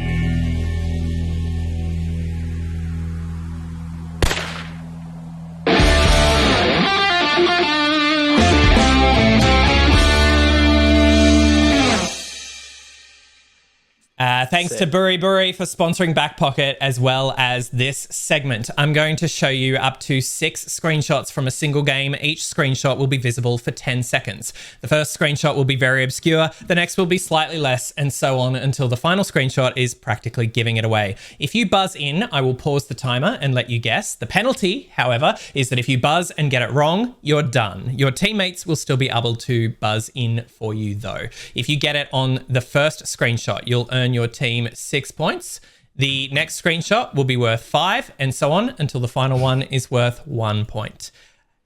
Thanks to Burry Burry for sponsoring Back Pocket as well as this segment. I'm going to show you up to 6 screenshots from a single game. Each screenshot will be visible for 10 seconds. The first screenshot will be very obscure, the next will be slightly less, and so on until the final screenshot is practically giving it away. If you buzz in, I will pause the timer and let you guess. The penalty, however, is that if you buzz and get it wrong, you're done. Your teammates will still be able to buzz in for you though. If you get it on the first screenshot, you'll earn your team 6 points. The next screenshot will be worth 5 and so on until the final one is worth 1 point.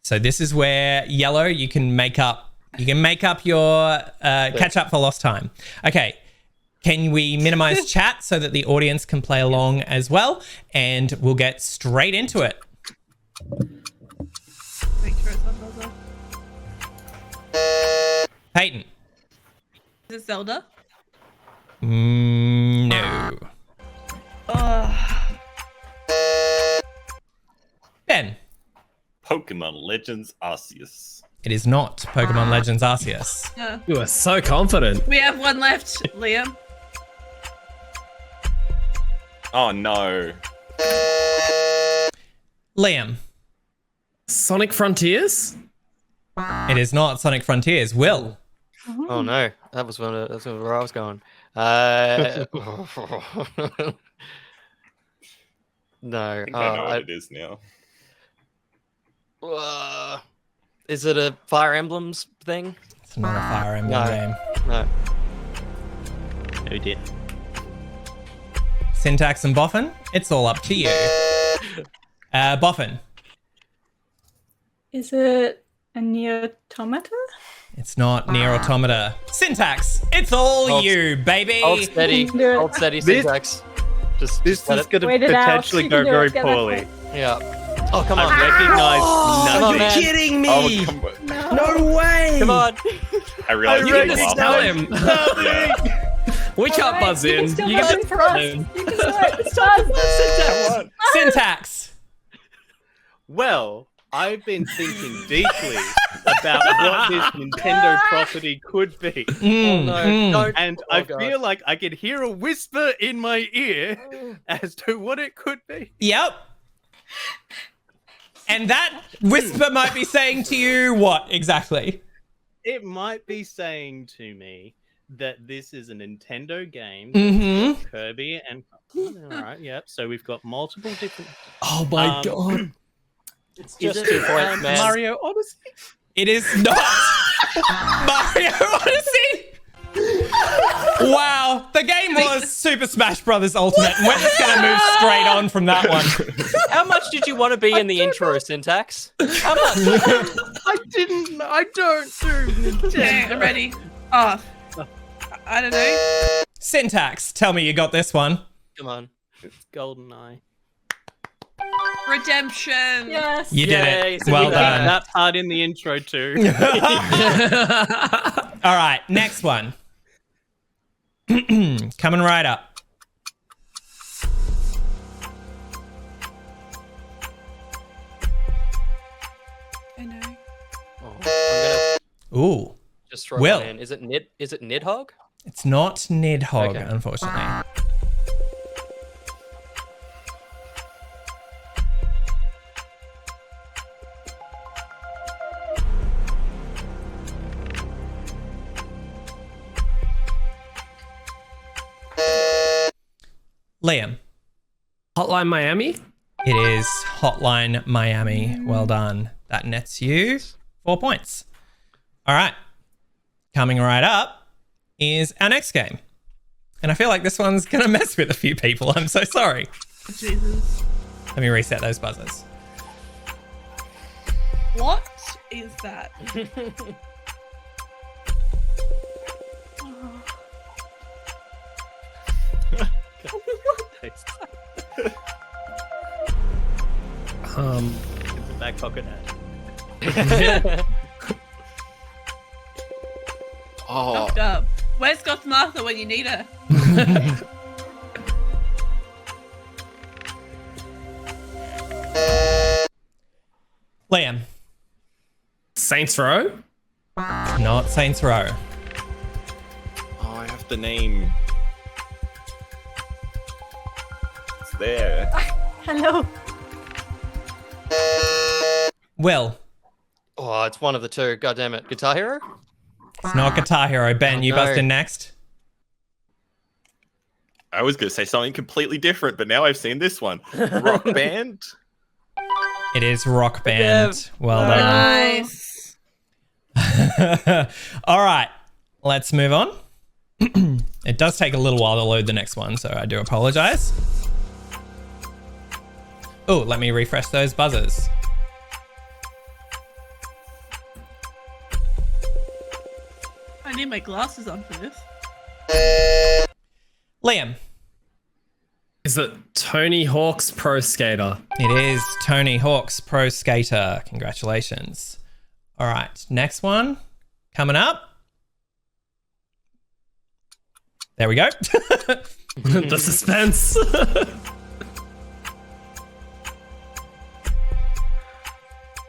So this is where yellow, you can make up your catch up for lost time. Okay. Can we minimize chat so that the audience can play along as well? And we'll get straight into it. Peyton. Is it Zelda? No. Ben. Pokemon Legends Arceus. It is not Pokemon Legends Arceus. You are so confident. We have one left, Liam. Oh no. Liam. Sonic Frontiers? It is not Sonic Frontiers. Will. Oh no, that's where I was going. No. I think I know what it is now. Is it a Fire Emblems thing? It's not a Fire Emblem game. No. Oh dear. Syntax and Boffin, it's all up to you. Boffin. Is it a Nier Automata? It's not Nier Automata. Syntax, it's all you, baby. Hold steady. Hold steady, Syntax. This is going to Wait it out. potentially You go can do very it. Get that poorly. point. Yeah. Oh, come on. I recognize Come on, You're man. kidding me! Oh, come on. No way! Come on. I realized You can just tell him. Yeah. We can't Alright, buzz you can in. still You buzz can in just for us. tell him. You can do it. It's done. Syntax. Well, I've been thinking deeply about what this Nintendo property could be. Oh, no. Don't. And Oh, I God. feel like I could hear a whisper in my ear as to what it could be. Yep. And that whisper might be saying to you what exactly? It might be saying to me that this is a Nintendo game. Mhm. Kirby and all right, yep. So we've got multiple different. Oh my god. It's just 2 points, man. Mario Odyssey. It is not Mario Odyssey. Wow, the game was Super Smash Brothers Ultimate, and we're just gonna move straight on from that one. How much did you want to be in the intro, Syntax? How much? I didn't. I don't do Okay, I'm ready. Oh, I don't know. Syntax, tell me you got this one. Come on. It's GoldenEye. Redemption. Yes. You did Yay, it. so Well you got done. That part in the intro too. All right, next one. Coming right up. I know. Oh, I'm gonna Ooh, just throw Will. one in. Is it Nidhogg? it's not Nidhogg, Okay. unfortunately. Liam. Hotline Miami? It is Hotline Miami. Well done. That nets you 4 points. All right. Coming right up is our next game. And I feel like this one's going to mess with a few people. I'm so sorry. Jesus. Let me reset those buzzers. What is that? It's a back pocket ad. Oh, Knocked up. Where's Goth Martha when you need her? Liam. Saints Row? Not Saints Row. Oh, I have the name. It's there. Hello. Will. Oh, it's one of the two. God damn it. Guitar Hero? It's not Guitar Hero. Ben, Oh, you no. buzzed in next. I was going to say something completely different, but now I've seen this one. Rock Band? It is Rock Band. Well done. Nice. All right. Let's move on. It does take a little while to load the next one, so I do apologize. Oh, let me refresh those buzzers. I need my glasses on for this. Liam. Is it Tony Hawk's Pro Skater? It is Tony Hawk's Pro Skater. Congratulations. All right. Next one coming up. There we go. The suspense.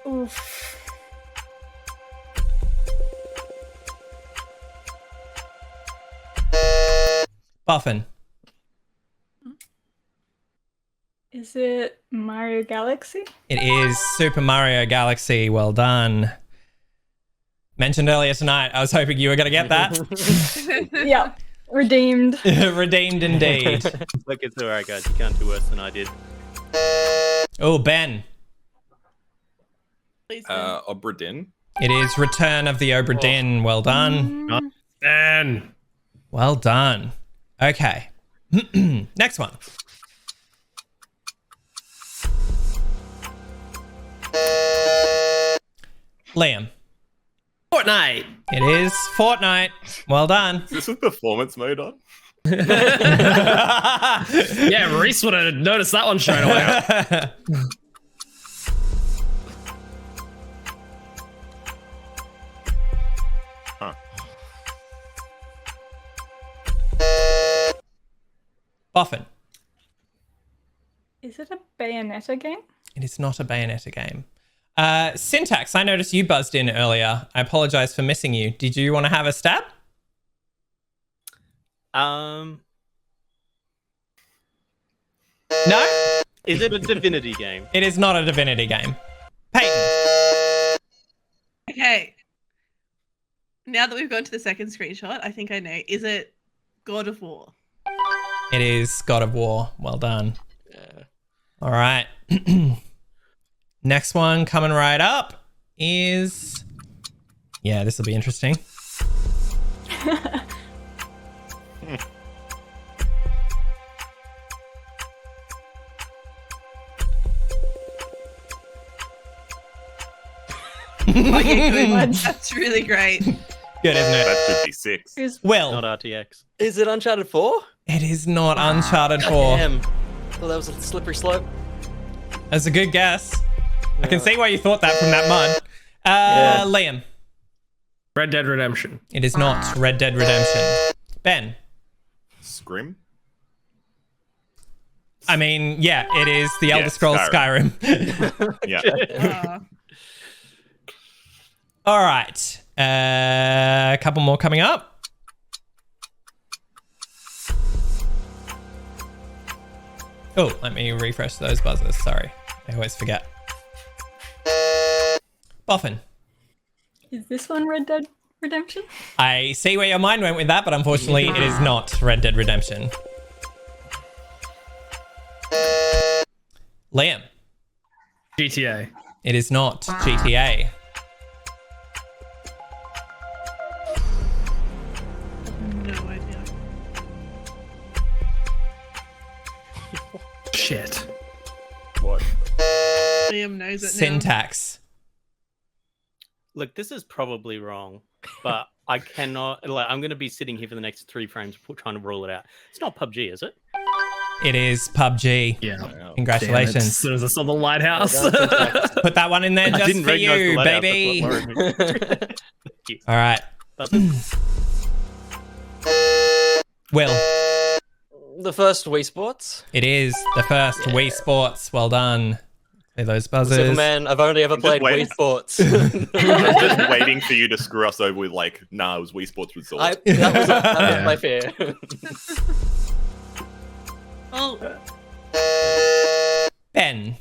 Oof. Boffin. Is it Mario Galaxy? It is Super Mario Galaxy. Well done. Mentioned earlier tonight, I was hoping you were going to get that. Yeah. Redeemed. Redeemed indeed. Look, it's alright, guys. You can't do worse than I did. Oh, Ben. Obra Dinn. It is Return of the Obra Dinn. Well done. Ben. Well done. Okay. Next one. Liam. Fortnite. It is Fortnite. Well done. Is this with performance mode on? Yeah, Reese would have noticed that one straight away. Boffin. Is it a Bayonetta game? It is not a Bayonetta game. Syntax, I noticed you buzzed in earlier. I apologize for missing you. Did you want to have a stab? No? Is it a Divinity game? It is not a Divinity game. Peyton. Okay. Now that we've gone to the second screenshot, I think I know. Is it God of War? It is God of War. Well done. Yeah. All right. Next one coming right up is... Yeah, this will be interesting. That's really great. Good, isn't it? That should be 6. Will. Not RTX. Is it Uncharted 4? It is not Uncharted 4. Damn. Thought that was a slippery slope. That's a good guess. I can see why you thought that from that mud. Liam. Red Dead Redemption. It is not Red Dead Redemption. Ben. Scrim? I mean, yeah, it is the Elder Scrolls Skyrim. Yeah. All right. A couple more coming up. Oh, let me refresh those buzzers. Sorry. I always forget. Boffin. Is this one Red Dead Redemption? I see where your mind went with that, but unfortunately it is not Red Dead Redemption. Liam. GTA. It is not GTA. No idea. Shit. What? Liam knows it now. Syntax. Look, this is probably wrong, but I cannot. Like, I'm going to be sitting here for the next 3 frames trying to rule it out. It's not PUBG, is it? It is PUBG. Yeah. Congratulations. As soon as I saw the lighthouse. Put that one in there I just didn't for recognize the you, lighthouse, baby. that's what worried me. All right. Will. The first Wii Sports. It is the first Wii Sports. Well done. Hey, those buzzers. Superman, I've only ever played Wii Sports. I'm just waiting for you to screw us over with like, nah, it was Wii Sports Resort. That was my fear. Oh. Ben.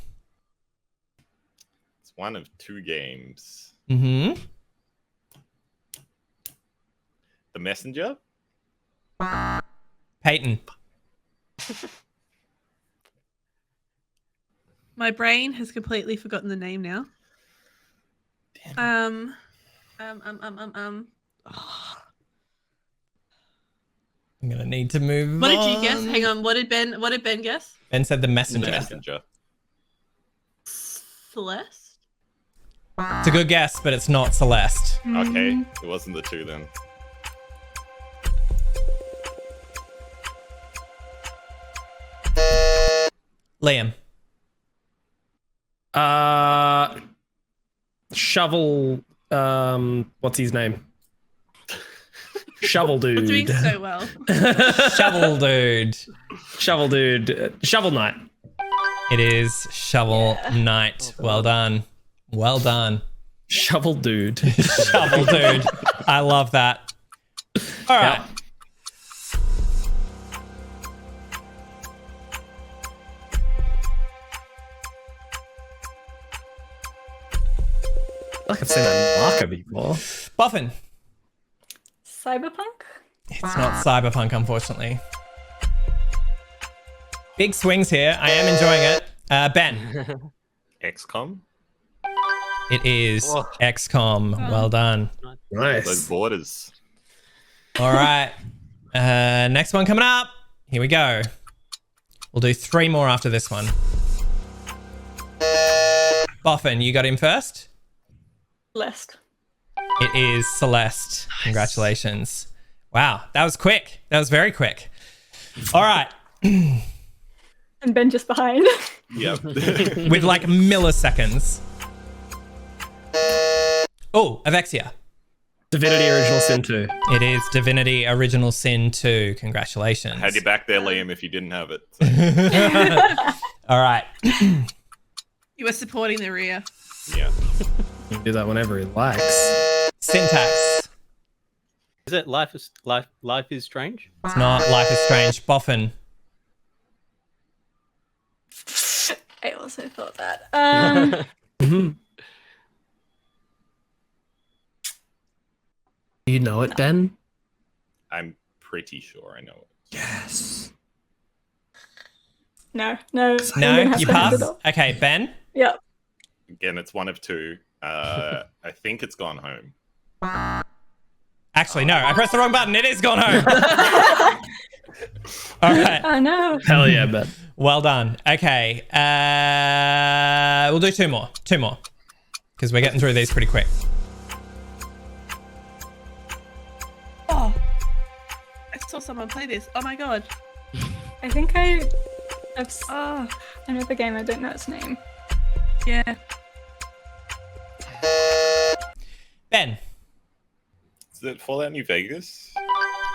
It's one of 2 games. Mm-hmm. The Messenger? Peyton. My brain has completely forgotten the name now. Oh. I'm gonna need to move What did on. you guess? Hang on. What did Ben guess? Ben said the Messenger. The Messenger. Celeste? It's a good guess, but it's not Celeste. Okay, it wasn't the 2 then. Liam. Shovel. What's his name? Shovel dude. We're doing so well. Shovel dude. Shovel dude. Shovel Knight. It is Shovel Knight. Well done. Well done. Shovel dude. Shovel dude. I love that. All right. Yep. I feel like I've seen that marker before. Boffin. Cyberpunk? It's not Cyberpunk, unfortunately. Big swings here. I am enjoying it. Ben. XCOM. It is XCOM. Well done. Those borders. All right. Next one coming up. Here we go. We'll do 3 more after this one. Boffin, you got him first? Celeste. It is Celeste. Congratulations. Wow, that was quick. That was very quick. All right. And Ben just behind. Yep. With like milliseconds. Oh, Ofexia. Divinity Original Sin 2. It is Divinity Original Sin 2. Congratulations. Had you back there, Liam, if you didn't have it. All right. You were supporting the rear. Yeah. You can do that whenever he likes. Syntax. Is it Life is Strange? It's not Life is Strange. Boffin. I also thought that. You know it, Ben? I'm pretty sure I know it. Yes. No, No, you pass. Okay, Ben. Yep. Again, it's one of 2. I think it's Gone Home. Actually, no. I pressed the wrong button. It is Gone Home. All right. Oh, no. Hell yeah, Ben. Well done. Okay. We'll do 2 more. 2 more. Because we're getting through these pretty quick. Oh, I saw someone play this. Oh my god. I think I know the game. I don't know its name. Yeah. Ben. Is it Fallout New Vegas?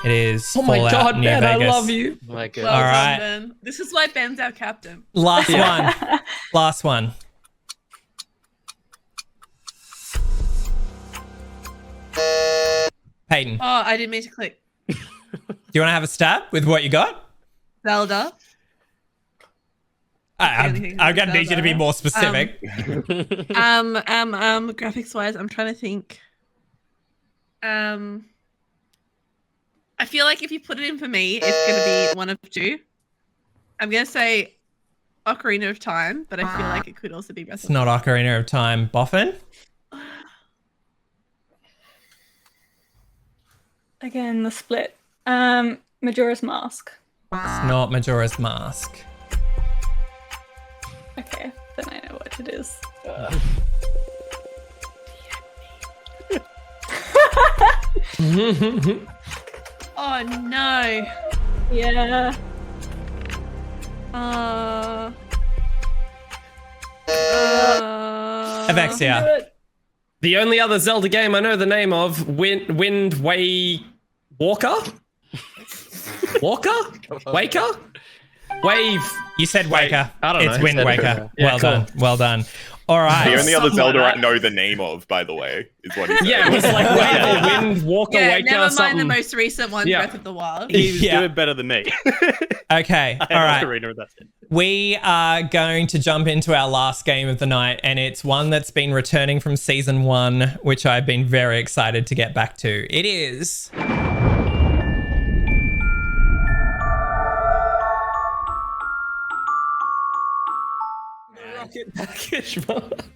It is. Oh my Fallout god, New Ben, Vegas. I love you. Oh my god. Well All done, right. Ben. This is why Ben's our captain. Last one. Last one. Peyton. Oh, I didn't mean to click. Do you want to have a stab with what you got? Zelda. I'm gonna need you to be more specific. Graphics wise, I'm trying to think. I feel like if you put it in for me, it's gonna be one of 2. I'm gonna say Ocarina of Time, but I feel like it could also be Breath It's of not Ocarina of Time. Boffin? Again, the split. Majora's Mask. It's not Majora's Mask. Okay, then I know what it is. Oh no. Yeah. Ofexia. The only other Zelda game I know the name of, Wind Way Walker? Walker? Waker? Wave. You said Waker. I don't know. It's Wind Waker. Yeah, Well done. Well done. All right. The only other Zelda I know the name of, by the way, is what he said. Yeah, it was like Wave or Wind Walker Yeah, Waker never or mind something. the most recent one, Yeah. Breath of the Wild. He was Yeah. doing better than me. Okay. All right. Ocarina, that's it. We are going to jump into our last game of the night, and it's one that's been returning from season 1, which I've been very excited to get back to. It is...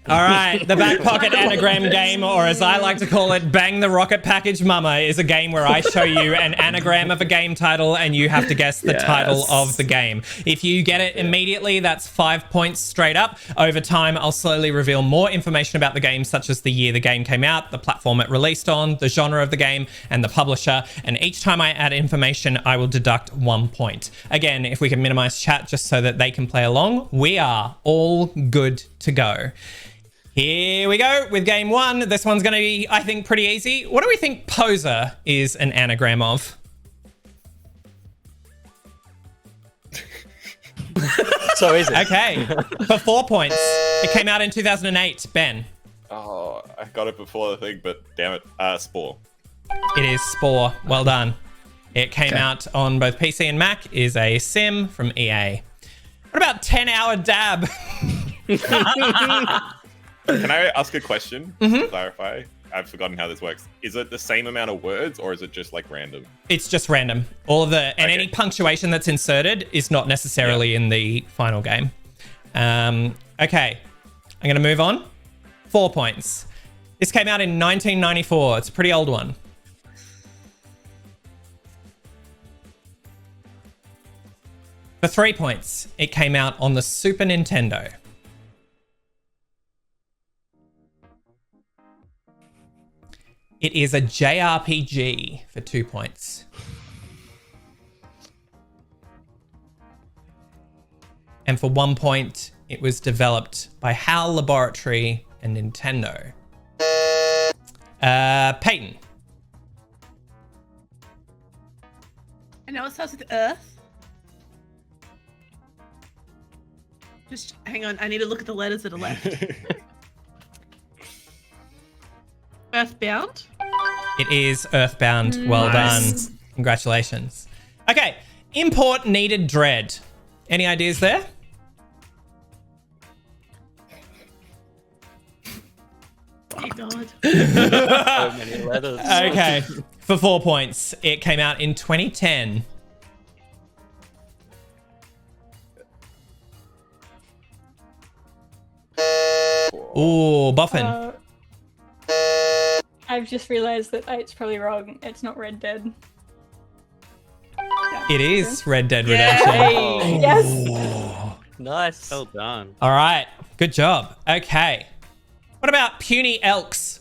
All right, the Back Pocket Anagram game, or as I like to call it, Bang the Rocket Package Mama, is a game where I show you an anagram of a game title and you have to guess the title of the game. If you get it immediately, that's 5 points straight up. Over time, I'll slowly reveal more information about the game, such as the year the game came out, the platform it released on, the genre of the game, and the publisher. And each time I add information, I will deduct 1 point. Again, if we can minimize chat just so that they can play along, we are all good to go. Here we go with game 1. This one's going to be, I think, pretty easy. What do we think poser is an anagram of? So easy. Okay, for 4 points. It came out in 2008. Ben. Oh, I got it before the thing, but damn it. Spore. It is Spore. Well done. It came out on both PC and Mac. Is a sim from EA. What about 10-hour dab? Can I ask a question Mm-hmm. to clarify? I've forgotten how this works. Is it the same amount of words, or is it just like random? It's just random. All of the and any punctuation that's inserted is not necessarily in the final game. Okay, I'm going to move on. 4 points. This came out in 1994. It's a pretty old one. For 3 points, it came out on the Super Nintendo. It is a JRPG for 2 points. And for 1 point, it was developed by HAL Laboratory and Nintendo. Peyton. I know it starts with Earth. Just hang on, I need to look at the letters that are left. Earthbound? It is Earthbound. Well Nice. done. Congratulations. Okay, import needed dread. Any ideas there? Oh god. So many letters. Okay, for 4 points, it came out in 2010. Ooh, Boffin. I've just realized that it's probably wrong. It's not Red Dead. It is Red Dead Yay! Redemption. Yes. Nice. Well done. All right, good job. Okay. What about puny elks?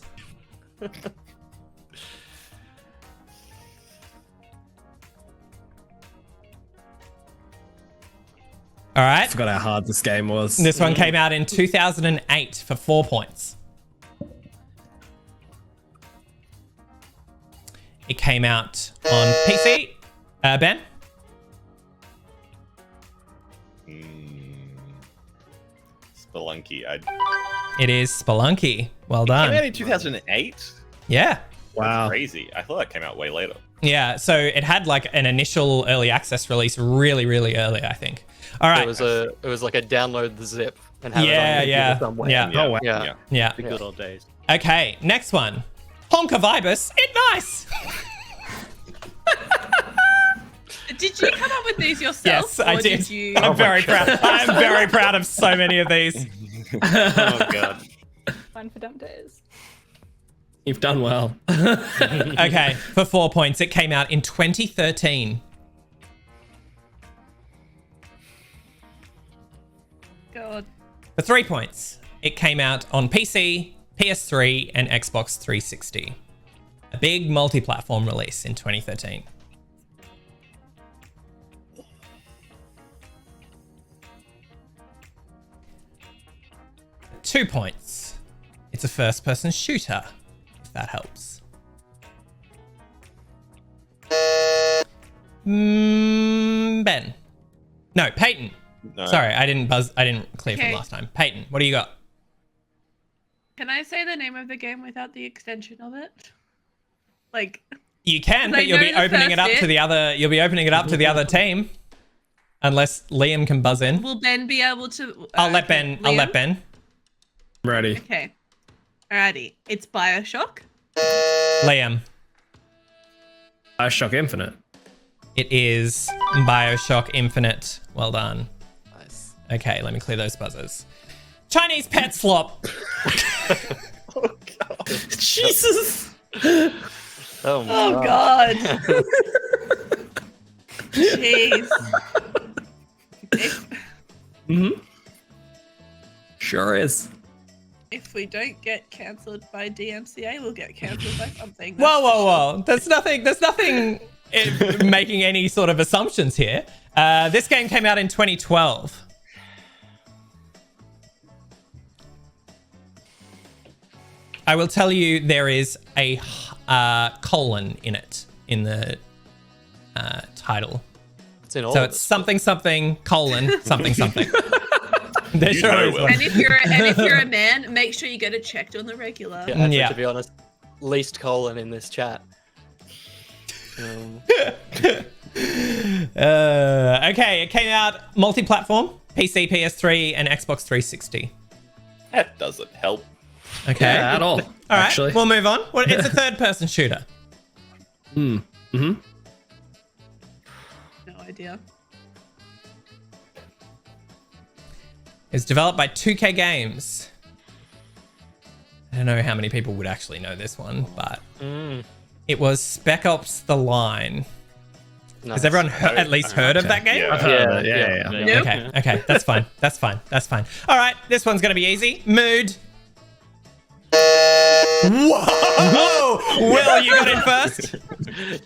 All right. I forgot how hard this game was. This one came out in 2008 for 4 points. It came out on PC. Ben? Spelunky. It is Spelunky. Well Came out done. in 2008. Yeah. Wow. Crazy. I thought that came out way later. Yeah, so it had like an initial early access release really, really early, I think. All right. It was like a download the zip and have Yeah, it on yeah, somewhere. yeah. Oh, wow. Yeah. The good old days. Okay, next one. Honkovibus. It nice. Did you come up with these yourself? Yes, I or did. you... I'm very proud. I'm very proud of so many of these. Oh god. Fun for dumb days. You've done well. Okay, for 4 points, it came out in 2013. God. For 3 points, it came out on PC, PS3, and Xbox 360. A big multi-platform release in 2013. For 2 points, it's a first-person shooter, if that helps. Ben. No, Peyton. No. Sorry, I didn't clear from Okay. last time. Peyton, what do you got? Can I say the name of the game without the extension of it? Like, You can, Because I but you'll know be the opening it first up to bit. the other. You'll be opening it up to the other team, unless Liam can buzz in. will Ben be able to? I'll let Ben. I'll let Liam? Ben. Ready. Okay. Alrighty. It's Bioshock. Liam. Bioshock Infinite. It is Bioshock Infinite. Well done. Nice. Okay, let me clear those buzzers. Chinese pet slop. Jesus. Oh God. Jeez. Sure is. If we don't get cancelled by DMCA, we'll get cancelled by something. Whoa, whoa, whoa! There's nothing making any sort of assumptions here. This game came out in 2012. I will tell you there is a colon in it in the title. It's in all So of it's it. something something colon something something. There You sure know is well. one. And if you're a man, make sure you get it checked on the regular. Yeah, actually, Yeah. to be honest, least colon in this chat. Okay, it came out multi-platform, PC, PS3, and Xbox 360. That doesn't help. Okay. Yeah, at all. All right, actually. we'll move on. Well, it's a third-person shooter. No No idea. It's developed by 2K Games. I don't know how many people would actually know this one, but it was Spec Ops: The Line. Nice. Has everyone at least heard of that game? Yeah, I've heard of it. Yeah. Nope. Okay, that's fine. That's fine. All right, this one's gonna be easy. Mood. Whoa! Will, you got in first.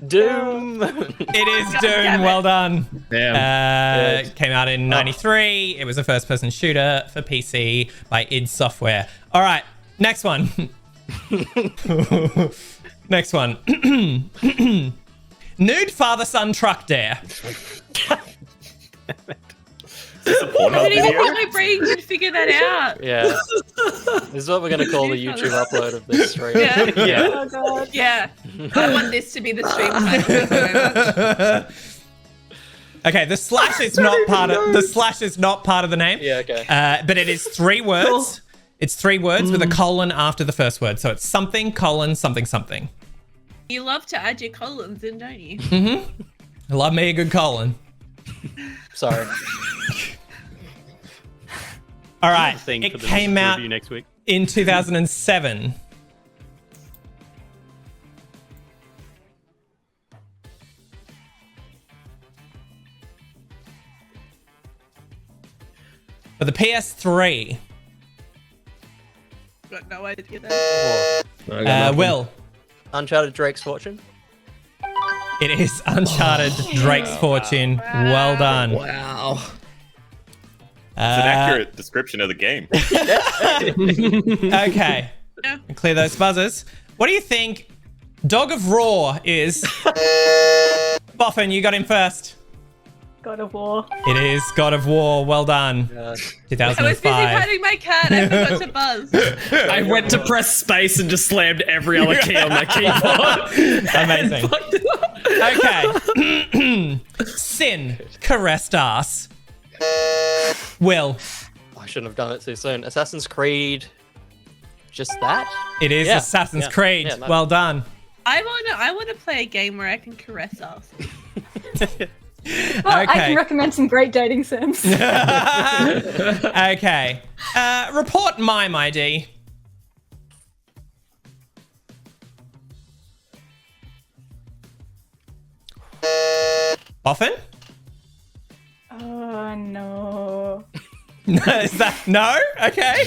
Doom. It is Doom. Well done. Damn. Came out in '93. It was a first-person shooter for PC by id Software. All right, next one. Next one. Nude father-son truck dare. I didn't even think my brain could figure that out. Yeah. This is what we're going to call the YouTube upload of this stream. Yeah. Oh god. Yeah. I want this to be the stream title. Okay, the slash is not part of the name. Yeah, okay. But it is 3 words. It's 3 words with a colon after the first word. So it's something, colon, something, something. You love to add your colons in, don't you? Mm-hmm. I love me a good colon. Sorry. All right. Thing It for the came out review next week. in 2007. For the PS3. Got no idea. That. Will. Uncharted Drake's Fortune. It is Uncharted Drake's Fortune. Well done. Wow. It's an accurate description of the game. Okay. Clear those buzzers. What do you think Dog of War is? Boffin, you got him first. God of War. It is God of War. Well done. I was busy 2005. patting my cat. I forgot to buzz. I went to press space and just slammed every other key on my keyboard. Amazing. Okay. Sin caressed ass. Will. I shouldn't have done it too soon. Assassin's Creed. Just that? It is Yeah. Assassin's Yeah. Creed. Yeah, no. Well done. I wanna play a game where I can caress us. Well, I Okay. can recommend some great dating sims. Okay. Report mime ID. Boffin? Oh no. Is that no? Okay.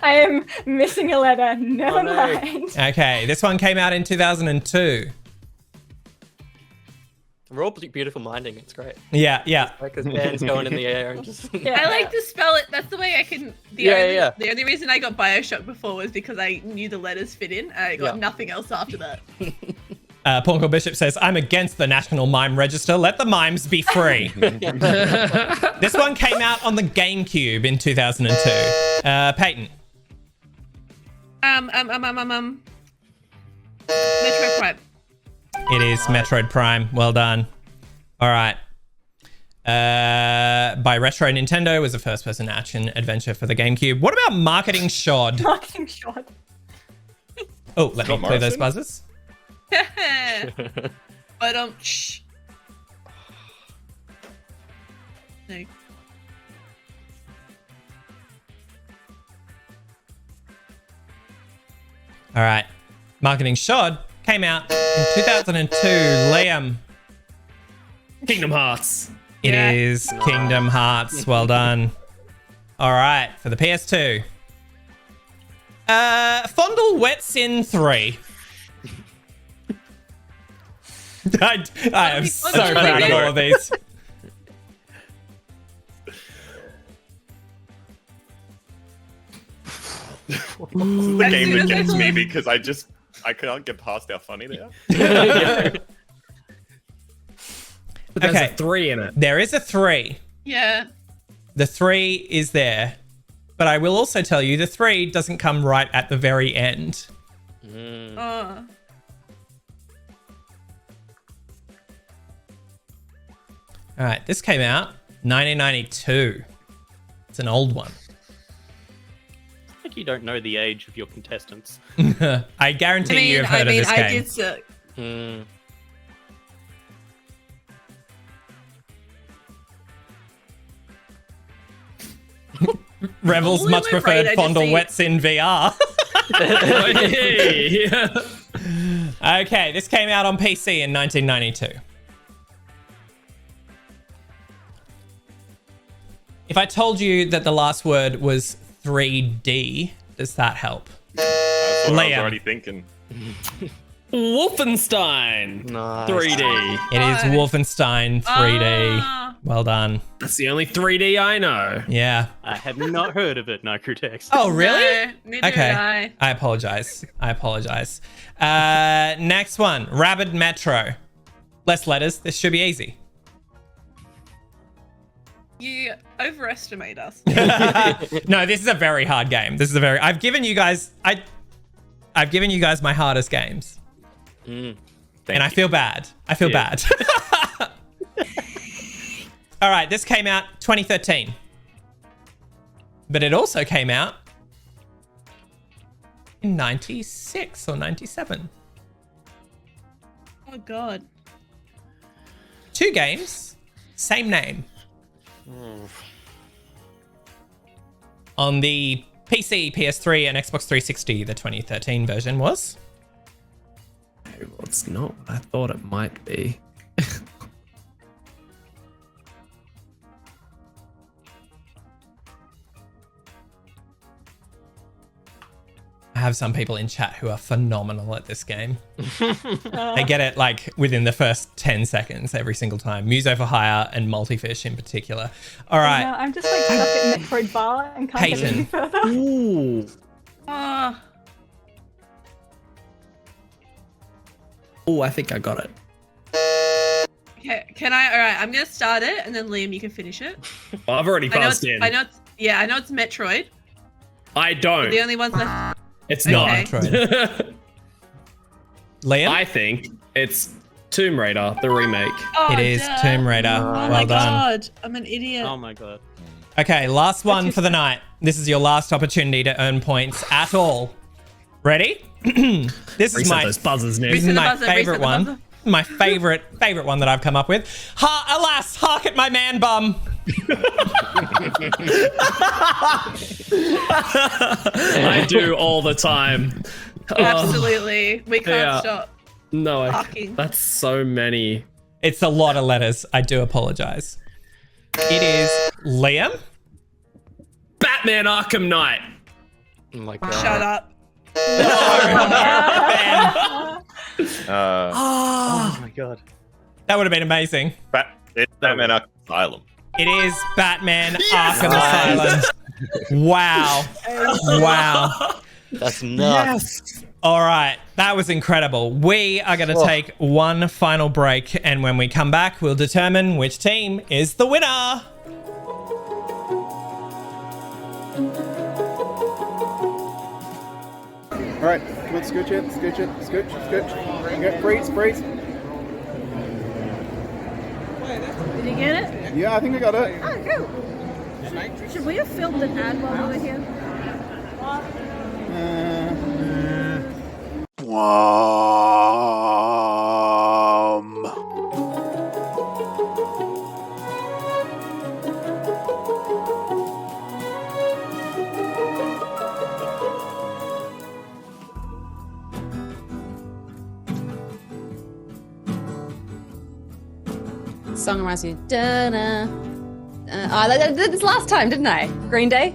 I am missing a letter. Never mind. Okay, this one came out in 2002. We're all beautiful minding. It's great. Yeah, yeah. Like his hands going in the air and just. I like to spell it. That's the way I can. The only reason I got Bioshock before was because I knew the letters fit in. I got nothing else after that. Pornco Bishop says, I'm against the National Mime Register. Let the mimes be free. This one came out on the GameCube in 2002. Peyton. Metroid Prime. It is Metroid Prime. Well done. All right. By Retro Nintendo was a first-person action adventure for the GameCube. What about Marketing Shod? Marketing Shod. Oh, let me play those Morrison? buzzers. But shh. No. All right. Marketing Shod came out in 2002. Liam. Kingdom Hearts. It is Kingdom Hearts. Well done. All right, for the PS2. Fondle Wet Sin 3. I am so proud of all of these. The game that gets me because I can't get past how funny they are. But there's a 3 in it. There is a 3. Yeah. The 3 is there. But I will also tell you the 3 doesn't come right at the very end. Oh. All right, this came out 1992. It's an old one. I think you don't know the age of your contestants. I guarantee you have heard of this game. I did suck. Rebels All in much my brain, preferred I just fondle see- wets in VR. Hey. Okay, this came out on PC in 1992. If I told you that the last word was 3D, does that help? That's what I was Liam. already thinking. Wolfenstein. Nice. 3D. It is Wolfenstein 3D. Well done. That's the only 3D I know. Yeah. I have not heard of it, Nigrotex. Oh, really? No, neither Okay. did I. I apologize. Next one. Rabid Metro. Less letters. This should be easy. You overestimate us. No, this is a very hard game. I've given you guys my hardest games. And I feel bad. Bad. All right, this came out 2013. But it also came out in 96 or 97. Oh god. 2 games, same name. On the PC, PS3, and Xbox 360, the 2013 version was? Well, it's not what I thought it might be. I have some people in chat who are phenomenal at this game. They get it like within the first 10 seconds every single time. Muso for Hire and Multifish in particular. All right. No, I'm just like stuck at Metroid Bar and can't get any Peyton. further. Ooh. Oh, I think I got it. Okay, can I? All right, I'm gonna start it, and then Liam, you can finish it. Well, I've already passed in. I know it's Metroid. I don't. The only ones left. It's Okay. not. Metroid. Liam? I think it's Tomb Raider, the remake. Oh, It is duh. Tomb Raider. Oh Well my done. god, I'm an idiot. Oh my god. Okay, last one for the night. This is your last opportunity to earn points at all. Ready? This is Reset those buzzers, Nick. This is Reset the my buzzer, favorite reset the one. buzzer. My favorite one that I've come up with. Alas, hark at my man bum. I do all the time. Absolutely, we can't Yeah. stop. No, Talking. that's so many. It's a lot of letters. I do apologize. It is Liam. Batman Arkham Knight. Oh my god. Shut up. Oh my god. That would have been amazing. It's Batman Arkham Asylum. It is Batman Arkham Asylum. Wow. Wow. That's nuts. All right. That was incredible. We are going to take one final break. And when we come back, we'll determine which team is the winner. All right, come on, scooch it, scooch. Okay, freeze. Did you get it? Yeah, I think I got it. Oh, cool. Should we have filmed an ad while we were here? Song reminds me. Da-na. I did this last time, didn't I? Green Day.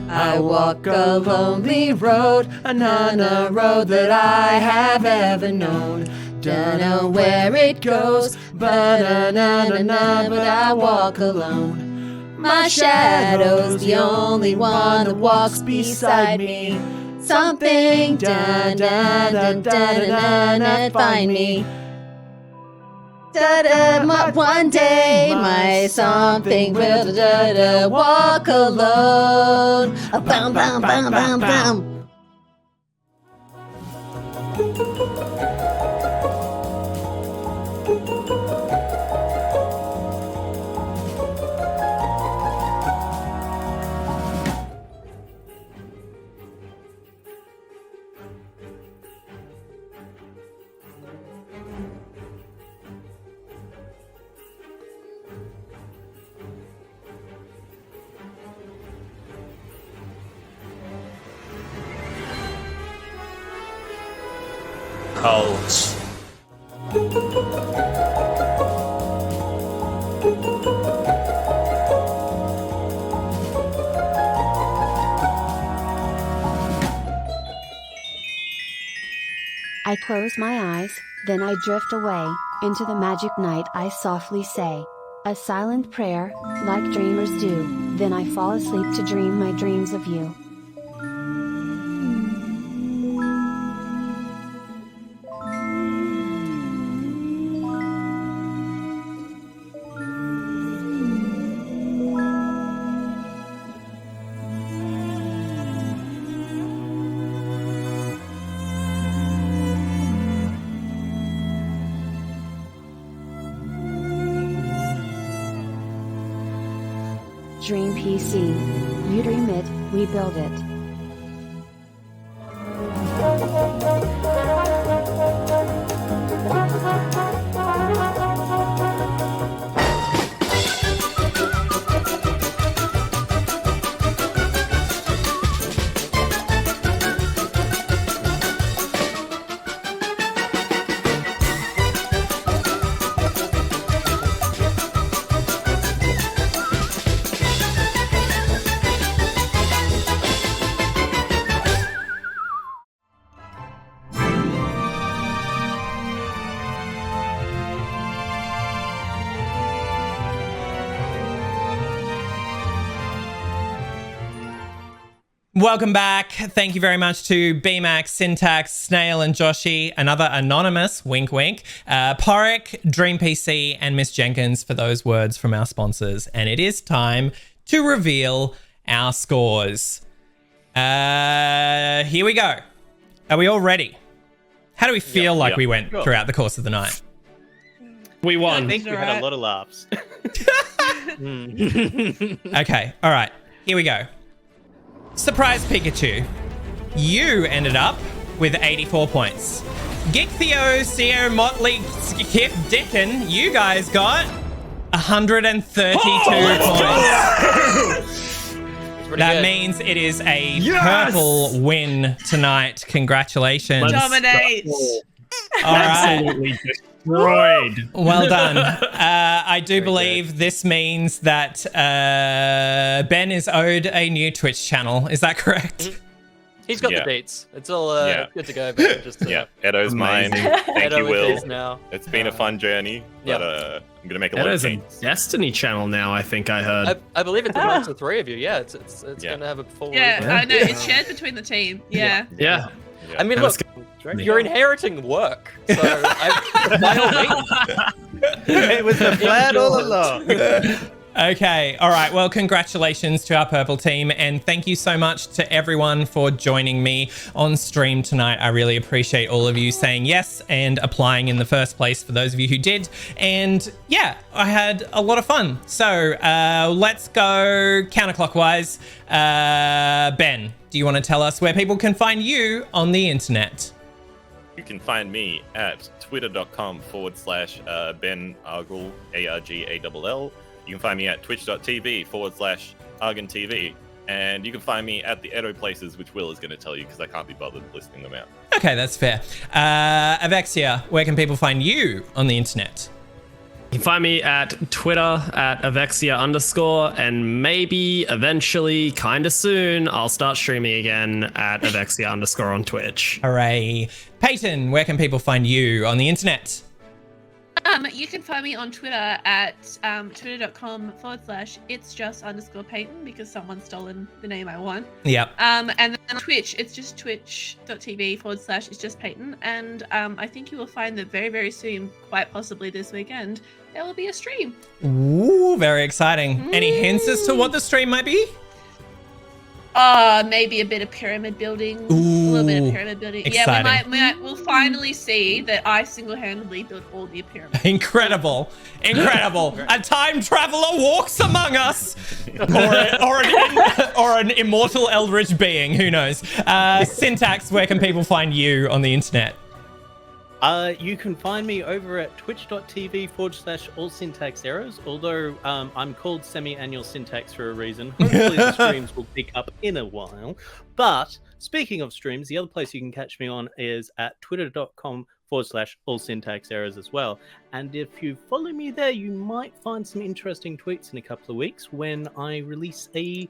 I walk a lonely road, another road that I have ever known. Don't know where it goes, but I walk alone. My shadow's the only one that walks beside me. Something dun dun dun dun dun dun find me. Da-da, one day my something will da-da, walk alone. Bum bum bum bum bum. cult. I close my eyes, then I drift away, into the magic night I softly say. A silent prayer, like dreamers do, then I fall asleep to dream my dreams of you. Dream PC. You dream it, we build it. Welcome back. Thank you very much to BMax, Syntax, Snail, and Joshi, another anonymous, wink wink, Porrick, Dream PC, and Miss Jenkins for those words from our sponsors. And it is time to reveal our scores. Here we go. Are we all ready? How do we feel like we went throughout the course of the night? We won. I think we had a lot of laughs. Okay, all right. Here we go. Surprise Pikachu. You ended up with 84 points. Geek Theo, Sierra, Motley, Kip, Dickon, you guys got 132 points. That means it is a purple win tonight. Congratulations. Dominates. All right. Absolutely destroyed. Well done. I do believe this means that Ben is owed a new Twitch channel. Is that correct? He's got the dates. It's all good to go. Ben. Just Edo's mine. Thank Edo you, is Will. his now. It's been a fun journey, but I'm gonna make a lot of Edo's a changes. Destiny channel now, I think I heard. I believe it's amongst the three of you. Yeah, it's going to have a full. Yeah, I know. It's shared between the team. Yeah. Yeah. I mean, look, you're inheriting work, so by all means. It was the plan all along. Okay, all right. Well, congratulations to our purple team, and thank you so much to everyone for joining me on stream tonight. I really appreciate all of you saying yes and applying in the first place for those of you who did. And yeah, I had a lot of fun. So let's go counterclockwise. Ben, do you want to tell us where people can find you on the internet? You can find me at twitter.com/Ben Argall, ARGALL. You can find me at twitch.tv/ArganTV. And you can find me at the Edo places, which Will is going to tell you because I can't be bothered listing them out. Okay, that's fair. Ofexia, where can people find you on the internet? You can find me at Twitter at Ofexia_, and maybe eventually, kind of soon, I'll start streaming again at Ofexia_ on Twitch. Hooray. Peyton, where can people find you on the internet? You can find me on Twitter at twitter.com/itsjust_Peyton because someone's stolen the name I want. Yep. And then on Twitch, it's just twitch.tv/itsjustPeyton. And I think you will find that very, very soon, quite possibly this weekend, there will be a stream. Ooh, very exciting. Any hints as to what the stream might be? Maybe a bit of pyramid building. A little bit of pyramid building. Exciting. Yeah, we'll finally see that I single-handedly built all the pyramids. Incredible. A time traveler walks among us. Or an immortal eldritch being, who knows. Syntax, where can people find you on the internet? You can find me over at twitch.tv/allsyntaxerrors, although I'm called semi-annual syntax for a reason. Hopefully the streams will pick up in a while. But Speaking of streams, the other place you can catch me on is at twitter.com/all syntax errors as well. And if you follow me there, you might find some interesting tweets in a couple of weeks when I release a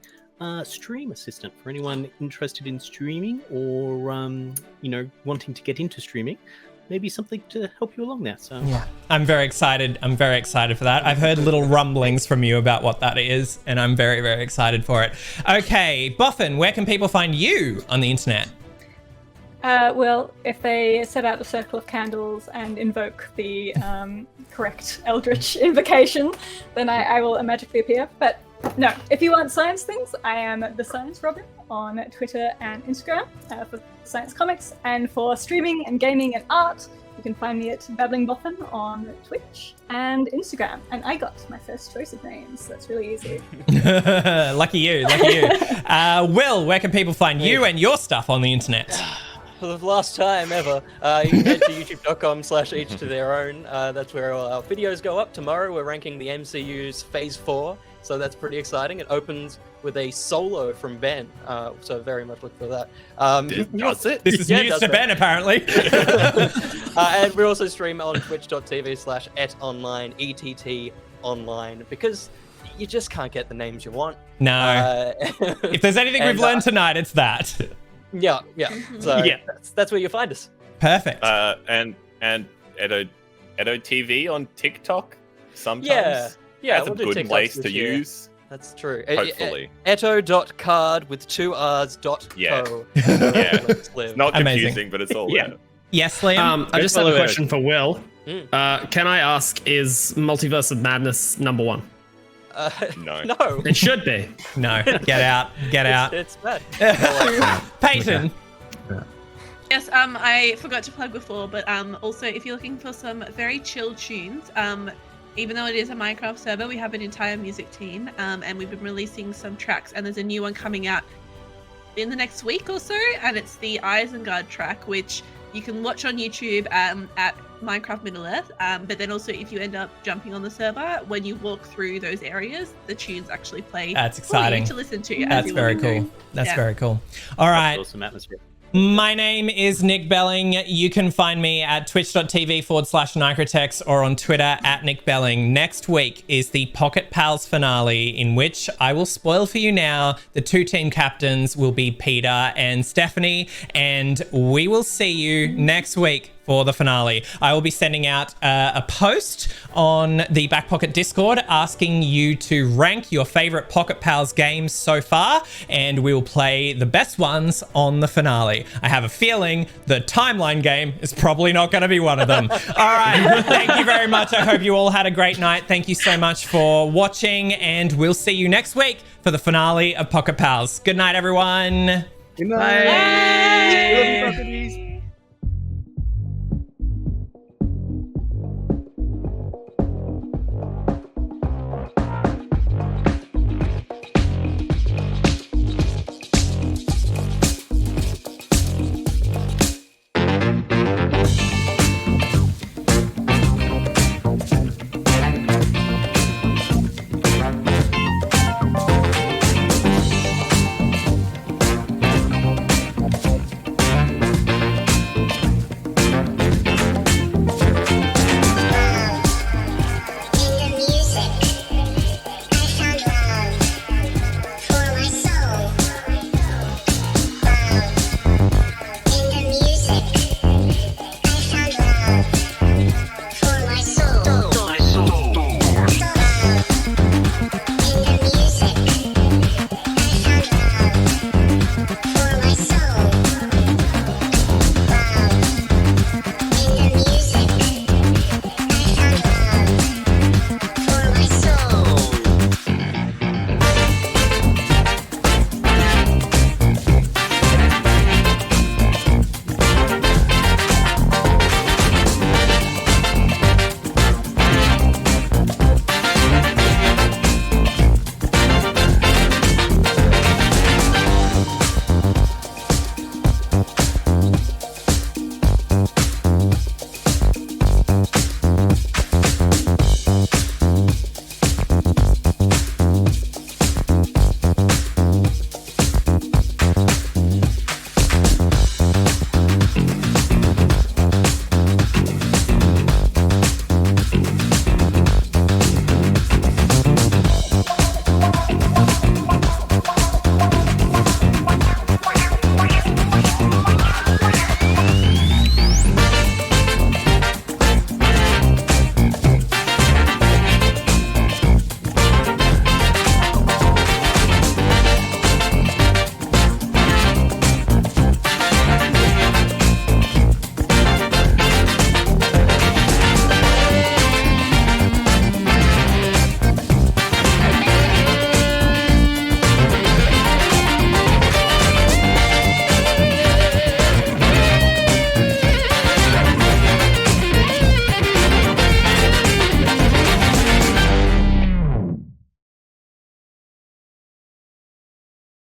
stream assistant for anyone interested in streaming or wanting to get into streaming. Maybe something to help you along there. So yeah, I'm very excited. I'm very excited for that. I've heard little rumblings from you about what that is, and I'm very, very excited for it. Okay, Boffin, where can people find you on the internet? Well, if they set out a circle of candles and invoke the correct Eldritch invocation, then I will magically appear. But no, if you want science things, I am the Science Robin on Twitter and Instagram for science comics, and for streaming and gaming and art, you can find me at BlabbingBoffin on Twitch and Instagram. And I got my first choice of names. That's really easy. Lucky you, lucky you. Will, where can people find you and your stuff on the internet? For the last time ever, you can head to youtube.com/each to their own. That's where all our videos go up. Tomorrow we're ranking the MCU's Phase 4, so that's pretty exciting. It opens with a solo from Ben, so very much look for that. Does it? This is news to Ben, apparently. And we also stream on twitch.tv/etonline, ETT online, because you just can't get the names you want. No. If there's anything we've learned tonight, it's that. Yeah. So Yeah. that's where you'll find us. Perfect. And Edo TV on TikTok sometimes. Yeah, That's we'll a do good TikToks place this to year. use. That's true. Hopefully. Eto.card with 2 R's .co. Yeah. Let's live. It's not Amazing. confusing, but it's all Yeah. there. Yes, Liam? I just have a question for Will. Mm. Can I ask, is Multiverse of Madness number 1? No. No. It should be. No. Get out. Get out. It's bad. Peyton. Yes, I forgot to plug before, but also if you're looking for some very chill tunes, even though it is a Minecraft server, we have an entire music team, and we've been releasing some tracks, and there's a new one coming out in the next week or so, and it's the Isengard track, which you can watch on YouTube at Minecraft Middle Earth, but then also if you end up jumping on the server, when you walk through those areas, the tunes actually play. That's for you exciting. to listen to. That's very cool. That's very cool. All right. Awesome atmosphere. My name is Nick Belling. You can find me at twitch.tv/Nicrotex or on Twitter at Nick Belling. Next week is the Pocket Pals finale, in which I will spoil for you now. The 2 team captains will be Peter and Stephanie, and we will see you next week for the finale. I will be sending out a post on the Back Pocket Discord asking you to rank your favorite Pocket Pals games so far, and we will play the best ones on the finale. I have a feeling the timeline game is probably not going to be one of them. All right, thank you very much. I hope you all had a great night. Thank you so much for watching, and we'll see you next week for the finale of Pocket Pals. Good night, everyone. Good night. Bye. Love you, Buccaneers.